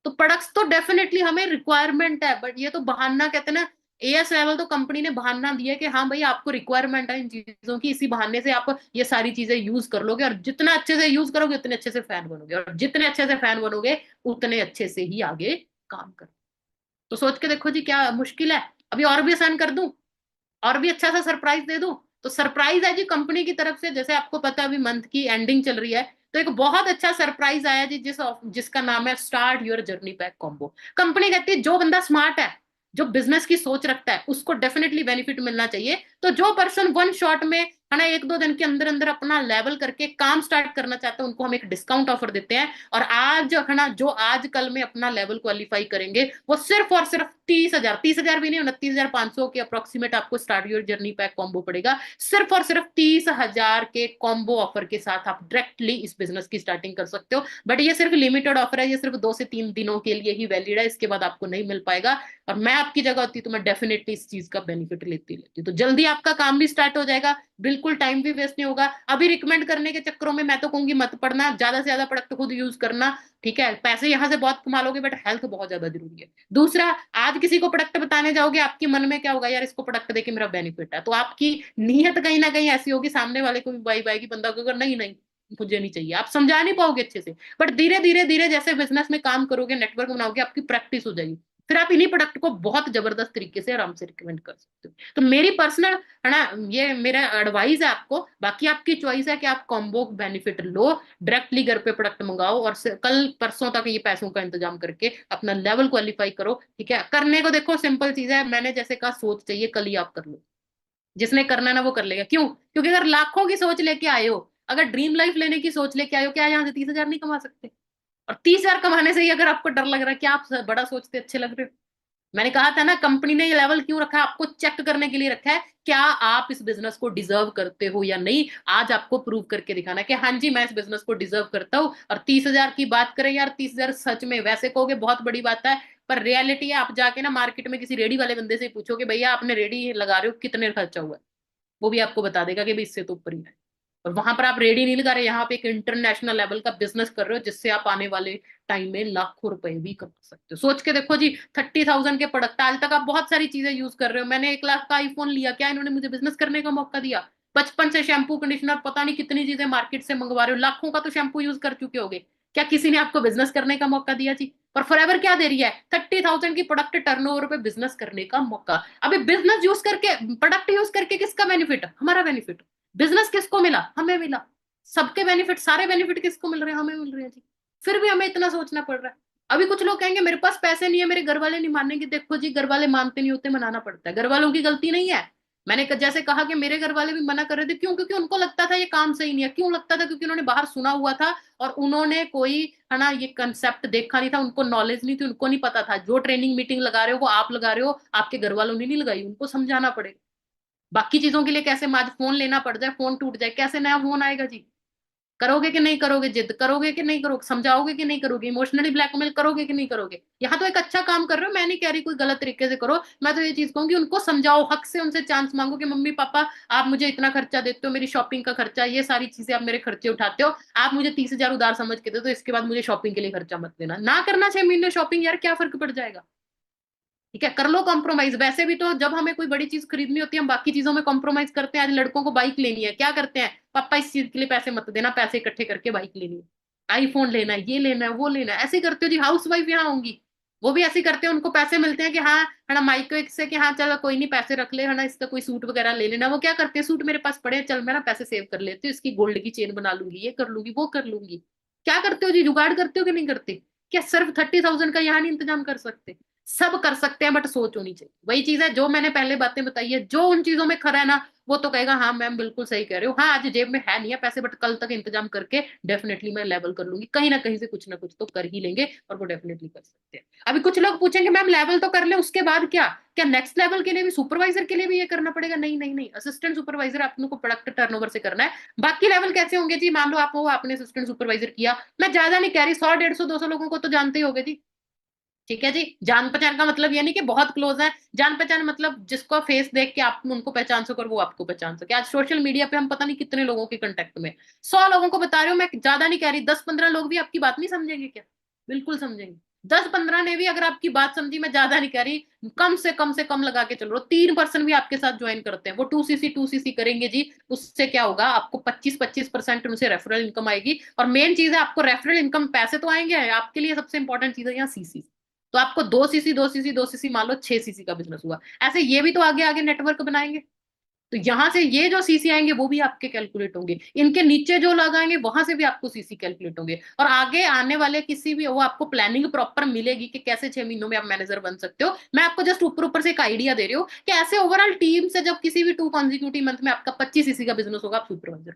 तो प्रोडक्ट्स तो डेफिनेटली हमें रिक्वायरमेंट है, बट ये तो बहाना, कहते हैं ना, एएस लेवल तो कंपनी ने बहाना दिया कि हाँ भाई आपको रिक्वायरमेंट है इन चीजों की, इसी बहाने से आप ये सारी चीजें यूज कर लोगे, और जितना अच्छे से यूज करोगे उतने अच्छे से फैन बनोगे, और जितने अच्छे से फैन बनोगे उतने अच्छे से ही आगे काम करो। तो सोच के देखो जी, क्या मुश्किल है। अभी और भी आसान कर दूं, और भी अच्छा सा सरप्राइज दे दूं। तो सरप्राइज है जी कंपनी की तरफ से, जैसे आपको पता है अभी मंथ की एंडिंग चल रही है, तो एक बहुत अच्छा सरप्राइज आया जी, जिसका नाम है start your journey pack combo. Company कहती है जो बंदा स्मार्ट है, जो बिजनेस की सोच रखता है, उसको डेफिनेटली बेनिफिट मिलना चाहिए। तो जो पर्सन वन शॉट में है ना, 1-2 दिन के अंदर अंदर अपना लेवल करके काम स्टार्ट करना चाहते हैं, उनको हम एक डिस्काउंट ऑफर देते हैं। और आज है ना, जो आज कल में अपना लेवल क्वालिफाई करेंगे वो सिर्फ और सिर्फ 30,000 भी नहीं, 29,500 के अप्रोक्सीमेट आपको start your journey pack combo पड़ेगा। सिर्फ और सिर्फ 30,000 के कॉम्बो ऑफर के साथ आप डायरेक्टली इस बिजनेस की स्टार्टिंग कर सकते हो। बट ये सिर्फ लिमिटेड ऑफर है, ये सिर्फ 2 से 3 दिनों के लिए ही वैलिड है, इसके बाद आपको नहीं मिल पाएगा। और मैं आपकी जगह होती तो मैं डेफिनेटली इस चीज का बेनिफिट लेती। तो जल्दी आपका काम भी स्टार्ट हो जाएगा, बिल्कुल टाइम भी वेस्ट नहीं होगा। अभी रिकमेंड करने के चक्करों में मैं तो कहूंगी मत पड़ना, ज्यादा से ज्यादा प्रोडक्ट खुद यूज करना, ठीक है। पैसे यहाँ से बहुत कमा लोगे, बट हेल्थ बहुत ज्यादा जरूरी है। दूसरा, आज किसी को प्रोडक्ट बताने जाओगे, आपके मन में क्या होगा, यार इसको प्रोडक्ट देके मेरा बेनिफिट है, तो आपकी नीयत कहीं ना कहीं ऐसी होगी, सामने वाले को भी वाइब आएगी, बंदा को नहीं नहीं मुझे नहीं चाहिए, आप समझा नहीं पाओगे अच्छे से। बट धीरे धीरे धीरे जैसे बिजनेस में काम करोगे, नेटवर्क बनाओगे, आपकी प्रैक्टिस हो जाएगी, फिर आप इन्हीं प्रोडक्ट को बहुत जबरदस्त तरीके से आराम से रिकमेंड कर सकते हो। तो मेरी पर्सनल है ना, ये मेरा एडवाइस है आपको, बाकी आपकी चॉइस है कि आप कॉम्बो बेनिफिट लो, डायरेक्टली घर पे प्रोडक्ट मंगाओ और कल परसों तक ये पैसों का इंतजाम करके अपना लेवल क्वालिफाई करो, ठीक है। करने को देखो सिंपल चीज है, मैंने जैसे कहा सोच चाहिए, कल ही आप कर लो, जिसने करना है ना वो कर लेगा। क्यों? क्योंकि अगर लाखों की सोच लेके आए हो, अगर ड्रीम लाइफ लेने की सोच लेके आए हो, क्या यहाँ से 30,000 नहीं कमा सकते? और 30,000 कमाने से ही अगर आपको डर लग रहा है, क्या आप बड़ा सोचते अच्छे लग रहे हो? मैंने कहा था ना, कंपनी ने ये लेवल क्यों रखा है, आपको चेक करने के लिए रखा है, क्या आप इस बिजनेस को डिजर्व करते हो या नहीं। आज आपको प्रूव करके दिखाना है कि हाँ जी मैं इस बिजनेस को डिजर्व करता हूँ। और 30,000 की बात करें यार, 30,000 सच में वैसे कहोगे बहुत बड़ी बात है, पर रियलिटी है, आप जाके ना मार्केट में किसी रेडी वाले बंदे से पूछोगे, भैया आपने रेडी लगा रहे हो कितने खर्चा हुआ है, वो भी आपको बता देगा कि भाई इससे तो ऊपर ही है। और वहां पर आप रेडी नहीं लगा रहे, यहाँ पे एक इंटरनेशनल लेवल का बिजनेस कर रहे हो, जिससे आप आने वाले टाइम में लाखों रुपए भी कमा सकते हो। सोच के देखो जी, 30,000 के प्रोडक्ट, आज तक आप बहुत सारी चीजें यूज कर रहे हो, मैंने 1 लाख का आईफोन लिया, क्या इन्होंने मुझे बिजनेस करने का मौका दिया? 55 से शैम्पू कंडीशनर, पता नहीं कितनी चीजें मार्केट से मंगवा रहे हो, लाखों का तो शैम्पू यूज कर चुके होगे, क्या किसी ने आपको बिजनेस करने का मौका दिया जी? और फॉरएवर क्या दे रही है? 30,000 की प्रोडक्ट टर्नओवर पे बिजनेस करने का मौका। अभी बिजनेस यूज करके, प्रोडक्ट यूज करके किसका बेनिफिट? हमारा बेनिफिट। बिजनेस किसको मिला? हमें मिला। सबके बेनिफिट, सारे बेनिफिट किसको मिल रहे हैं? हमें मिल रहे हैं जी। फिर भी हमें इतना सोचना पड़ रहा है। अभी कुछ लोग कहेंगे मेरे पास पैसे नहीं है, मेरे घर वाले नहीं मानेंगे। देखो जी, घर वाले मानते नहीं होते, मनाना पड़ता है, घर वालों की गलती नहीं है। मैंने जैसे कहा कि मेरे घर वाले भी मना कर रहे थे, क्यों? क्योंकि उनको लगता था ये काम सही नहीं है। क्यों लगता था? क्योंकि उन्होंने बाहर सुना हुआ था और उन्होंने कोई है ना ये कंसेप्ट देखा नहीं था, उनको नॉलेज नहीं थी, उनको नहीं पता था। जो ट्रेनिंग मीटिंग लगा रहे हो वो आप लगा रहे हो, आपके घर वालों ने नहीं लगाई, उनको समझाना पड़ेगा। बाकी चीजों के लिए कैसे, आज फोन लेना पड़ जाए, फोन टूट जाए, कैसे नया फोन आएगा जी? करोगे कि नहीं करोगे? जिद करोगे कि नहीं करोगे? समझाओगे कि नहीं करोगे? इमोशनली ब्लैकमेल करोगे कि नहीं करोगे? यहाँ तो एक अच्छा काम कर रहे हो, मैं नहीं कह रही कोई गलत तरीके से करो, मैं तो ये चीज कहूंगी उनको समझाओ, हक से उनसे चांस मांगो कि मम्मी पापा आप मुझे इतना खर्चा देते हो, मेरी शॉपिंग का खर्चा, ये सारी चीजें आप मेरे खर्चे उठाते हो, आप मुझे 30,000 उधार समझ के दे तो इसके बाद मुझे शॉपिंग के लिए खर्चा मत देना। ना करना 6 महीने शॉपिंग, यार क्या फर्क पड़ जाएगा? ठीक है, कर लो कॉम्प्रोमाइज। वैसे भी तो जब हमें कोई बड़ी चीज खरीदनी होती है, हम बाकी चीजों में कॉम्प्रोमाइज करते हैं। आज लड़कों को बाइक लेनी है, क्या करते हैं? पापा इस चीज के लिए पैसे मत देना, पैसे इकट्ठे करके बाइक लेनी है, आईफोन लेना है, ये लेना है, वो लेना है। ऐसे करते हो जी। हाउस वाइफ यहाँ होंगी, वो भी ऐसे करते हैं, उनको पैसे मिलते हैं कि हाँ है ना, माइक्रो से कि हाँ चलो कोई नहीं, पैसे रख ले, है ना, इसका कोई सूट वगैरह ले लेना। वो क्या करते हैं? सूट मेरे पास पड़े हैं, चल मैं ना पैसे सेव कर लेती हूँ, इसकी गोल्ड की चेन बना लूंगी, ये कर लूंगी, वो कर लूंगी। क्या करते हो जी? जुगाड़ करते हो कि नहीं करते? क्या सिर्फ 30,000 का यहाँ नहीं इंतजाम कर सकते? सब कर सकते हैं, बट सोच होनी चाहिए। वही चीज है जो मैंने पहले बातें बताई है, जो उन चीजों में खरा है ना, वो तो कहेगा हाँ मैम बिल्कुल सही कह रहे हो, हाँ आज जेब में है नहीं है पैसे, बट कल तक इंतजाम करके डेफिनेटली मैं लेवल कर लूंगी, कहीं ना कहीं से कुछ ना कुछ तो कर ही लेंगे, और वो डेफिनेटली कर सकते हैं। अभी कुछ लोग पूछेंगे मैम लेवल तो कर ले, उसके बाद क्या? क्या नेक्स्ट लेवल के लिए भी, सुपरवाइजर के लिए भी ये करना पड़ेगा? नहीं नहीं नहीं, असिस्टेंट सुपरवाइजर आपको प्रोडक्ट टर्नओवर से करना है। बाकी लेवल कैसे होंगे जी? मान लो आप वो आपने असिस्टेंट सुपरवाइजर किया, मैं ज्यादा नहीं कह रही, 100 150 200 लोगों को तो जानते ही होगे जी। ठीक है जी। जान पहचान का मतलब ये नहीं कि बहुत क्लोज है, जान पहचान मतलब जिसको फेस देख के आप उनको पहचान सको और वो आपको पहचान सके। आज सोशल मीडिया पे हम पता नहीं कितने लोगों के कांटेक्ट में, 100 लोगों को बता रही हूँ मैं, ज्यादा नहीं कह रही, 10-15 लोग भी आपकी बात नहीं समझेंगे क्या? बिल्कुल समझेंगे। 10-15 ने भी अगर आपकी बात समझी, मैं ज्यादा नहीं कह रही, कम से कम लगा के चल रहा, 3% भी आपके साथ ज्वाइन करते हैं, वो 2cc करेंगे जी, उससे क्या होगा? आपको 25% उनसे रेफरल इनकम आएगी। और मेन चीज है, आपको रेफरल इनकम, पैसे तो आएंगे, आपके लिए सबसे इंपॉर्टेंट चीज है यहाँ सीसी। तो आपको 2cc मान लो 6cc का बिजनेस हुआ। ऐसे ये भी तो आगे आगे नेटवर्क बनाएंगे। तो यहाँ से ये जो सीसी आएंगे वो भी आपके कैलकुलेट होंगे, इनके नीचे जो लोग आएंगे वहां से भी आपको सीसी कैलकुलेट होंगे, और आगे आने वाले किसी भी वो आपको प्लानिंग प्रॉपर मिलेगी कि कैसे 6 महीनों में आप मैनेजर बन सकते हो। मैं आपको जस्ट ऊपर ऊपर से एक आइडिया दे रही हूँ कि ऐसे ओवरऑल टीम से जब किसी भी 2 कॉन्जिक्यूटिव मंथ में आपका 25 सीसी का बिजनेस होगा, आप सुपरवाइजर,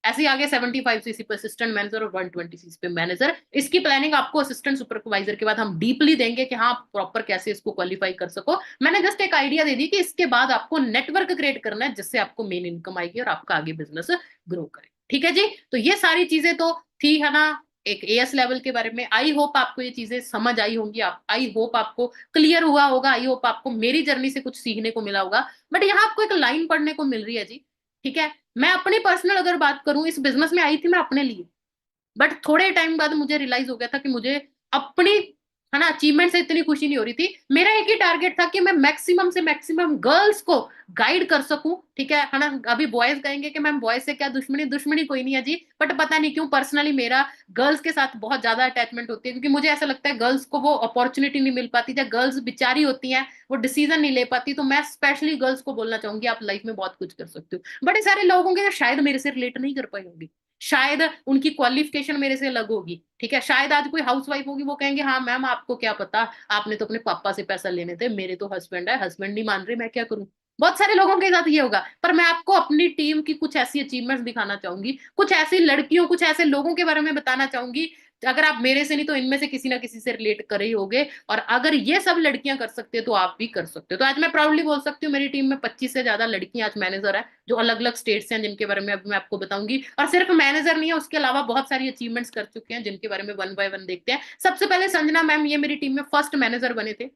ऐसे ही आगे 75 सीसी पे असिस्टेंट मैनेजर और 120 सीसी पे मैनेजर। इसकी प्लानिंग आपको असिस्टेंट सुपरवाइजर के बाद हम डीपली देंगे कि हाँ आप प्रॉपर कैसे इसको क्वालिफाई कर सको। मैंने जस्ट एक आइडिया दे दी कि इसके बाद आपको नेटवर्क क्रिएट करना है जिससे आपको मेन इनकम आएगी और आपका आगे बिजनेस ग्रो करे। ठीक है जी, तो ये सारी चीजें तो थी, है ना, एक एएस लेवल के बारे में। आई होप आपको ये चीजें समझ आई होंगी, आप आई होप आपको क्लियर हुआ होगा, आई होप आपको मेरी जर्नी से कुछ सीखने को मिला होगा। बट यहाँ आपको एक लाइन पढ़ने को मिल रही है जी, ठीक है, मैं अपनी पर्सनल अगर बात करूं, इस बिजनेस में आई थी मैं अपने लिए, बट थोड़े टाइम बाद मुझे रियलाइज हो गया था कि मुझे अपनी, है ना, अचीवमेंट से इतनी खुशी नहीं हो रही थी। मेरा एक ही टारगेट था कि मैं मैक्सिमम से मैक्सिमम गर्ल्स को गाइड कर सकूं, ठीक है ना। अभी बॉयज कहेंगे कि मैम बॉयज से क्या दुश्मनी, दुश्मनी कोई नहीं है जी, बट पता नहीं क्यों पर्सनली मेरा गर्ल्स के साथ बहुत ज्यादा अटैचमेंट होती है, क्योंकि मुझे ऐसा लगता है गर्ल्स को वो अपॉर्चुनिटी नहीं मिल पाती, जब गर्ल्स बेचारी होती हैं वो डिसीजन नहीं ले पाती। तो मैं स्पेशली गर्ल्स को बोलना चाहूंगी आप लाइफ में बहुत कुछ कर सकते हो। बड़े सारे लोग होंगे जो शायद मेरे से रिलेट नहीं कर पाए होंगे, शायद उनकी क्वालिफिकेशन मेरे से अलग होगी, ठीक है, शायद आज कोई हाउसवाइफ होगी वो कहेंगे हाँ मैम आपको क्या पता, आपने तो अपने पापा से पैसा लेने थे, मेरे तो हस्बैंड है, हस्बैंड नहीं मान रहे, मैं क्या करूं। बहुत सारे लोगों के साथ ये होगा। पर मैं आपको अपनी टीम की कुछ ऐसी अचीवमेंट्स दिखाना चाहूंगी, कुछ ऐसी लड़कियों, कुछ ऐसे लोगों के बारे में बताना चाहूंगी, अगर आप मेरे से नहीं तो इनमें से किसी ना किसी से रिलेट कर ही होगे। और अगर ये सब लड़कियां कर सकते हैं तो आप भी कर सकते हो। तो आज मैं प्राउडली बोल सकती हूँ मेरी टीम में 25 से ज्यादा लड़कियां आज मैनेजर है, जो अलग अलग स्टेट्स हैं, जिनके बारे में अभी मैं आपको बताऊंगी। और सिर्फ मैनेजर नहीं है, उसके अलावा बहुत सारी अचीवमेंट्स कर चुके हैं, जिनके बारे में वन बाय वन देखते हैं। सबसे पहले संजना मैम, ये मेरी टीम में फर्स्ट मैनेजर बने थे,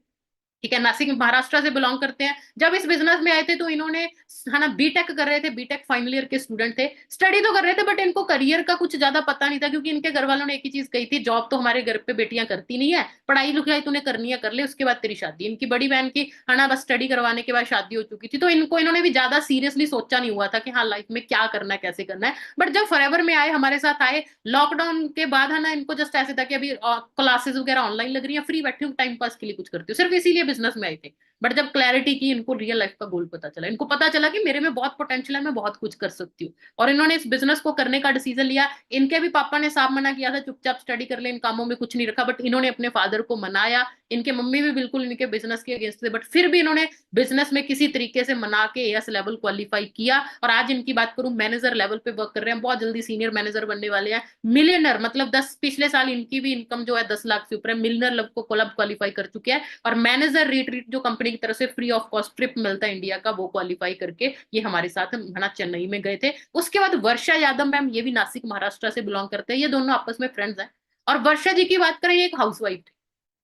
ठीक है, नासिक महाराष्ट्र से बिलोंग करते हैं। जब इस बिजनेस में आए थे तो इन्होंने, है ना, बीटेक कर रहे थे, बीटेक फाइनल ईयर के स्टूडेंट थे, स्टडी तो कर रहे थे बट इनको करियर का कुछ ज्यादा पता नहीं था, क्योंकि इनके घर वालों ने एक ही चीज कही थी, जॉब तो हमारे घर पे बेटियां करती नहीं है, पढ़ाई लिखाई तूने करनी है कर ले, उसके बाद तेरी शादी। इनकी बड़ी बहन की, है ना, बस स्टडी करवाने के बाद शादी हो चुकी थी, तो इन्होंने भी ज्यादा सीरियसली सोचा नहीं हुआ था कि हाँ लाइफ में क्या करना है, कैसे करना है। बट जब फॉरएवर में आए, हमारे साथ आए लॉकडाउन के बाद, है ना, इनको जस्ट ऐसे था कि अभी क्लासेस वगैरह ऑनलाइन लग रही है, फ्री बैठी हूँ, टाइम पास के लिए कुछ करती हूँ, सिर्फ इसीलिए बिजनेस में आए थे। बट जब क्लैरिटी की, इनको रियल लाइफ का गोल पता चला, इनको पता चला कि मेरे में बहुत पोटेंशियल है, मैं बहुत कुछ कर सकती हूँ, और इन्होंने इस बिजनेस को करने का डिसीजन लिया। इनके भी पापा ने साफ मना किया था, चुपचाप स्टडी कर ले, इन कामों में कुछ नहीं रखा, बट इन्होंने अपने फादर को मनाया। इनके मम्मी भी बिल्कुल इनके बिजनेस के अगेंस्ट थे, बट फिर भी इन्होंने बिजनेस में किसी तरीके से मना के एएस लेवल क्वालिफाई किया, और आज इनकी बात करूं मैनेजर लेवल पे वर्क कर रहे हैं, बहुत जल्दी सीनियर मैनेजर बनने वाले हैं। मिलियनर, मतलब 10 पिछले साल इनकी भी इनकम जो है 10 लाख से ऊपर है, मिलियनर लेवल को क्लब क्वालिफाई कर चुके हैं। और मैनेजर रिट्रीट जो कंपनी की तरफ से फ्री ऑफ कॉस्ट ट्रिप मिलता है इंडिया का, वो क्वालिफाई करके ये हमारे साथ, है ना, चेन्नई में गए थे। उसके बाद वर्षा यादव मैम, ये भी नासिक महाराष्ट्र से बिलोंग करते हैं, ये दोनों आपस में फ्रेंड्स हैं। और वर्षा जी की बात करें, ये एक हाउसवाइफ थी,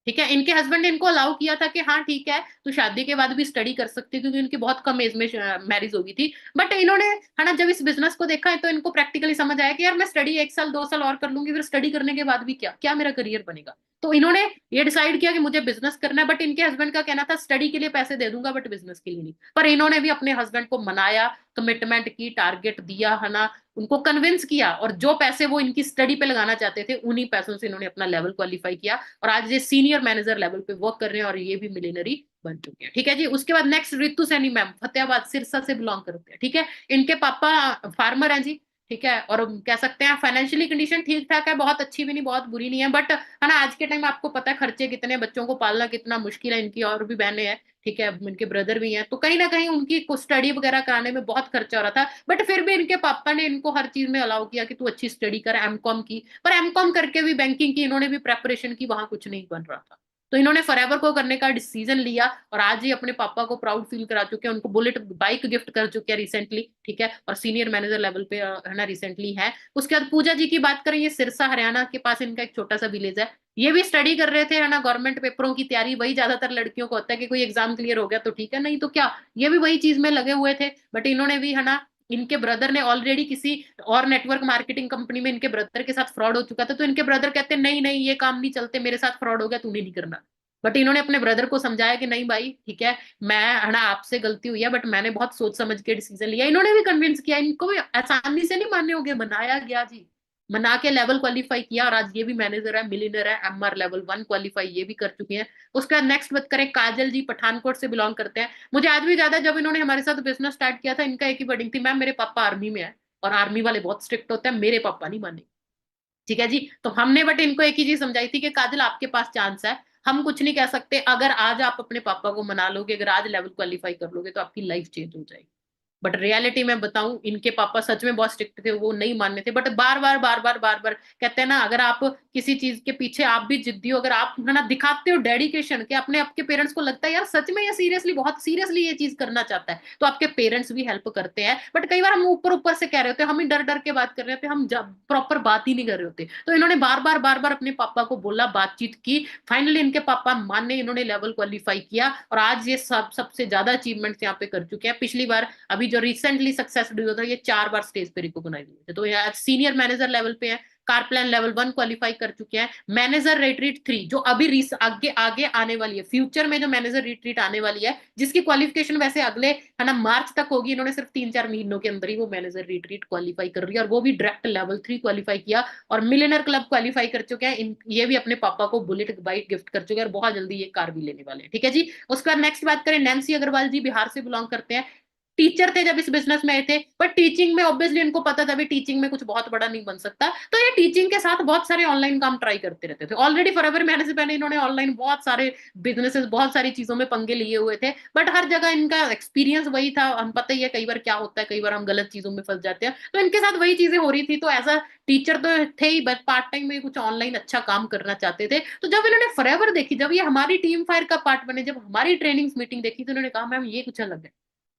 ठीक है, इनके हस्बैंड ने इनको अलाउ किया था कि हाँ ठीक है तो शादी के बाद भी स्टडी कर सकती है, क्योंकि उनकी बहुत कम एज में मैरिज हो गई थी। बट इन्होंने, है ना, जब इस बिजनेस को देखा है तो इनको प्रैक्टिकली समझ आया कि यार मैं स्टडी 1 साल 2 साल और कर लूंगी, फिर स्टडी करने के बाद भी क्या क्या मेरा करियर बनेगा। तो इन्होंने ये डिसाइड किया कि मुझे बिजनेस करना है। बट इनके हस्बैंड का कहना था स्टडी के लिए पैसे दे दूंगा बट बिजनेस के लिए नहीं। पर इन्होंने भी अपने हस्बैंड को मनाया, कमिटमेंट की, टारगेट दिया, है ना, उनको कन्विंस किया, और जो पैसे वो इनकी स्टडी पे लगाना चाहते थे उन्हीं पैसों से इन्होंने अपना लेवल क्वालिफाई किया, और आज ये सीनियर मैनेजर लेवल पे वर्क कर रहे हैं, और ये भी मिलियनरी बन चुके हैं। ठीक है जी, उसके बाद नेक्स्ट रितु सैनी मैम, फतेहाबाद सिरसा से बिलोंग करते हैं, ठीक है, इनके पापा फार्मर हैं जी, ठीक है, और कह सकते हैं फाइनेंशियली कंडीशन ठीक ठाक है, बहुत अच्छी भी नहीं बहुत बुरी नहीं है, बट है ना आज के टाइम आपको पता है खर्चे कितने, बच्चों को पालना कितना मुश्किल है। इनकी और भी बहनें हैं, ठीक है, इनके ब्रदर भी हैं, तो कहीं ना कहीं उनकी स्टडी वगैरह कराने में बहुत खर्चा हो रहा था। बट फिर भी इनके पापा ने इनको हर चीज में अलाउ किया कि तू अच्छी स्टडी कर, एमकॉम की। पर एमकॉम करके भी बैंकिंग की इन्होंने भी प्रेपरेशन की, वहां कुछ नहीं बन रहा था। तो इन्होंने फॉरएवर को करने का डिसीजन लिया, और आज ही अपने पापा को प्राउड फील करा चुके हैं, उनको बुलेट बाइक गिफ्ट कर चुके हैं रिसेंटली, ठीक है, और सीनियर मैनेजर लेवल पे, है ना, रिसेंटली है। उसके बाद पूजा जी की बात करें, ये सिरसा हरियाणा के पास इनका एक छोटा सा विलेज है। ये भी स्टडी कर रहे थे, है ना, गवर्नमेंट पेपरों की तैयारी, वही ज्यादातर लड़कियों को होता है कि कोई एग्जाम क्लियर हो गया तो ठीक है, नहीं तो क्या, ये भी वही चीज में लगे हुए थे। बट इन्होंने भी, है ना, इनके ब्रदर ने ऑलरेडी किसी और नेटवर्क मार्केटिंग कंपनी में इनके ब्रदर के साथ फ्रॉड हो चुका था, तो इनके ब्रदर कहते नहीं नहीं ये काम नहीं चलते, मेरे साथ फ्रॉड हो गया, तूने नहीं करना। बट इन्होंने अपने ब्रदर को समझाया कि नहीं भाई ठीक है, मैं, है ना, आपसे गलती हुई है बट मैंने बहुत सोच समझ के डिसीजन लिया। इन्होंने भी कन्विंस किया, इनको भी आसानी से नहीं मान्य हो गया, बनाया गया जी, मना के लेवल क्वालिफाई किया और आज ये भी मैनेजर है, मिलियनर है, एमआर लेवल 1 क्वालिफाई ये भी कर चुकी हैं। उसके बाद नेक्स्ट बात करें, काजल जी पठानकोट से बिलोंग करते हैं। मुझे आज भी ज्यादा, जब इन्होंने हमारे साथ बिजनेस स्टार्ट किया था, इनका एक ही वर्डिंग थी, मैम मेरे पापा आर्मी में है और आर्मी वाले बहुत स्ट्रिक्ट होते हैं, मेरे पापा नहीं माने। ठीक है जी, तो हमने बट इनको एक ही चीज समझाई थी कि काजल आपके पास चांस है, हम कुछ नहीं कह सकते, अगर आज आप अपने पापा को मना लोगे, अगर आज लेवल क्वालिफाई कर लोगे तो आपकी लाइफ चेंज हो जाएगी। बट रियलिटी में बताऊं, इनके पापा सच में बहुत स्ट्रिक्ट थे, वो नहीं मानने थे, बट बार बार कहते हैं ना, अगर आप किसी चीज के पीछे आप भी जिद्दी हो, अगर आप है ना दिखाते हो डेडिकेशन के, अपने आपके पेरेंट्स को लगता है यार सच में ये सीरियसली, बहुत सीरियसली ये चीज करना चाहता है, तो आपके पेरेंट्स भी हेल्प करते हैं। बट कई बार हम ऊपर ऊपर से कह रहे होते हैं, हम ही डर डर के बात कर रहे होते हैं, हम प्रॉपर बात ही नहीं कर रहे होते। तो इन्होंने बार बार अपने पापा को बोला, बातचीत की, फाइनली इनके पापा माने, इन्होंने लेवल क्वालिफाई किया और आज ये सबसे ज्यादा अचीवमेंट्स यहाँ पे कर चुके हैं। पिछली बार अभी जो रिसेंटली सक्सेस हुआ था, ये 4 बार स्टेज पे रिकॉग्नाइज हुए थे, तो ये आज सीनियर मैनेजर लेवल पे है, कार प्लान लेवल 1 क्वालिफाई कर चुके हैं। मैनेजर रिट्रीट 3 जो अभी आगे आगे आने वाली है, फ्यूचर में जो मैनेजर रिट्रीट आने वाली है, जिसकी क्वालिफिकेशन वैसे अगले है ना मार्च तक होगी, इन्होंने सिर्फ 3-4 महीनों के अंदर ही वो मैनेजर रिट्रीट क्वालिफाई कर रही है, और वो भी डायरेक्ट लेवल 3 क्वालिफाई किया और मिलियनर क्लब क्वालिफाई कर चुके हैं। ये भी अपने पापा को बुलेट बाइक गिफ्ट कर चुके हैं और बहुत जल्दी ये कार भी लेने वाले हैं। ठीक है जी, उसके बाद नेक्स्ट बात करें, नैन्सी अग्रवाल जी बिहार से बिलोंग करते हैं, टीचर थे जब इस बिजनेस में आए थे, पर टीचिंग में ऑब्वियसली इनको पता था भी टीचिंग में कुछ बहुत बड़ा नहीं बन सकता, तो ये टीचिंग के साथ बहुत सारे ऑनलाइन काम ट्राई करते रहते थे। ऑलरेडी फॉरएवर मैंने से पहले इन्होंने ऑनलाइन बहुत सारे बिजनेसेस, बहुत सारी चीजों में पंगे लिए हुए थे, बट हर जगह इनका एक्सपीरियंस वही था। हम पता ही है कई बार क्या होता है, कई बार हम गलत चीजों में फंस जाते हैं, तो इनके साथ वही चीजें हो रही थी। तो एज अ टीचर तो थे ही, बट पार्ट टाइम में कुछ ऑनलाइन अच्छा काम करना चाहते थे। तो जब इन्होंने फॉरएवर देखी, जब ये हमारी टीम फायर का पार्ट बने, जब हमारी ट्रेनिंग मीटिंग देखी, तो इन्होंने कहा मैम ये कुछ अलग है,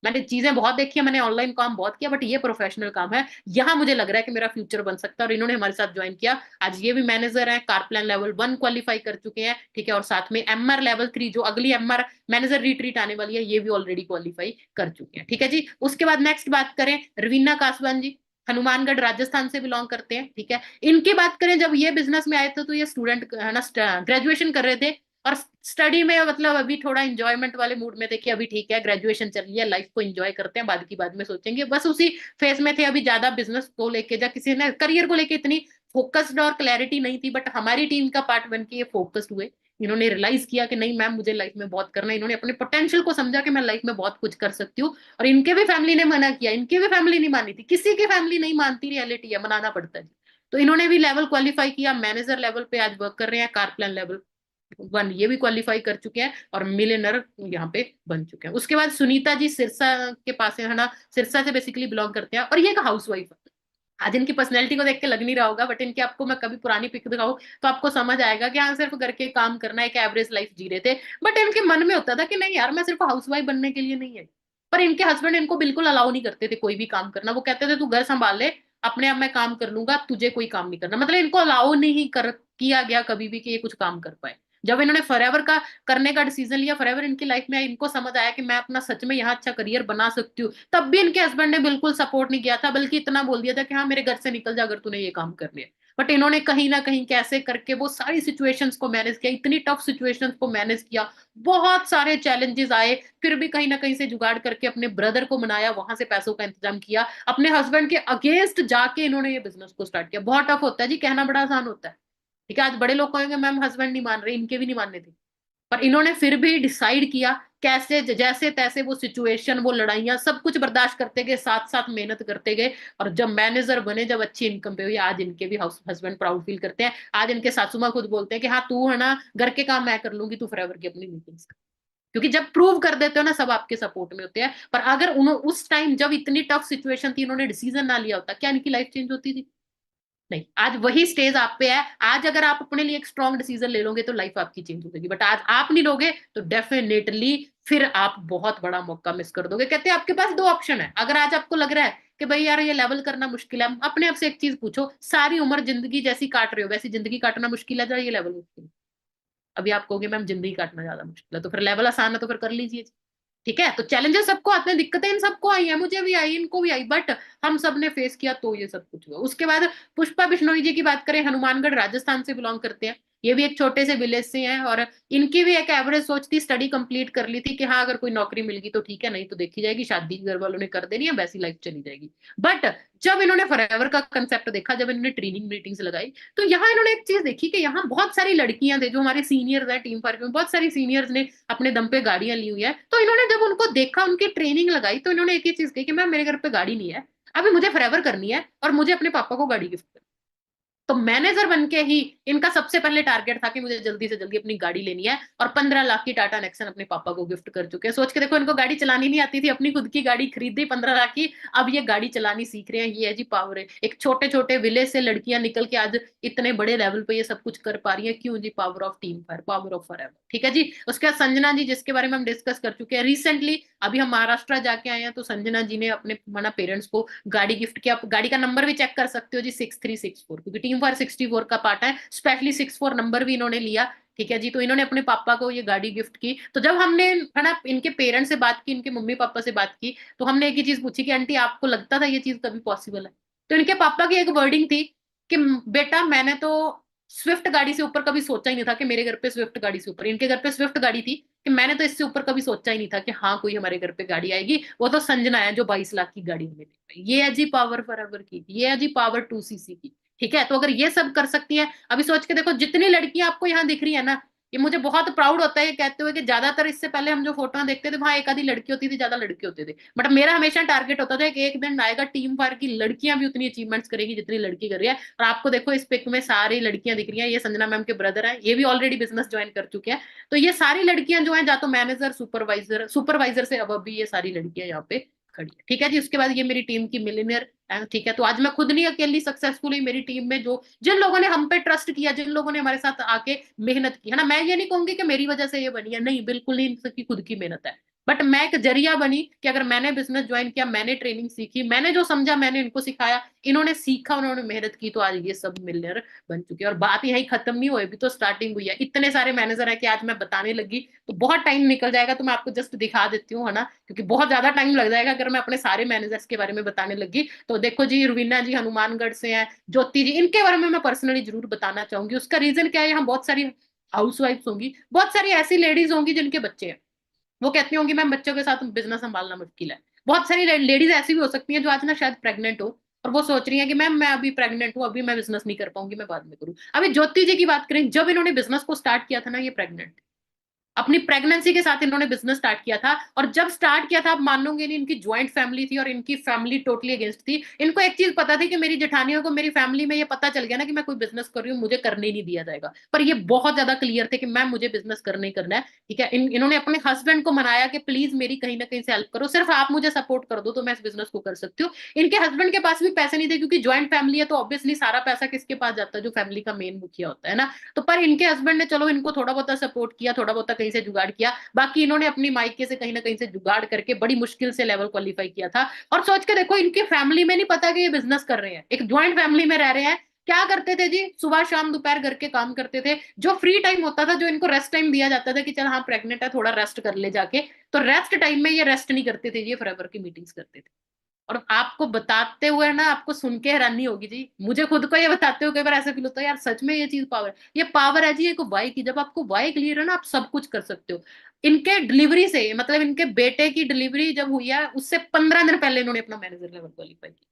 मैंने चीजें बहुत देखी है, मैंने ऑनलाइन काम बहुत किया, बट ये प्रोफेशनल काम है, यहाँ मुझे लग रहा है कि मेरा फ्यूचर बन सकता है, और इन्होंने हमारे साथ ज्वाइन किया। आज ये भी मैनेजर है, कार प्लान लेवल 1 क्वालिफाई कर चुके हैं। ठीक है, और साथ में एमआर लेवल 3 जो अगली एमआर मैनेजर रिट्रीट आने वाली है, ये भी ऑलरेडी क्वालिफाई कर चुके हैं। ठीक है जी, उसके बाद नेक्स्ट बात करें, रवीना कासवान जी हनुमानगढ़ राजस्थान से बिलोंग करते हैं। ठीक है, इनकी बात करें, जब ये बिजनेस में आए थे तो ये स्टूडेंट है ना, ग्रेजुएशन कर रहे थे और स्टडी में मतलब अभी थोड़ा इंजॉयमेंट वाले मूड में थे कि अभी ठीक है ग्रेजुएशन चल रही है, लाइफ को एंजॉय करते हैं, बाद की बाद में सोचेंगे, बस उसी फेज में थे। अभी ज्यादा बिजनेस को लेके या किसी ने करियर को लेके इतनी फोकस्ड और क्लैरिटी नहीं थी, बट हमारी टीम का पार्ट बन के ये फोकस्ड हुए। इन्होंने रियलाइज किया कि नहीं मैम मुझे लाइफ में बहुत करना है, इन्होंने अपने पोटेंशियल को समझा कि मैं लाइफ में बहुत कुछ कर सकती हूँ। और इनके भी फैमिली ने मना किया, इनकी भी फैमिली नहीं मानी थी, किसी की फैमिली नहीं मानती, रियलिटी है, मनाना पड़ता है। तो इन्होंने भी लेवल क्वालिफाई किया, मैनेजर लेवल पे आज वर्क कर रहे हैं, कार प्लान लेवल 1 ये भी क्वालिफाई कर चुके हैं और मिलियनर यहाँ पे बन चुके हैं। उसके बाद सुनीता जी सिरसा के पास है ना, सिरसा से बेसिकली बिलोंग करते हैं और ये एक हाउस वाइफ है। आज इनकी पर्सनैलिटी को देख के लग नहीं रहा होगा, बट इनकी आपको मैं कभी पुरानी पिक दिखाऊं तो आपको समझ आएगा कि हाँ सिर्फ घर के काम करना, एक एवरेज लाइफ जी रहे थे। बट इनके मन में होता था कि नहीं यार मैं सिर्फ हाउस वाइफ बनने के लिए नहीं है। पर इनके हस्बैंड इनको बिल्कुल अलाउ नहीं करते थे कोई भी काम करना, वो कहते थे तू घर संभाल ले, अपने आप मैं काम कर लूंगा, तुझे कोई काम नहीं करना। मतलब इनको अलाउ नहीं कर किया गया कभी भी कि ये कुछ काम कर पाए। जब इन्होंने फॉरएवर का करने का डिसीजन लिया, फॉरएवर इनकी लाइफ में इनको समझ आया कि मैं अपना सच में यहाँ अच्छा करियर बना सकती हूँ, तब भी इनके हस्बैंड ने बिल्कुल सपोर्ट नहीं किया था, बल्कि इतना बोल दिया था कि हाँ मेरे घर से निकल जा अगर तूने ये काम करने है। बट इन्होंने कहीं ना कहीं कैसे करके वो सारी सिचुएशंस को मैनेज किया, इतनी टफ सिचुएशंस को मैनेज किया, बहुत सारे चैलेंजेस आए, फिर भी कहीं ना कहीं से जुगाड़ करके अपने ब्रदर को मनाया, वहां से पैसों का इंतजाम किया, अपने हस्बैंड के अगेंस्ट जाके इन्होंने ये बिजनेस को स्टार्ट किया। बहुत टफ होता है जी, कहना बड़ा आसान होता है। ठीक है, आज बड़े लोग कहेंगे मैम हस्बैंड नहीं मान रहे, इनके भी नहीं मानने थे, पर इन्होंने फिर भी डिसाइड किया, कैसे जैसे तैसे वो सिचुएशन, वो लड़ाइयां सब कुछ बर्दाश्त करते गए, साथ साथ मेहनत करते गए, और जब मैनेजर बने, जब अच्छी इनकम पे हुई, आज इनके भी हाउस हस्बैंड प्राउड फील करते हैं। आज इनके सासू माँ खुद बोलते हैं कि हाँ तू है ना घर के काम मैं कर लूंगी, तू फॉरएवर की अपनी मीटिंग्स। क्योंकि जब प्रूव कर देते हो ना, सब आपके सपोर्ट में होते हैं। पर अगर उन्होंने उस टाइम जब इतनी टफ सिचुएशन थी, इन्होंने डिसीजन ना लिया होता, क्या इनकी लाइफ चेंज होती थी? नहीं। आज वही स्टेज आप पे है, आज अगर आप अपने लिए एक स्ट्रॉन्ग डिसीजन ले लोगे तो लाइफ आपकी चेंज हो जाएगी, बट आज आप नहीं लोगे तो डेफिनेटली फिर आप बहुत बड़ा मौका मिस कर दोगे। कहते हैं आपके पास 2 ऑप्शन है। अगर आज आपको लग रहा है कि भाई यार ये लेवल करना मुश्किल है, अपने आप से एक चीज पूछो, सारी उम्र जिंदगी जैसी काट रहे हो वैसी जिंदगी काटना मुश्किल है या ये लेवल मुश्किल है? अभी आप कहोगे मैम जिंदगी काटना ज्यादा मुश्किल है, तो फिर लेवल आसान है तो फिर कर लीजिए। ठीक है, तो चैलेंजेस सबको आते हैं, दिक्कतें इन सबको आई है, मुझे भी आई, इनको भी आई, बट हम सब ने फेस किया तो ये सब कुछ हुआ। उसके बाद पुष्पा बिश्नोई जी की बात करें, हनुमानगढ़ राजस्थान से बिलोंग करते हैं। ये भी एक छोटे से विलेज से हैं, और इनकी भी एक एवरेज सोच थी, स्टडी कंप्लीट कर ली थी कि हाँ अगर कोई नौकरी मिल गई तो ठीक है, नहीं तो देखी जाएगी, शादी घर वालों ने कर देनी है, वैसी लाइफ चली जाएगी। बट जब इन्होंने फॉरएवर का कंसेप्ट देखा, जब इन्होंने ट्रेनिंग मीटिंग्स लगाई, तो यहाँ इन्होंने एक चीज देखी कि यहाँ बहुत सारी लड़कियां थे जो हमारे सीनियर्स हैं टीम वर्क में, बहुत सारी सीनियर्स ने अपने दम पे गाड़ियां ली हुई है। तो इन्होंने जब उनको देखा, उनकी ट्रेनिंग लगाई, तो इन्होंने एक ही चीज कही कि मैम मेरे घर पे गाड़ी नहीं है, अभी मुझे फॉरएवर करनी है और मुझे अपने पापा को गाड़ी गिफ्ट। तो मैनेजर बन के ही इनका सबसे पहले टारगेट था कि मुझे जल्दी से जल्दी अपनी गाड़ी लेनी है, और 15 लाख की टाटा नेक्सन अपने पापा को गिफ्ट कर चुके हैं। सोच के देखो, इनको गाड़ी चलानी नहीं आती थी, अपनी खुद की गाड़ी खरीदी 15 लाख की, अब ये गाड़ी चलानी सीख रहे हैं। ये है जी पावर है, एक छोटे छोटे विलेज से लड़कियां निकल के आज इतने बड़े लेवल पे ये सब कुछ कर पा रही है। क्यों जी? Power of team fire, power of forever. ठीक है जी। उसके बाद संजना जी, जिसके बारे में हम डिस्कस कर चुके हैं रिसेंटली, अभी हम महाराष्ट्र जाके आए हैं, तो संजना जी ने अपने माना पेरेंट्स को गाड़ी गिफ्ट किया। आप गाड़ी का नंबर भी चेक कर सकते हो जी, 6364, क्योंकि टीम फायर 64 का पार्ट है, स्पेशली 64 नंबर भी इन्होंने लिया। ठीक है जी। तो इन्होंने अपने पापा को ये गाड़ी गिफ्ट की। तो जब हमने है ना इनके पेरेंट्स से बात की, इनके मम्मी पापा से बात की, तो हमने एक ही चीज पूछी कि आंटी आपको लगता था ये चीज कभी पॉसिबल है? तो इनके पापा की एक वर्डिंग थी कि बेटा मैंने तो स्विफ्ट गाड़ी से ऊपर कभी सोचा ही नहीं था कि मेरे घर पे स्विफ्ट गाड़ी से ऊपर, इनके घर पे स्विफ्ट गाड़ी थी, कि मैंने तो इससे ऊपर कभी सोचा ही नहीं था कि हाँ कोई हमारे घर पे गाड़ी आएगी। वो तो संजना है जो 22 लाख की गाड़ी हमें दे रही है। ये है जी पावर फॉरएवर की, ये है जी पावर 2cc की। ठीक है। तो अगर ये सब कर सकती है, अभी सोच के देखो जितनी लड़कियां आपको यहाँ दिख रही है ना, ये मुझे बहुत प्राउड होता है ये कहते हुए कि ज्यादातर इससे पहले हम जो फोटो देखते थे वहां एक आधी लड़की होती थी, ज्यादा लड़के होते थे। बट मेरा हमेशा टारगेट होता था कि एक दिन आएगा टीम फायर की लड़कियां भी उतनी अचीवमेंट्स करेगी जितनी लड़की कर रही है। और आपको देखो इस पिक में सारी लड़कियां दिख रही हैं। ये संजना मैम के ब्रदर हैं, ये भी ऑलरेडी बिजनेस ज्वाइन कर चुके हैं। तो ये सारी लड़कियां जो है, या तो मैनेजर, सुपरवाइजर, सुपरवाइजर से अब भी ये सारी लड़कियां यहाँ पे खड़ी है। ठीक है जी। उसके बाद ये मेरी टीम की मिलीनियर। ठीक है। तो आज मैं खुद नहीं अकेली सक्सेसफुल हुई, मेरी टीम में जो जिन लोगों ने हम पे ट्रस्ट किया, जिन लोगों ने हमारे साथ आके मेहनत की है ना, मैं ये नहीं कहूंगी कि मेरी वजह से ये बनी है, नहीं बिल्कुल नहीं, सबकी खुद की मेहनत है। बट मैं एक जरिया बनी कि अगर मैंने बिजनेस ज्वाइन किया, मैंने ट्रेनिंग सीखी, मैंने जो समझा मैंने इनको सिखाया, इन्होंने सीखा, उन्होंने मेहनत की, तो आज ये सब मिलियनर बन चुके हैं। और बात यही खत्म नहीं हुई, अभी तो स्टार्टिंग हुई है। इतने सारे मैनेजर है कि आज मैं बताने लगी तो बहुत टाइम निकल जाएगा, तो मैं आपको जस्ट दिखा देती हूँ, है ना, क्योंकि बहुत ज्यादा टाइम लग जाएगा अगर मैं अपने सारे मैनेजर्स के बारे में बताने लगी। तो देखो जी, रुवीना जी हनुमानगढ़ से हैं, ज्योति जी, इनके बारे में मैं पर्सनली जरूर बताना चाहूंगी। उसका रीजन क्या है, यहाँ बहुत सारी हाउसवाइफ्स होंगी, बहुत सारी ऐसी लेडीज होंगी जिनके बच्चे हैं, वो कहती होंगी मैम बच्चों के साथ बिजनेस संभालना मुश्किल है। बहुत सारी लेडीज ऐसी भी हो सकती हैं जो आज ना शायद प्रेग्नेंट हो, और वो सोच रही है कि मैम मैं अभी प्रेग्नेंट हूँ, अभी मैं बिजनेस नहीं कर पाऊंगी, मैं बाद में करूँ। अभी ज्योति जी की बात करें, जब इन्होंने बिजनेस को स्टार्ट किया था ना, ये प्रेग्नेंट, अपनी प्रेगनेंसी के साथ इन्होंने बिजनेस स्टार्ट किया था। और जब स्टार्ट किया था, आप मानोगे नहीं, इनकी ज्वाइंट फैमिली थी और इनकी फैमिली टोटली अगेंस्ट थी। इनको एक चीज पता थी कि मेरी जेठानियों को, मेरी फैमिली में ये पता चल गया ना कि मैं कोई बिजनेस कर रही हूँ, मुझे करने ही नहीं दिया जाएगा। पर ये बहुत ज्यादा क्लियर थे कि मैम मुझे बिजनेस करने ही करना है। ठीक है। इन्होंने अपने हस्बैंड को मनाया कि प्लीज मेरी कहीं ना कहीं से हेल्प करो, सिर्फ आप मुझे सपोर्ट कर दो तो मैं इस बिजनेस को कर सकती हूँ। इनके हस्बैंड के पास भी पैसे नहीं थे, क्योंकि ज्वाइंट फैमिली है, तो ऑब्वियसली सारा पैसा किसके पास जाता है? जो फैमिली का मेन मुखिया होता है ना। तो पर इनके हस्बैंड ने चलो इनको थोड़ा बहुत सपोर्ट किया, थोड़ा बहुत कहीं से जुगाड़ किया, बाकी इन्होंने अपनी मायके से कहीं ना कहीं से जुगाड़ करके बड़ी मुश्किल से लेवल क्वालिफाई किया था। और सोच के देखो, इनकी फैमिली में नहीं पता कि ये बिजनेस कर रहे हैं, एक ज्वाइंट फैमिली में रह रहे हैं। क्या करते थे जी? सुबह शाम दोपहर घर के काम करते थे। जो फ्री टाइम होता था, जो इनको रेस्ट टाइम दिया जाता था कि चल हाँ प्रेग्नेंट है, थोड़ा रेस्ट कर ले जाके, तो रेस्ट टाइम में ये रेस्ट नहीं करते थे, ये फॉरएवर की मीटिंग्स करते थे। और आपको बताते हुए ना, आपको सुन के हैरानी होगी जी, मुझे खुद को ये बताते हुए कई बार ऐसा फील होता है यार सच में ये चीज पावर है। ये पावर है जी एक वाई की। जब आपको वाई क्लियर है ना, आप सब कुछ कर सकते हो। इनके डिलीवरी से, मतलब इनके बेटे की डिलीवरी जब हुई है, उससे 15 दिन पहले इन्होंने अपना मैनेजर लेवल क्वालिफाई किया।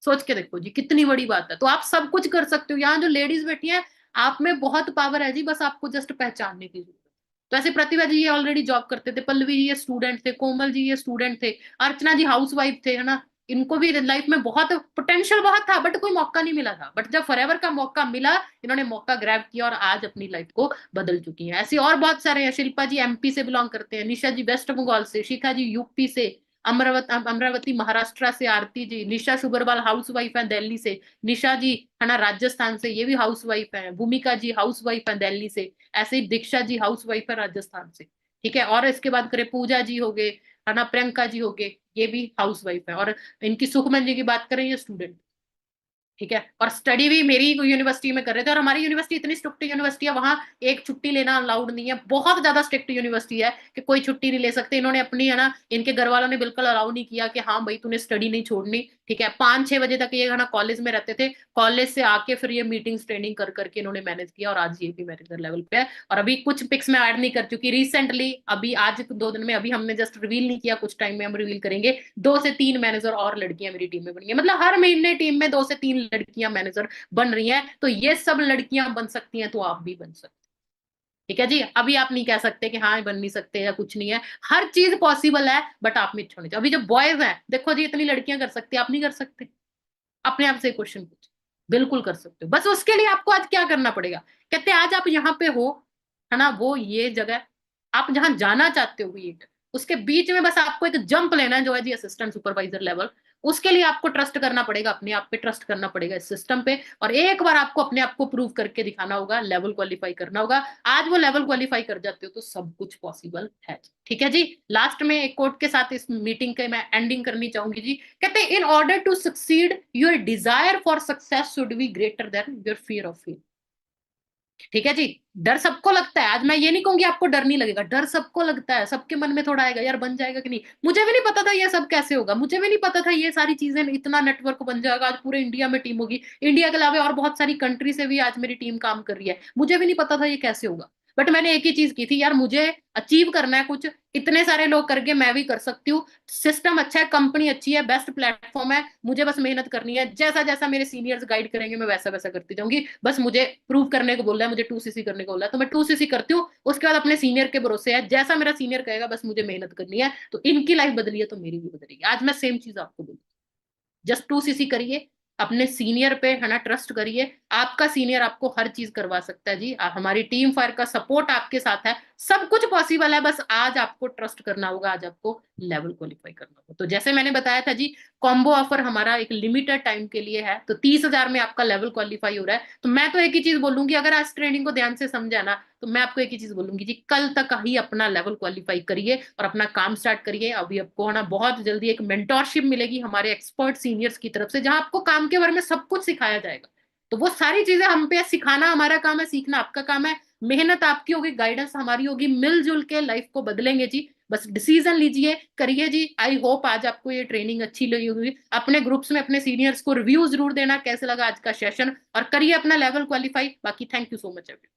सोच के देखो जी, कितनी बड़ी बात है। तो आप सब कुछ कर सकते हो। यहाँ जो लेडीज बैठी हैं, आप में बहुत पावर है जी, बस आपको जस्ट पहचानने की जरूरत है। तो ऐसे प्रतिभा जी ये ऑलरेडी जॉब करते थे, पल्लवी जी ये स्टूडेंट थे, कोमल जी ये स्टूडेंट थे, अर्चना जी हाउसवाइफ थे, है ना। इनको भी लाइफ में बहुत पोटेंशियल बहुत था, बट कोई मौका नहीं मिला था। बट जब फॉरएवर का मौका मिला, इन्होंने मौका ग्रैब किया और आज अपनी लाइफ को बदल चुकी हैं। ऐसे और बहुत सारे हैं। शिल्पा जी एमपी से बिलोंग करते हैं, निशा जी वेस्ट बंगाल से, शिखा जी यूपी से, अमरावती महाराष्ट्र से, आरती जी, निशा शुबरवाल हाउस वाइफ है दिल्ली से, निशा जी है ना राजस्थान से, ये भी हाउस वाइफ है, भूमिका जी हाउस वाइफ है दिल्ली से, ऐसे ही दीक्षा जी हाउस वाइफ है राजस्थान से। ठीक है। और इसके बाद करें पूजा जी हो गए, है ना, प्रियंका जी हो गए, ये भी हाउस वाइफ है। और इनकी सुखमन जी की बात करें, ये स्टूडेंट। ठीक है। और स्टडी भी मेरी यूनिवर्सिटी में कर रहे थे। और हमारी यूनिवर्सिटी इतनी स्ट्रिक्ट यूनिवर्सिटी है, वहां एक छुट्टी लेना अलाउड नहीं है, बहुत ज्यादा स्ट्रिक्ट यूनिवर्सिटी है कि कोई छुट्टी नहीं ले सकते। इन्होंने अपनी, है ना, इनके घर वालों ने बिल्कुल अलाउ नहीं किया कि हाँ भाई तूने स्टडी नहीं छोड़नी। ठीक है, 5-6 बजे तक ये है ना कॉलेज में रहते थे, कॉलेज से आके फिर ये मीटिंग्स ट्रेनिंग कर करके इन्होंने मैनेज किया और आज ये भी मैनेजर लेवल पे है। और अभी कुछ पिक्स में ऐड नहीं कर चुकी रिसेंटली, अभी आज 2 दिन में, अभी हमने जस्ट रिवील नहीं किया, कुछ टाइम में हम रिवील करेंगे, 2 से 3 मैनेजर और लड़कियां मेरी टीम में बनी है। मतलब हर महीने टीम में 2 से 3 लड़कियां मैनेजर बन रही हैं, तो ये सब लड़कियां बन सकती हैं तो आप भी बन सकते हैं। ठीक है जी, अभी आप नहीं कह सकते कि हाँ बन नहीं सकते या कुछ नहीं है, हर चीज पॉसिबल है, बट आप में इच्छा होनी चाहिए। अभी जो बॉयज हैं, देखो जी इतनी लड़कियां कर सकती है, आप नहीं कर सकते? अपने आप से क्वेश्चन पूछ, बिल्कुल कर सकते हो। बस उसके लिए आपको आज क्या करना पड़ेगा, कहते हैं आज आप यहाँ पे हो, है ना, वो ये जगह आप जहां जाना चाहते हो, ये उसके बीच में बस आपको एक जंप लेना है जो है जी असिस्टेंट सुपरवाइजर लेवल। उसके लिए आपको ट्रस्ट करना पड़ेगा, अपने आप पे ट्रस्ट करना पड़ेगा, इस सिस्टम पे, और एक बार आपको अपने आप को प्रूव करके दिखाना होगा, लेवल क्वालिफाई करना होगा। आज वो लेवल क्वालिफाई कर जाते हो तो सब कुछ पॉसिबल है। ठीक है जी, लास्ट में एक कोट के साथ इस मीटिंग के मैं एंडिंग करनी चाहूंगी जी। कहते हैं in order to succeed your desire for success should be greater than your fear of fail. ठीक है जी, डर सबको लगता है, आज मैं ये नहीं कहूंगी आपको डर नहीं लगेगा, डर सबको लगता है, सबके मन में थोड़ा आएगा, यार बन जाएगा कि नहीं, मुझे भी नहीं पता था ये सब कैसे होगा, मुझे भी नहीं पता था ये सारी चीजें, इतना नेटवर्क बन जाएगा, आज पूरे इंडिया में टीम होगी, इंडिया के अलावा और बहुत सारी कंट्री से भी आज मेरी टीम काम कर रही है, मुझे भी नहीं पता था ये कैसे होगा। बट मैंने एक ही चीज की थी, यार मुझे अचीव करना है कुछ, इतने सारे लोग करके मैं भी कर सकती हूँ, सिस्टम अच्छा है, कंपनी अच्छी है, बेस्ट प्लेटफॉर्म है, मुझे बस मेहनत करनी है, जैसा जैसा मेरे सीनियर्स गाइड करेंगे मैं वैसा वैसा करती जाऊंगी, बस मुझे प्रूव करने को बोल रहा है, मुझे 2cc करने को बोल रहा है तो मैं 2cc करती हूँ, उसके बाद अपने सीनियर के भरोसे है, जैसा मेरा सीनियर कहेगा बस मुझे मेहनत करनी है। तो इनकी लाइफ बदली है तो मेरी भी बदलेगी। आज मैं सेम चीज आपको बोलूँ, जस्ट 2cc करिए, अपने सीनियर पे है ना ट्रस्ट करिए, आपका सीनियर आपको हर चीज करवा सकता है जी, हमारी टीम फायर का सपोर्ट आपके साथ है, सब कुछ पॉसिबल है, बस आज आपको ट्रस्ट करना होगा, आज आपको लेवल क्वालिफाई करना होगा। तो जैसे मैंने बताया था जी, कॉम्बो ऑफर हमारा एक लिमिटेड टाइम के लिए है, तो 30,000 में आपका लेवल क्वालिफाई हो रहा है। तो मैं तो एक ही चीज बोलूंगी, अगर आज ट्रेनिंग को ध्यान से समझा ना, तो मैं आपको एक ही चीज बोलूंगी जी, कल तक ही अपना लेवल क्वालिफाई करिए और अपना काम स्टार्ट करिए। अभी आपको है ना बहुत जल्दी एक मेंटोरशिप मिलेगी हमारे एक्सपर्ट सीनियर्स की तरफ से, जहां आपको काम के बारे में सब कुछ सिखाया जाएगा। तो वो सारी चीजें हम पे, सिखाना हमारा काम है, सीखना आपका काम है, मेहनत आपकी होगी, गाइडेंस हमारी होगी, मिलजुल के लाइफ को बदलेंगे जी। बस डिसीजन लीजिए, करिए जी। आई होप आज आपको ये ट्रेनिंग अच्छी लगी होगी। अपने ग्रुप्स में अपने सीनियर्स को रिव्यू जरूर देना कैसे लगा आज का सेशन, और करिए अपना लेवल क्वालिफाई। बाकी thank you so much everyone.